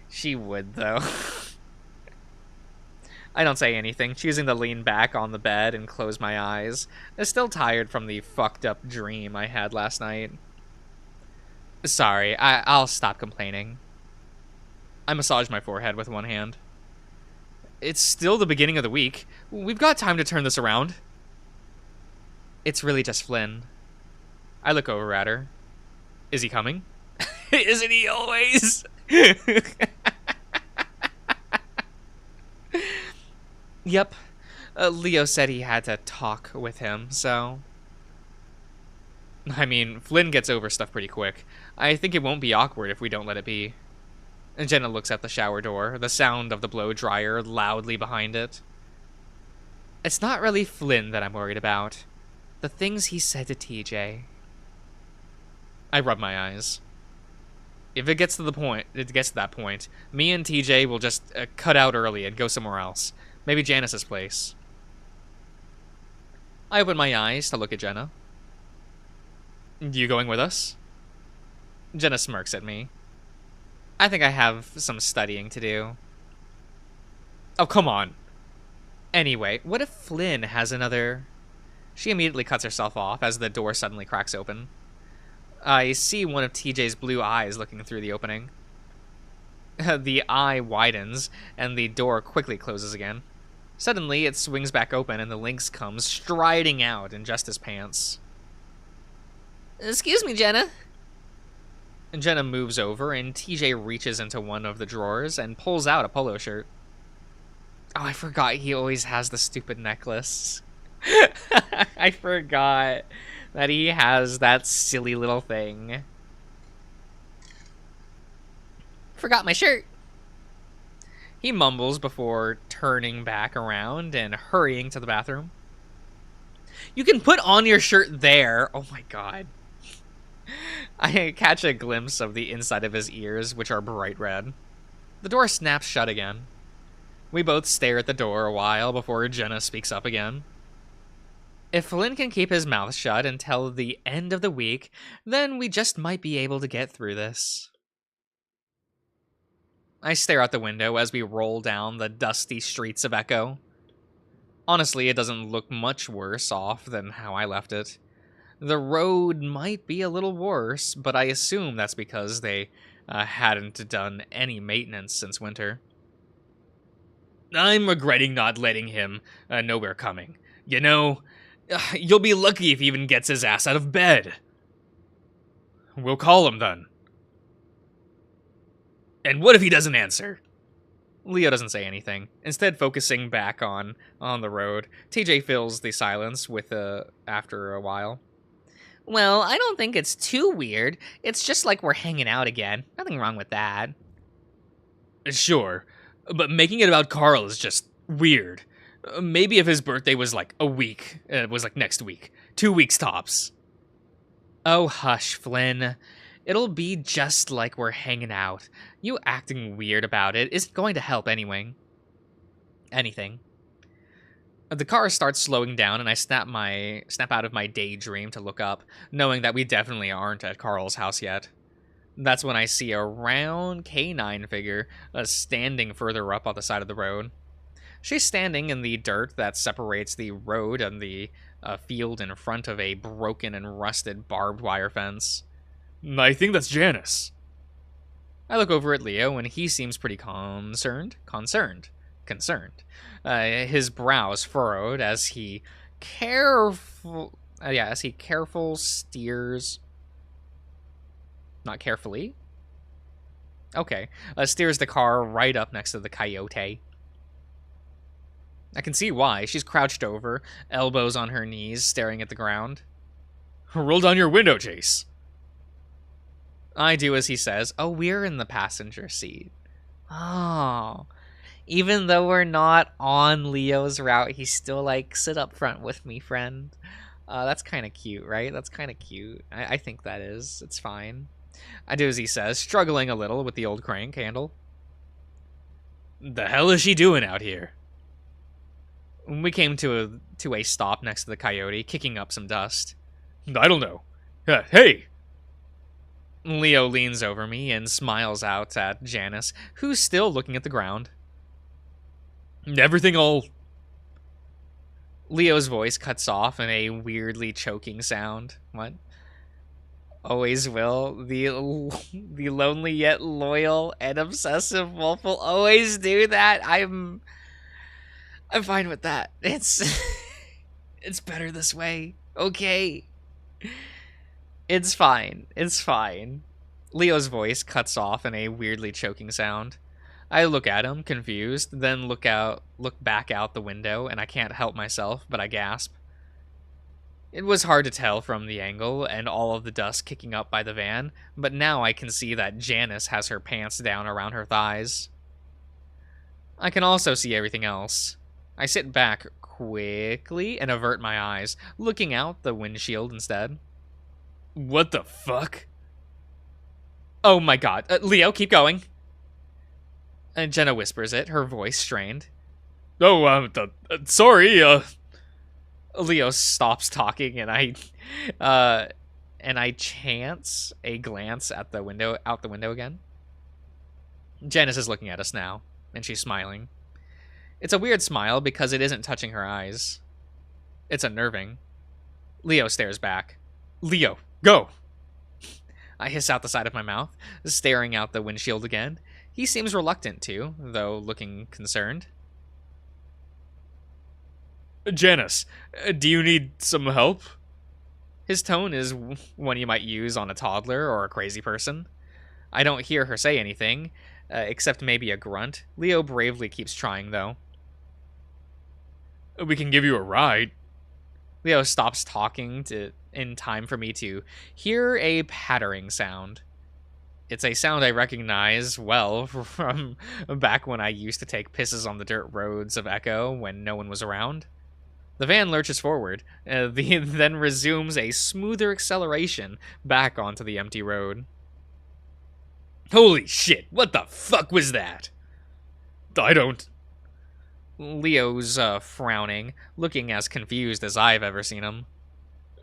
She would, though. I don't say anything, choosing to lean back on the bed and close my eyes. I'm still tired from the fucked up dream I had last night. Sorry, I'll stop complaining. I massage my forehead with one hand. It's still the beginning of the week. We've got time to turn this around. It's really just Flynn. I look over at her. Is he coming? Isn't he always? Yep. Leo said he had to talk with him, so... I mean, Flynn gets over stuff pretty quick. I think it won't be awkward if we don't let it be. And Jenna looks at the shower door, the sound of the blow dryer loudly behind it. It's not really Flynn that I'm worried about. The things he said to TJ. I rub my eyes. If it gets to that point, me and TJ will just cut out early and go somewhere else. Maybe Janice's place. I open my eyes to look at Jenna. You going with us? Jenna smirks at me. I think I have some studying to do. Oh, come on. Anyway, what if Flynn has another... She immediately cuts herself off as the door suddenly cracks open. I see one of TJ's blue eyes looking through the opening. The eye widens, and the door quickly closes again. Suddenly, it swings back open, and the lynx comes striding out in just his pants. Excuse me, Jenna. And Jenna moves over, and TJ reaches into one of the drawers and pulls out a polo shirt. Oh, I forgot he always has the stupid necklace. I forgot that he has that silly little thing. Forgot my shirt. He mumbles before turning back around and hurrying to the bathroom. You can put on your shirt there. Oh my god. I catch a glimpse of the inside of his ears, which are bright red. The door snaps shut again. We both stare at the door a while before Jenna speaks up again. If Flynn can keep his mouth shut until the end of the week, then we just might be able to get through this. I stare out the window as we roll down the dusty streets of Echo. Honestly, it doesn't look much worse off than how I left it. The road might be a little worse, but I assume that's because they hadn't done any maintenance since winter. I'm regretting not letting him know we're coming. You know, you'll be lucky if he even gets his ass out of bed. We'll call him then. And what if he doesn't answer? Leo doesn't say anything, instead focusing back on the road. TJ fills the silence with after a while. Well, I don't think it's too weird. It's just like we're hanging out again. Nothing wrong with that. Sure, but making it about Carl is just weird. Maybe if his birthday was like a week, it was like next week. 2 weeks tops. Oh, hush, Flynn. It'll be just like we're hanging out. You acting weird about it isn't going to help anyway. Anything. The car starts slowing down and I snap out of my daydream to look up, knowing that we definitely aren't at Carl's house yet. That's when I see a round canine figure standing further up on the side of the road. She's standing in the dirt that separates the road and the field in front of a broken and rusted barbed wire fence. I think that's Janice. I look over at Leo and he seems pretty concerned. His brows furrowed as he careful steers. Not carefully. Okay, steers the car right up next to the coyote. I can see why. She's crouched over, elbows on her knees, staring at the ground. Roll down your window, Chase. I do as he says. Oh, we're in the passenger seat. Oh. Even though we're not on Leo's route, he's still like, sit up front with me, friend. That's kind of cute, right? That's kind of cute. I think that is. It's fine. I do as he says, struggling a little with the old crank handle. The hell is she doing out here? We came to a stop next to the coyote, kicking up some dust. I don't know. Hey! Leo leans over me and smiles out at Janice, who's still looking at the ground. Everything all... Leo's voice cuts off in a weirdly choking sound. What? Always will. The lonely yet loyal and obsessive wolf will always do that. I'm fine with that. It's better this way. Okay. It's fine. It's fine. Leo's voice cuts off in a weirdly choking sound. I look at him, confused, then look back out the window, and I can't help myself, but I gasp. It was hard to tell from the angle and all of the dust kicking up by the van, but now I can see that Janice has her pants down around her thighs. I can also see everything else. I sit back quickly and avert my eyes, looking out the windshield instead. What the fuck? Oh my god. Leo, keep going. And Jenna whispers it, her voice strained. Oh, sorry, Leo stops talking and I chance a glance at the window, out the window again. Janice is looking at us now, and she's smiling. It's a weird smile because it isn't touching her eyes. It's unnerving. Leo stares back. Leo, go! I hiss out the side of my mouth, staring out the windshield again. He seems reluctant to, though looking concerned. Janice, do you need some help? His tone is one you might use on a toddler or a crazy person. I don't hear her say anything, except maybe a grunt. Leo bravely keeps trying, though. We can give you a ride. Leo stops talking in time for me to hear a pattering sound. It's a sound I recognize well from back when I used to take pisses on the dirt roads of Echo when no one was around. The van lurches forward, then resumes a smoother acceleration back onto the empty road. Holy shit, what the fuck was that? I don't... Leo's frowning, looking as confused as I've ever seen him.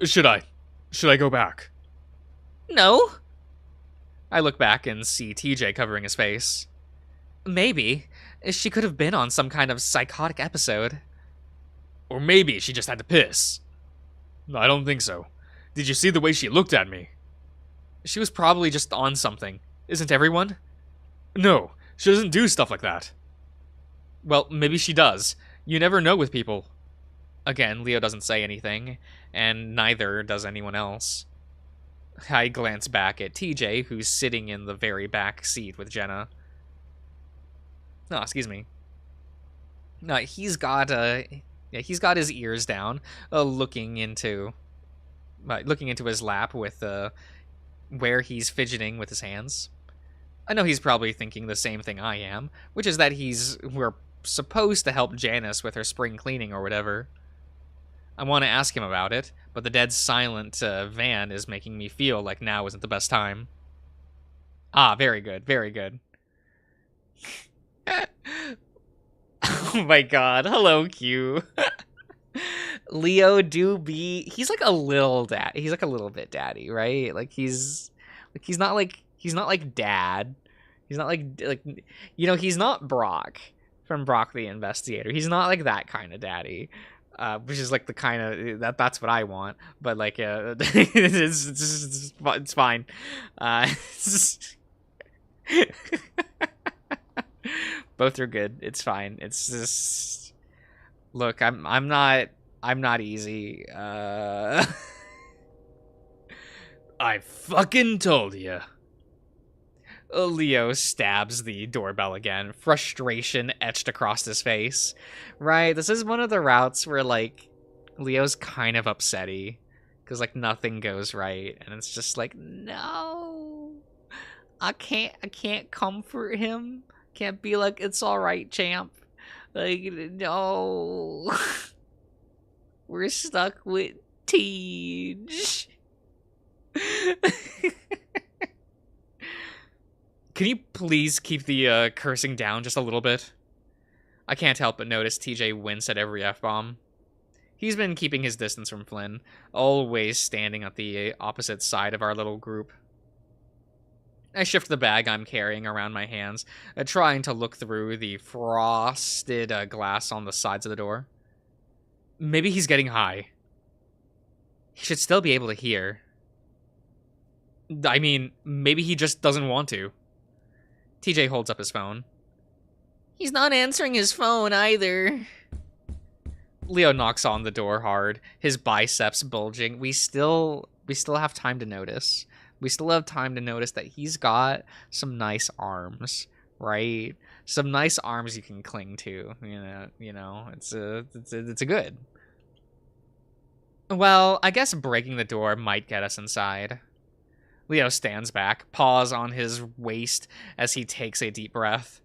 Should I go back? No. I look back and see TJ covering his face. Maybe. She could have been on some kind of psychotic episode. Or maybe she just had to piss. I don't think so. Did you see the way she looked at me? She was probably just on something. Isn't everyone? No, she doesn't do stuff like that. Well, maybe she does. You never know with people. Again, Leo doesn't say anything, and neither does anyone else. I glance back at TJ, who's sitting in the very back seat with Jenna. No, excuse me. No, he's got his ears down, looking into his lap with where he's fidgeting with his hands. I know he's probably thinking the same thing I am, which is that we're supposed to help Janice with her spring cleaning or whatever. I want to ask him about it, but the dead silent van is making me feel like now isn't the best time. Ah, very good, very good. Oh my god, hello Q. Leo he's like a little bit daddy, right? Like he's not like dad. He's not like he's not Brock from Brock the Investigator. He's not like that kind of daddy. Which is like the kind of that's what I want, but like it's fine. Both are good. It's fine. It's just look. I'm not easy. I fucking told you. Leo stabs the doorbell again, frustration etched across his face. Right, this is one of the routes where, like, Leo's kind of upsetty, because, like, nothing goes right, and it's just like, no, I can't comfort him, can't be like, it's alright, champ, like, no, we're stuck with Tej. Can you please keep the cursing down just a little bit? I can't help but notice TJ wince at every F-bomb. He's been keeping his distance from Flynn, always standing at the opposite side of our little group. I shift the bag I'm carrying around my hands, trying to look through the frosted glass on the sides of the door. Maybe he's getting high. He should still be able to hear. I mean, maybe he just doesn't want to. TJ holds up his phone. He's not answering his phone either. Leo knocks on the door hard, his biceps bulging. We still have time to notice. We still have time to notice that he's got some nice arms, right? Some nice arms you can cling to. You know, it's a good. Well, I guess breaking the door might get us inside. Leo stands back, paws on his waist as he takes a deep breath.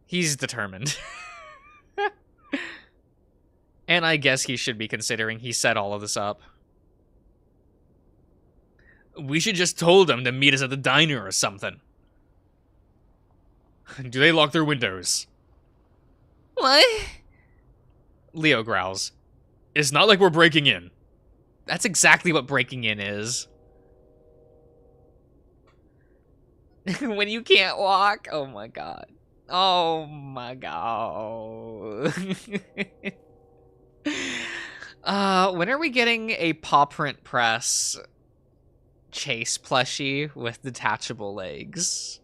He's determined. And I guess he should be considering he set all of this up. We should just told him to meet us at the diner or something. Do they lock their windows? What? Leo growls. It's not like we're breaking in. That's exactly what breaking in is. When you can't walk? Oh my god. Oh my god. When are we getting a paw print press chase plushie with detachable legs?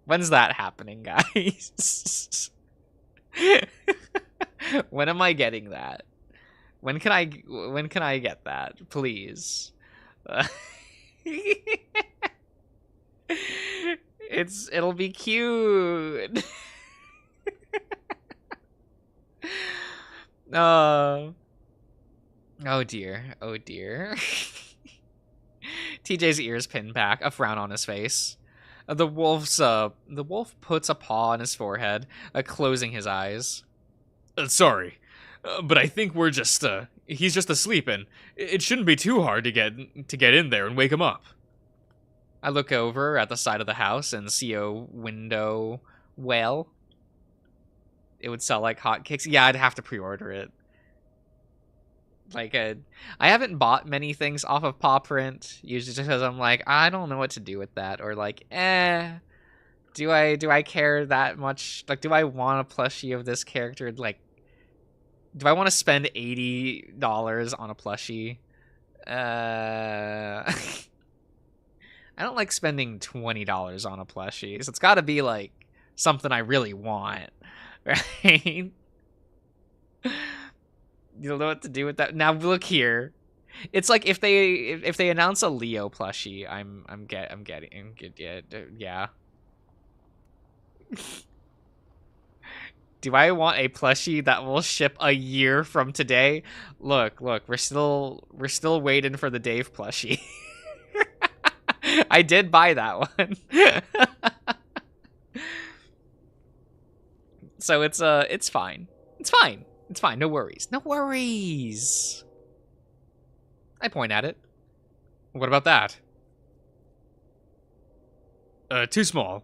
When's that happening, guys? When am I getting that? When can I get that, please? It'll be cute. Oh dear. TJ's ears pinned back, a frown on his face. The wolf puts a paw on his forehead, closing his eyes. Sorry, but I think he's just asleep, and it shouldn't be too hard to get in there and wake him up. I look over at the side of the house and see a window well. It would sell like hotcakes. Yeah, I'd have to pre-order it. Like, I haven't bought many things off of Paw Print, usually just because I'm like, I don't know what to do with that, or like, do I care that much? Like, do I want a plushie of this character? Like, do I want to spend $80 on a plushie? I don't like spending $20 on a plushie, so it's got to be like something I really want, right? You don't know what to do with that. Now look here, it's like if they announce a Leo plushie, I'm getting yeah. Do I want a plushie that will ship a year from today? Look, we're still waiting for the Dave plushie. I did buy that one. So it's fine. It's fine. It's fine. No worries. No worries. I point at it. What about that? Too small.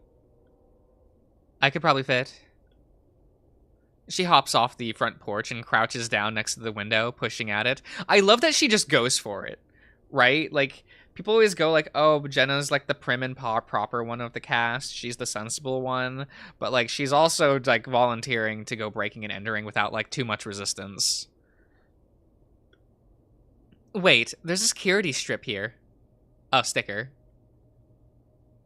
I could probably fit. She hops off the front porch and crouches down next to the window, pushing at it. I love that she just goes for it, right? Like, people always go like, oh, Jenna's like the prim and proper one of the cast. She's the sensible one. But like, she's also like volunteering to go breaking and entering without like too much resistance. Wait, there's a security strip here. Oh, sticker.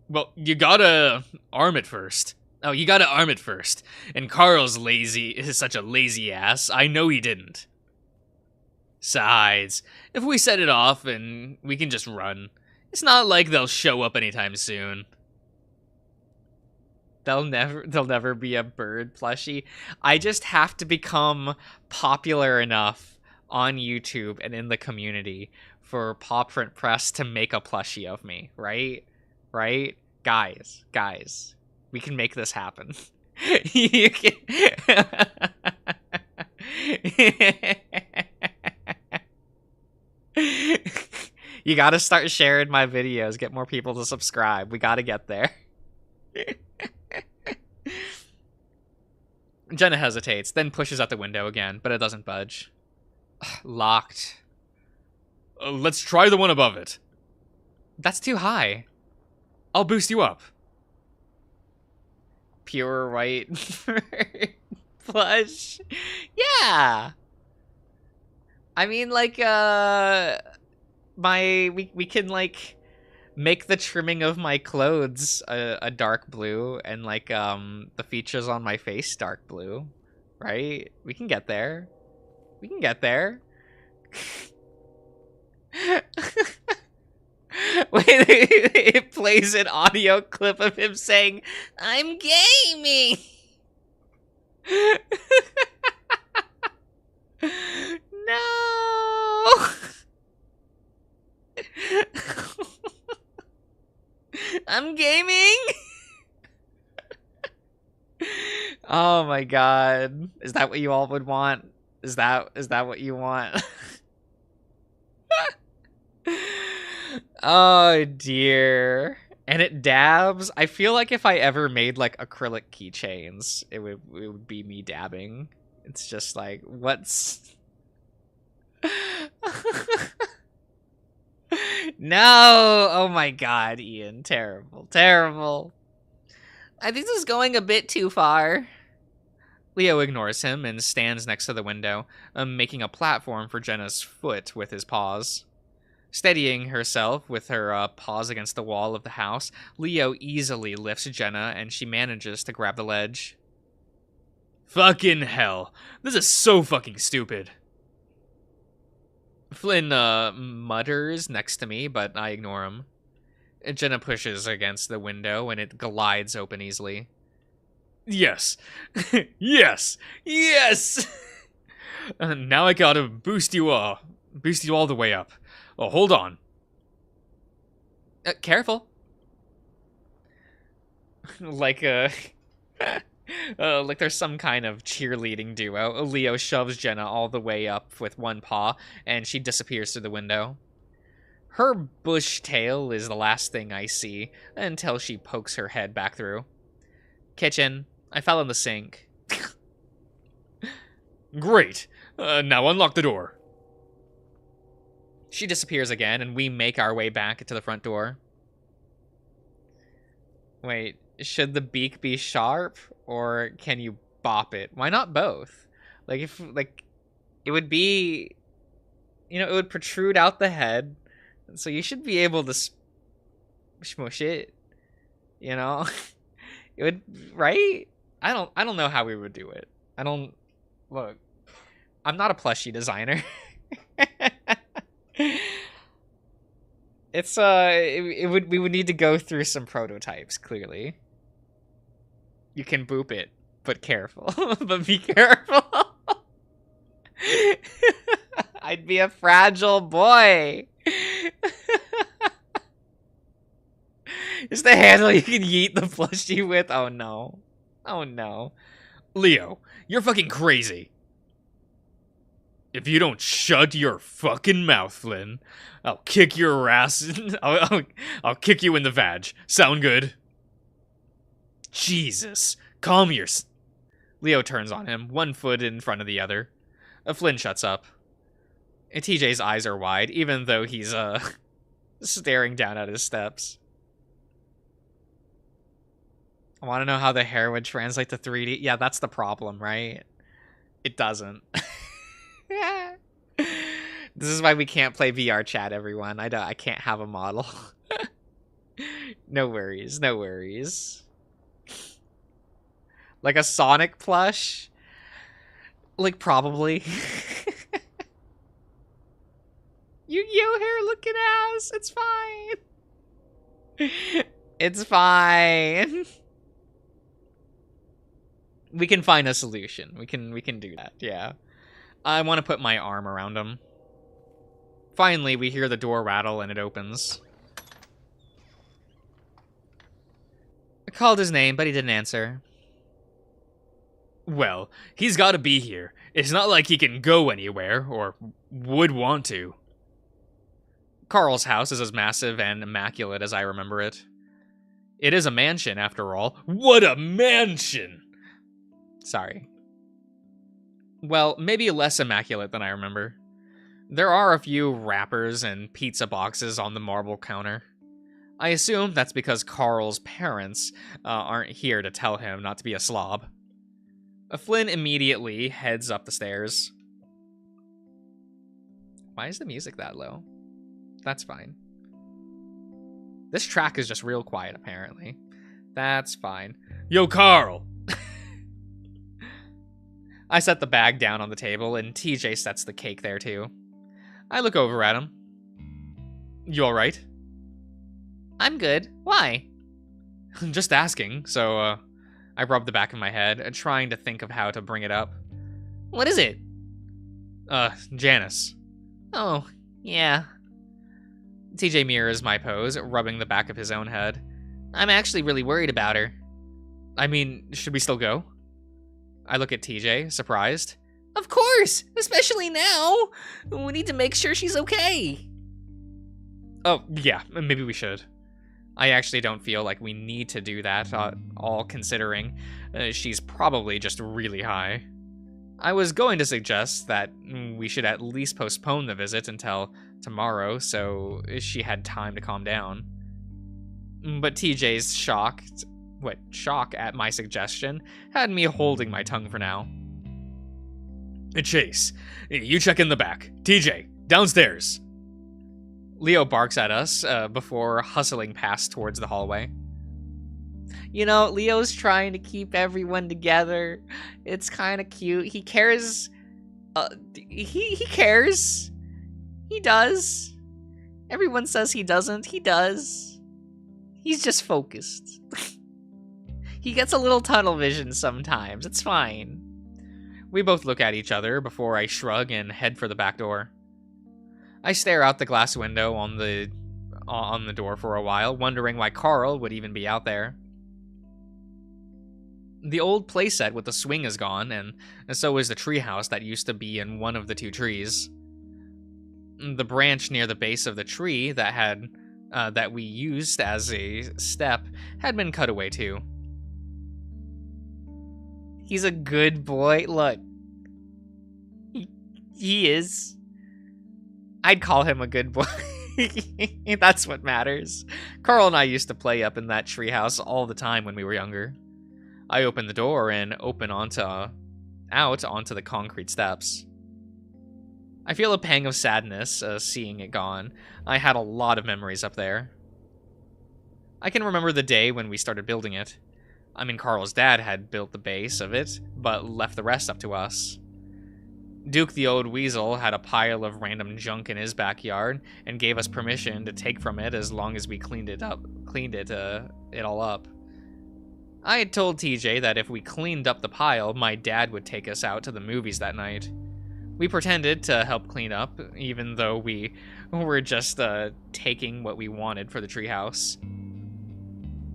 Well, you gotta arm it first. Oh, you gotta arm it first. And Carl's is such a lazy ass. I know he didn't. Besides, if we set it off and we can just run, it's not like they'll show up anytime soon. There'll never be a bird plushie. I just have to become popular enough on YouTube and in the community for Paw Print Press to make a plushie of me, right? Right? Guys, we can make this happen. You can... You gotta start sharing my videos, get more people to subscribe. We gotta get there. Jenna hesitates, then pushes out the window again, but it doesn't budge. Locked. Let's try the one above it. That's too high. I'll boost you up. Pure white plush. Yeah. I mean, like, we can like make the trimming of my clothes a dark blue, and like the features on my face dark blue, right? We can get there. We can get there. Wait, it plays an audio clip of him saying, "I'm gaming." No. I'm gaming. Oh my god. Is that what you all would want? Is that what you want? Oh dear. And it dabs. I feel like if I ever made like acrylic keychains, it would be me dabbing. It's just like, what's No! Oh my god, Ian. Terrible. Terrible. I think this is going a bit too far. Leo ignores him and stands next to the window, making a platform for Jenna's foot with his paws. Steadying herself with her paws against the wall of the house, Leo easily lifts Jenna and she manages to grab the ledge. Fucking hell. This is so fucking stupid. Flynn mutters next to me, but I ignore him. Jenna pushes against the window and it glides open easily. Yes. Yes. Yes. Now I gotta boost you all the way up. Oh, hold on. Careful. Like like there's some kind of cheerleading duo. Leo shoves Jenna all the way up with one paw, and she disappears through the window. Her bush tail is the last thing I see until she pokes her head back through. Kitchen. I fell in the sink. Great. Now unlock the door. She disappears again, and we make our way back to the front door. Wait, should the beak be sharp, or can you bop it? Why not both? Like, if, like, it would be, it would protrude out the head, so you should be able to smush it, It would, right? I don't know how we would do it. Look, I'm not a plushie designer. It's we would need to go through some prototypes, clearly. You can boop it, but careful. But be careful. I'd be a fragile boy. Is the handle you can yeet the plushie with? Oh no. Oh no. Leo, you're fucking crazy. If you don't shut your fucking mouth, Flynn, I'll kick your ass. I'll kick you in the vag. Sound good? Jesus, calm your. Leo turns on him, one foot in front of the other. Flynn shuts up. TJ's eyes are wide, even though he's staring down at his steps. I want to know how the hair would translate to 3D. Yeah, that's the problem, right? It doesn't. This is why we can't play VR chat, everyone. I can't have a model. No worries, no worries. Like a Sonic plush? Like, probably. Yu-Gi-Oh hair looking ass. It's fine. It's fine. We can find a solution. We can do that, yeah. I want to put my arm around him. Finally, we hear the door rattle and it opens. I called his name, but he didn't answer. Well, he's got to be here. It's not like he can go anywhere, or would want to. Carl's house is as massive and immaculate as I remember it. It is a mansion, after all. What a mansion! Sorry. Well, maybe less immaculate than I remember. There are a few wrappers and pizza boxes on the marble counter. I assume that's because Carl's parents aren't here to tell him not to be a slob. Flynn immediately heads up the stairs. Why is the music that low? That's fine. This track is just real quiet, apparently. That's fine. Yo, Carl! I set the bag down on the table, and TJ sets the cake there, too. I look over at him. You alright? I'm good. Why? Just asking, so, I rub the back of my head, trying to think of how to bring it up. What is it? Janice. Oh, yeah. TJ mirrors my pose, rubbing the back of his own head. I'm actually really worried about her. I mean, should we still go? I look at TJ, surprised. Of course! Especially now! We need to make sure she's okay. Oh, yeah, maybe we should. I actually don't feel like we need to do that, all considering she's probably just really high. I was going to suggest that we should at least postpone the visit until tomorrow so she had time to calm down. But TJ's shock at my suggestion had me holding my tongue for now. Chase, you check in the back. TJ, downstairs. Leo barks at us before hustling past towards the hallway. Leo's trying to keep everyone together. It's kind of cute. He cares. He cares. He does. Everyone says he doesn't. He does. He's just focused. He gets a little tunnel vision sometimes. It's fine. We both look at each other before I shrug and head for the back door. I stare out the glass window on the on the door for a while, wondering why Carl would even be out there. The old playset with the swing is gone, and so is the treehouse that used to be in one of the two trees. The branch near the base of the tree that we used as a step had been cut away too. He's a good boy. Look. He is. I'd call him a good boy. That's what matters. Carl and I used to play up in that treehouse all the time when we were younger. I opened the door and out onto the concrete steps. I feel a pang of sadness seeing it gone. I had a lot of memories up there. I can remember the day when we started building it. I mean, Carl's dad had built the base of it, but left the rest up to us. Duke the old weasel had a pile of random junk in his backyard and gave us permission to take from it as long as we cleaned it all up. I had told TJ that if we cleaned up the pile, my dad would take us out to the movies that night. We pretended to help clean up, even though we were just taking what we wanted for the treehouse.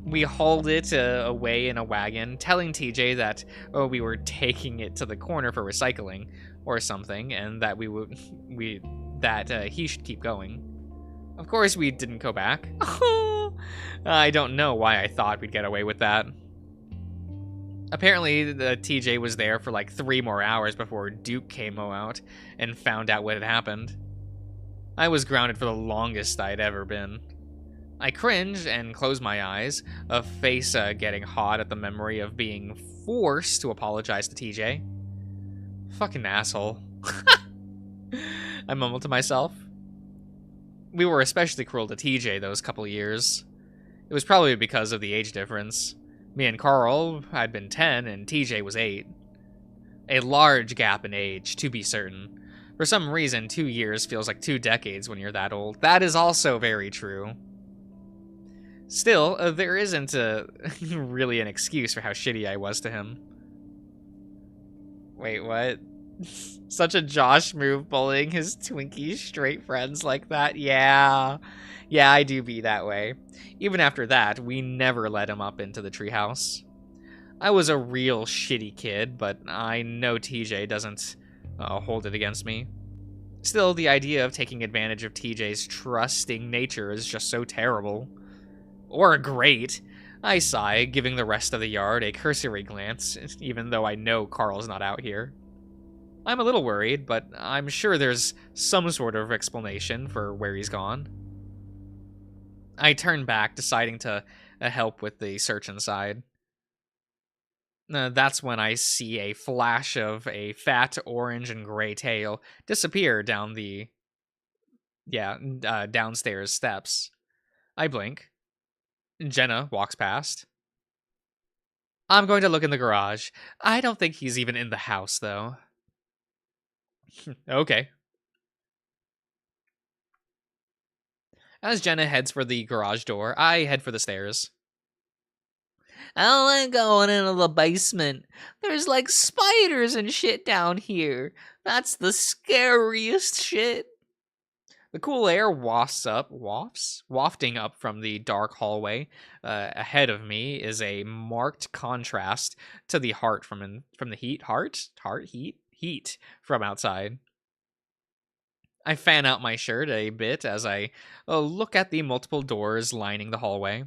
We hauled it away in a wagon, telling TJ that we were taking it to the corner for recycling or something, and that he should keep going. Of course, we didn't go back. I don't know why I thought we'd get away with that. Apparently, the TJ was there for like 3 more hours before Duke came out and found out what had happened. I was grounded for the longest I'd ever been. I cringed and closed my eyes, a face getting hot at the memory of being forced to apologize to TJ. Fucking asshole. I mumbled to myself. We were especially cruel to TJ those couple years. It was probably because of the age difference. Me and Carl had been 10 and TJ was 8. A large gap in age, to be certain. For some reason, 2 years feels like 2 decades when you're that old. That is also very true. Still, there isn't really an excuse for how shitty I was to him. Wait, what? Such a Josh move, bullying his Twinkie straight friends like that. Yeah, I do be that way. Even after that, we never let him up into the treehouse. I was a real shitty kid, but I know TJ doesn't hold it against me. Still, the idea of taking advantage of TJ's trusting nature is just so terrible. Or great. I sigh, giving the rest of the yard a cursory glance, even though I know Carl's not out here. I'm a little worried, but I'm sure there's some sort of explanation for where he's gone. I turn back, deciding to help with the search inside. That's when I see a flash of a fat orange and gray tail disappear down the downstairs steps. I blink. Jenna walks past. I'm going to look in the garage. I don't think he's even in the house, though. Okay. As Jenna heads for the garage door, I head for the stairs. I don't like going into the basement. There's like spiders and shit down here. That's the scariest shit. The cool air wafting up from the dark hallway ahead of me is a marked contrast to the heat from outside. I fan out my shirt a bit as I look at the multiple doors lining the hallway.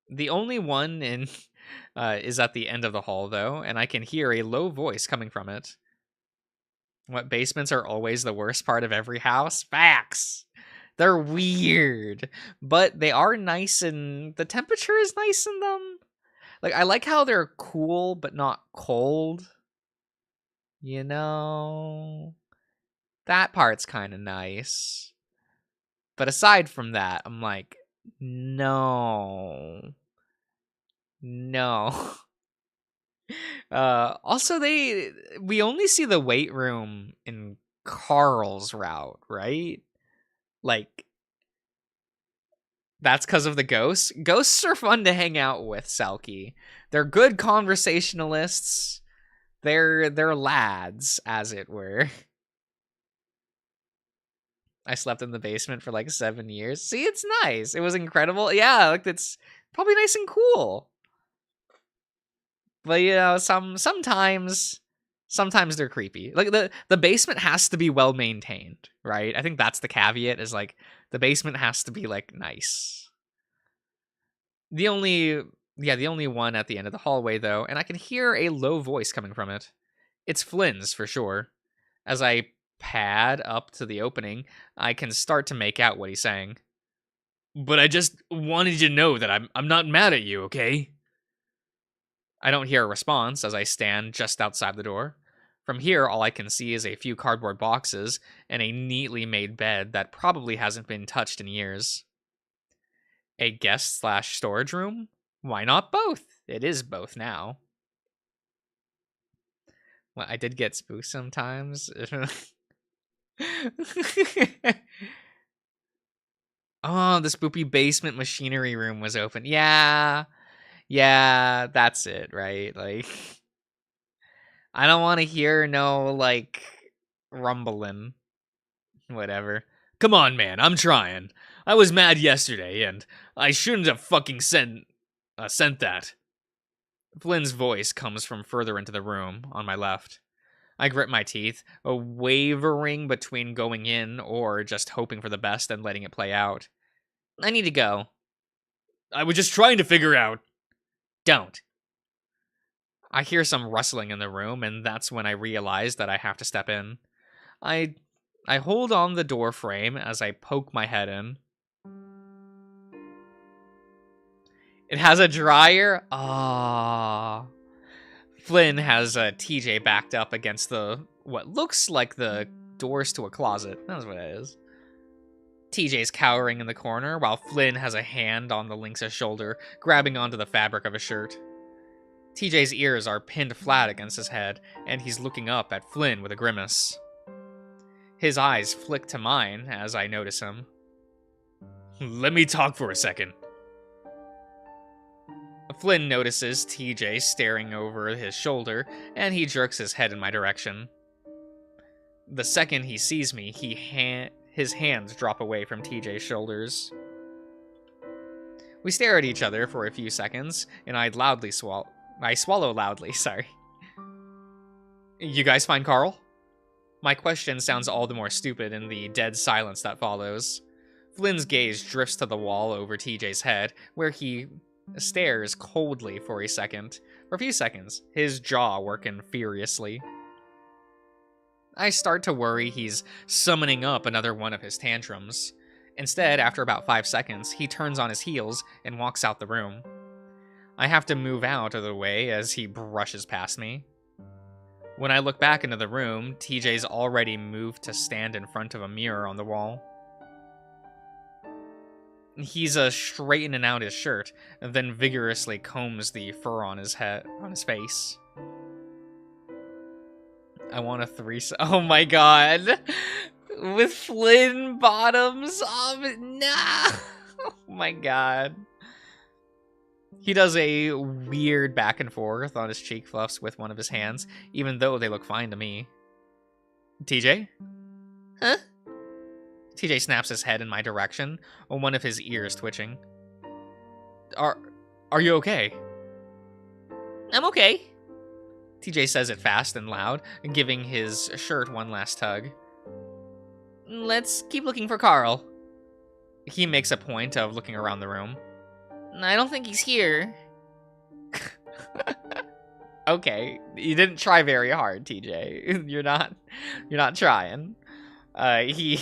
The only one is at the end of the hall, though, and I can hear a low voice coming from it. What, basements are always the worst part of every house? Facts! They're weird, but they are nice and the temperature is nice in them. Like, I like how they're cool, but not cold. You know? That part's kind of nice. But aside from that, I'm like, no. Also, we only see the weight room in Carl's route, right? Like, that's because of the ghosts. Ghosts are fun to hang out with, Selkie. They're good conversationalists. They're lads, as it were. I slept in the basement for like 7 years. See, it's nice. It was incredible. Yeah, like that's probably nice and cool. But you know, sometimes they're creepy. Like the basement has to be well maintained, right? I think that's the caveat is like the basement has to be like nice. The only the only one at the end of the hallway though, and I can hear a low voice coming from it. It's Flynn's for sure. As I pad up to the opening, I can start to make out what he's saying. But I just wanted you to know that I'm not mad at you, okay? I don't hear a response as I stand just outside the door. From here, all I can see is a few cardboard boxes and a neatly made bed that probably hasn't been touched in years. A guest/storage room? Why not both? It is both now. Well, I did get spooked sometimes. Oh, the spoopy basement machinery room was open. Yeah, that's it, right? Like, I don't want to hear no, like, rumbling. Whatever. Come on, man, I'm trying. I was mad yesterday, and I shouldn't have fucking sent that. Flynn's voice comes from further into the room, on my left. I grit my teeth, wavering between going in or just hoping for the best and letting it play out. I need to go. I was just trying to figure out. Don't. I hear some rustling in the room, and that's when I realize that I have to step in. I hold on the door frame as I poke my head in. It has a dryer? Ah. Flynn has TJ backed up against what looks like the doors to a closet. That's what it is. TJ's cowering in the corner, while Flynn has a hand on the lynx's shoulder, grabbing onto the fabric of his shirt. TJ's ears are pinned flat against his head, and he's looking up at Flynn with a grimace. His eyes flick to mine as I notice him. Let me talk for a second. Flynn notices TJ staring over his shoulder, and he jerks his head in my direction. The second he sees me, his hands drop away from TJ's shoulders. We stare at each other for a few seconds, and I swallow loudly, sorry. You guys find Carl? My question sounds all the more stupid in the dead silence that follows. Flynn's gaze drifts to the wall over TJ's head, where he stares coldly for a few seconds, his jaw working furiously. I start to worry he's summoning up another one of his tantrums. Instead, after about 5 seconds, he turns on his heels and walks out the room. I have to move out of the way as he brushes past me. When I look back into the room, TJ's already moved to stand in front of a mirror on the wall. He's straightening out his shirt, and then vigorously combs the fur on his face. I want a threesome. Oh my god! With Flynn bottoms? Oh, nah! Oh my god. He does a weird back and forth on his cheek fluffs with one of his hands, even though they look fine to me. TJ? Huh? TJ snaps his head in my direction, on one of his ears twitching. Are you okay? I'm okay. TJ says it fast and loud, giving his shirt one last tug. Let's keep looking for Carl. He makes a point of looking around the room. I don't think he's here. Okay, you didn't try very hard, TJ. You're not trying. He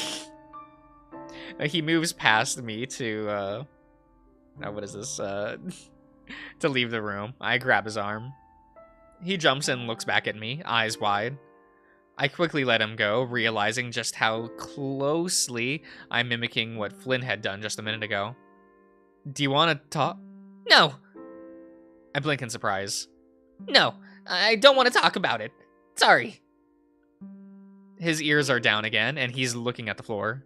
moves past me to what is this? To leave the room. I grab his arm. He jumps and looks back at me, eyes wide. I quickly let him go, realizing just how closely I'm mimicking what Flynn had done just a minute ago. Do you want to talk? No. I blink in surprise. No, I don't want to talk about it. Sorry. His ears are down again, and he's looking at the floor.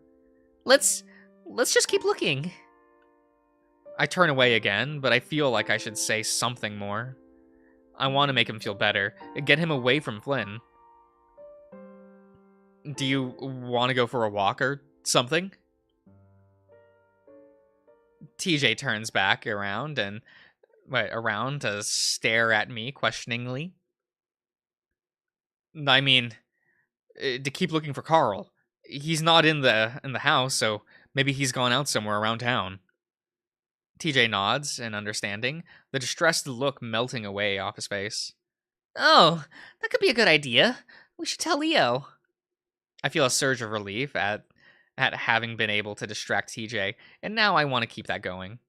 Let's just keep looking. I turn away again, but I feel like I should say something more. I want to make him feel better, get him away from Flynn. Do you want to go for a walk or Something? TJ turns back around to stare at me questioningly. I mean, to keep looking for Carl. He's not in the house, so maybe he's gone out somewhere around town. TJ nods in understanding, the distressed look melting away off his face. Oh, that could be a good idea. We should tell Leo. I feel a surge of relief at having been able to distract TJ, and now I want to keep that going.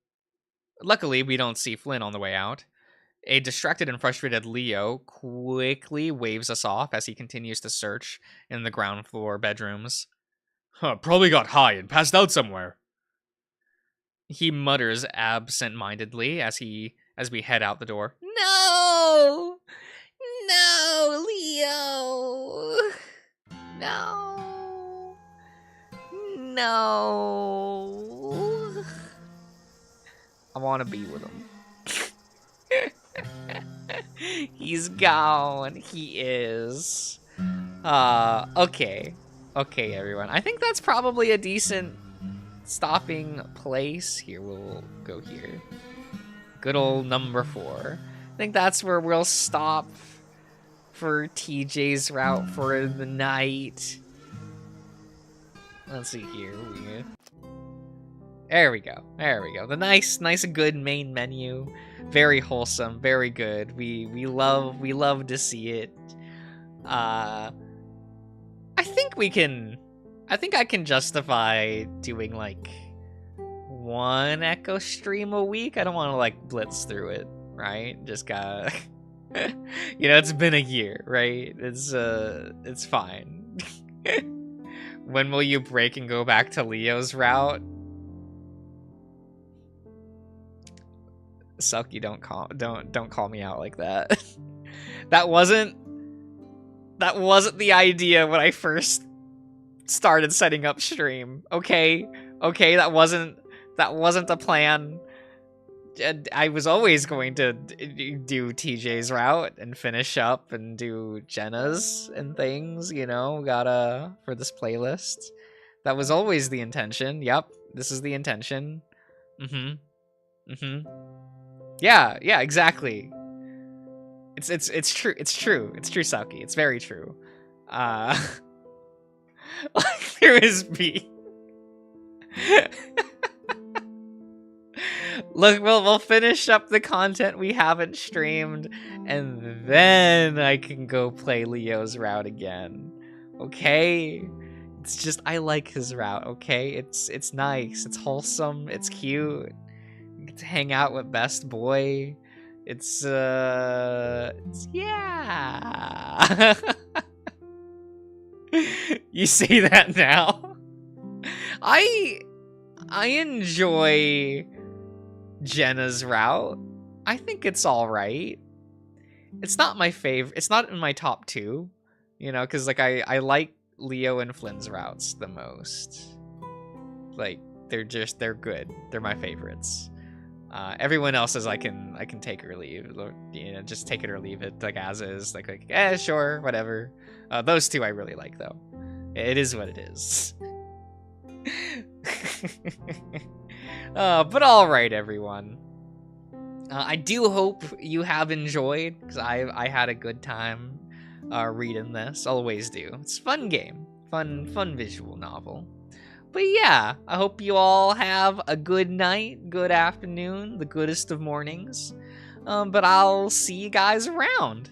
Luckily, we don't see Flynn on the way out. A distracted and frustrated Leo quickly waves us off as he continues to search in the ground floor bedrooms. Probably got high and passed out somewhere. He mutters absent-mindedly as we head out the door. No! No, Leo! No! No! I want to be with him. He's gone. He is. Okay. Okay, everyone. I think that's probably a decent stopping place. Here, we'll go here. Good old number 4. I think that's where we'll stop for TJ's route for the night. Let's see here. There we go. There we go. The nice good main menu. Very wholesome, very good. We love to see it. I think I can justify doing like 1 Echo stream a week. I don't want to like blitz through it, right? Just gotta it's been a year, right? It's fine. When will you break and go back to Leo's route? Selkie, don't call me out like that. That wasn't the idea when I first started setting up stream. Okay, that wasn't the plan. I was always going to do TJ's route and finish up and do Jenna's and things, gotta for this playlist. That was always the intention. Yep, this is the intention. Yeah, exactly. It's true. It's true, Selkie. It's very true. There is B. Look, we'll finish up the content we haven't streamed, and then I can go play Leo's route again. Okay? It's just, I like his route, okay? It's nice, it's wholesome, it's cute. You get to hang out with Best Boy. It's yeah. You say that now. I enjoy Jenna's route. I think it's all right. It's not my favorite. It's not in my top 2, because like I like Leo and Flynn's routes the most. Like they're good. They're my favorites. Everyone else's I can take or leave. Just take it or leave it, like as is. Like sure, whatever. Those 2 I really like though. It is what it is. But all right, everyone. I do hope you have enjoyed, because I had a good time reading this. Always do. It's a fun game, fun visual novel. But yeah, I hope you all have a good night, good afternoon, the goodest of mornings. But I'll see you guys around.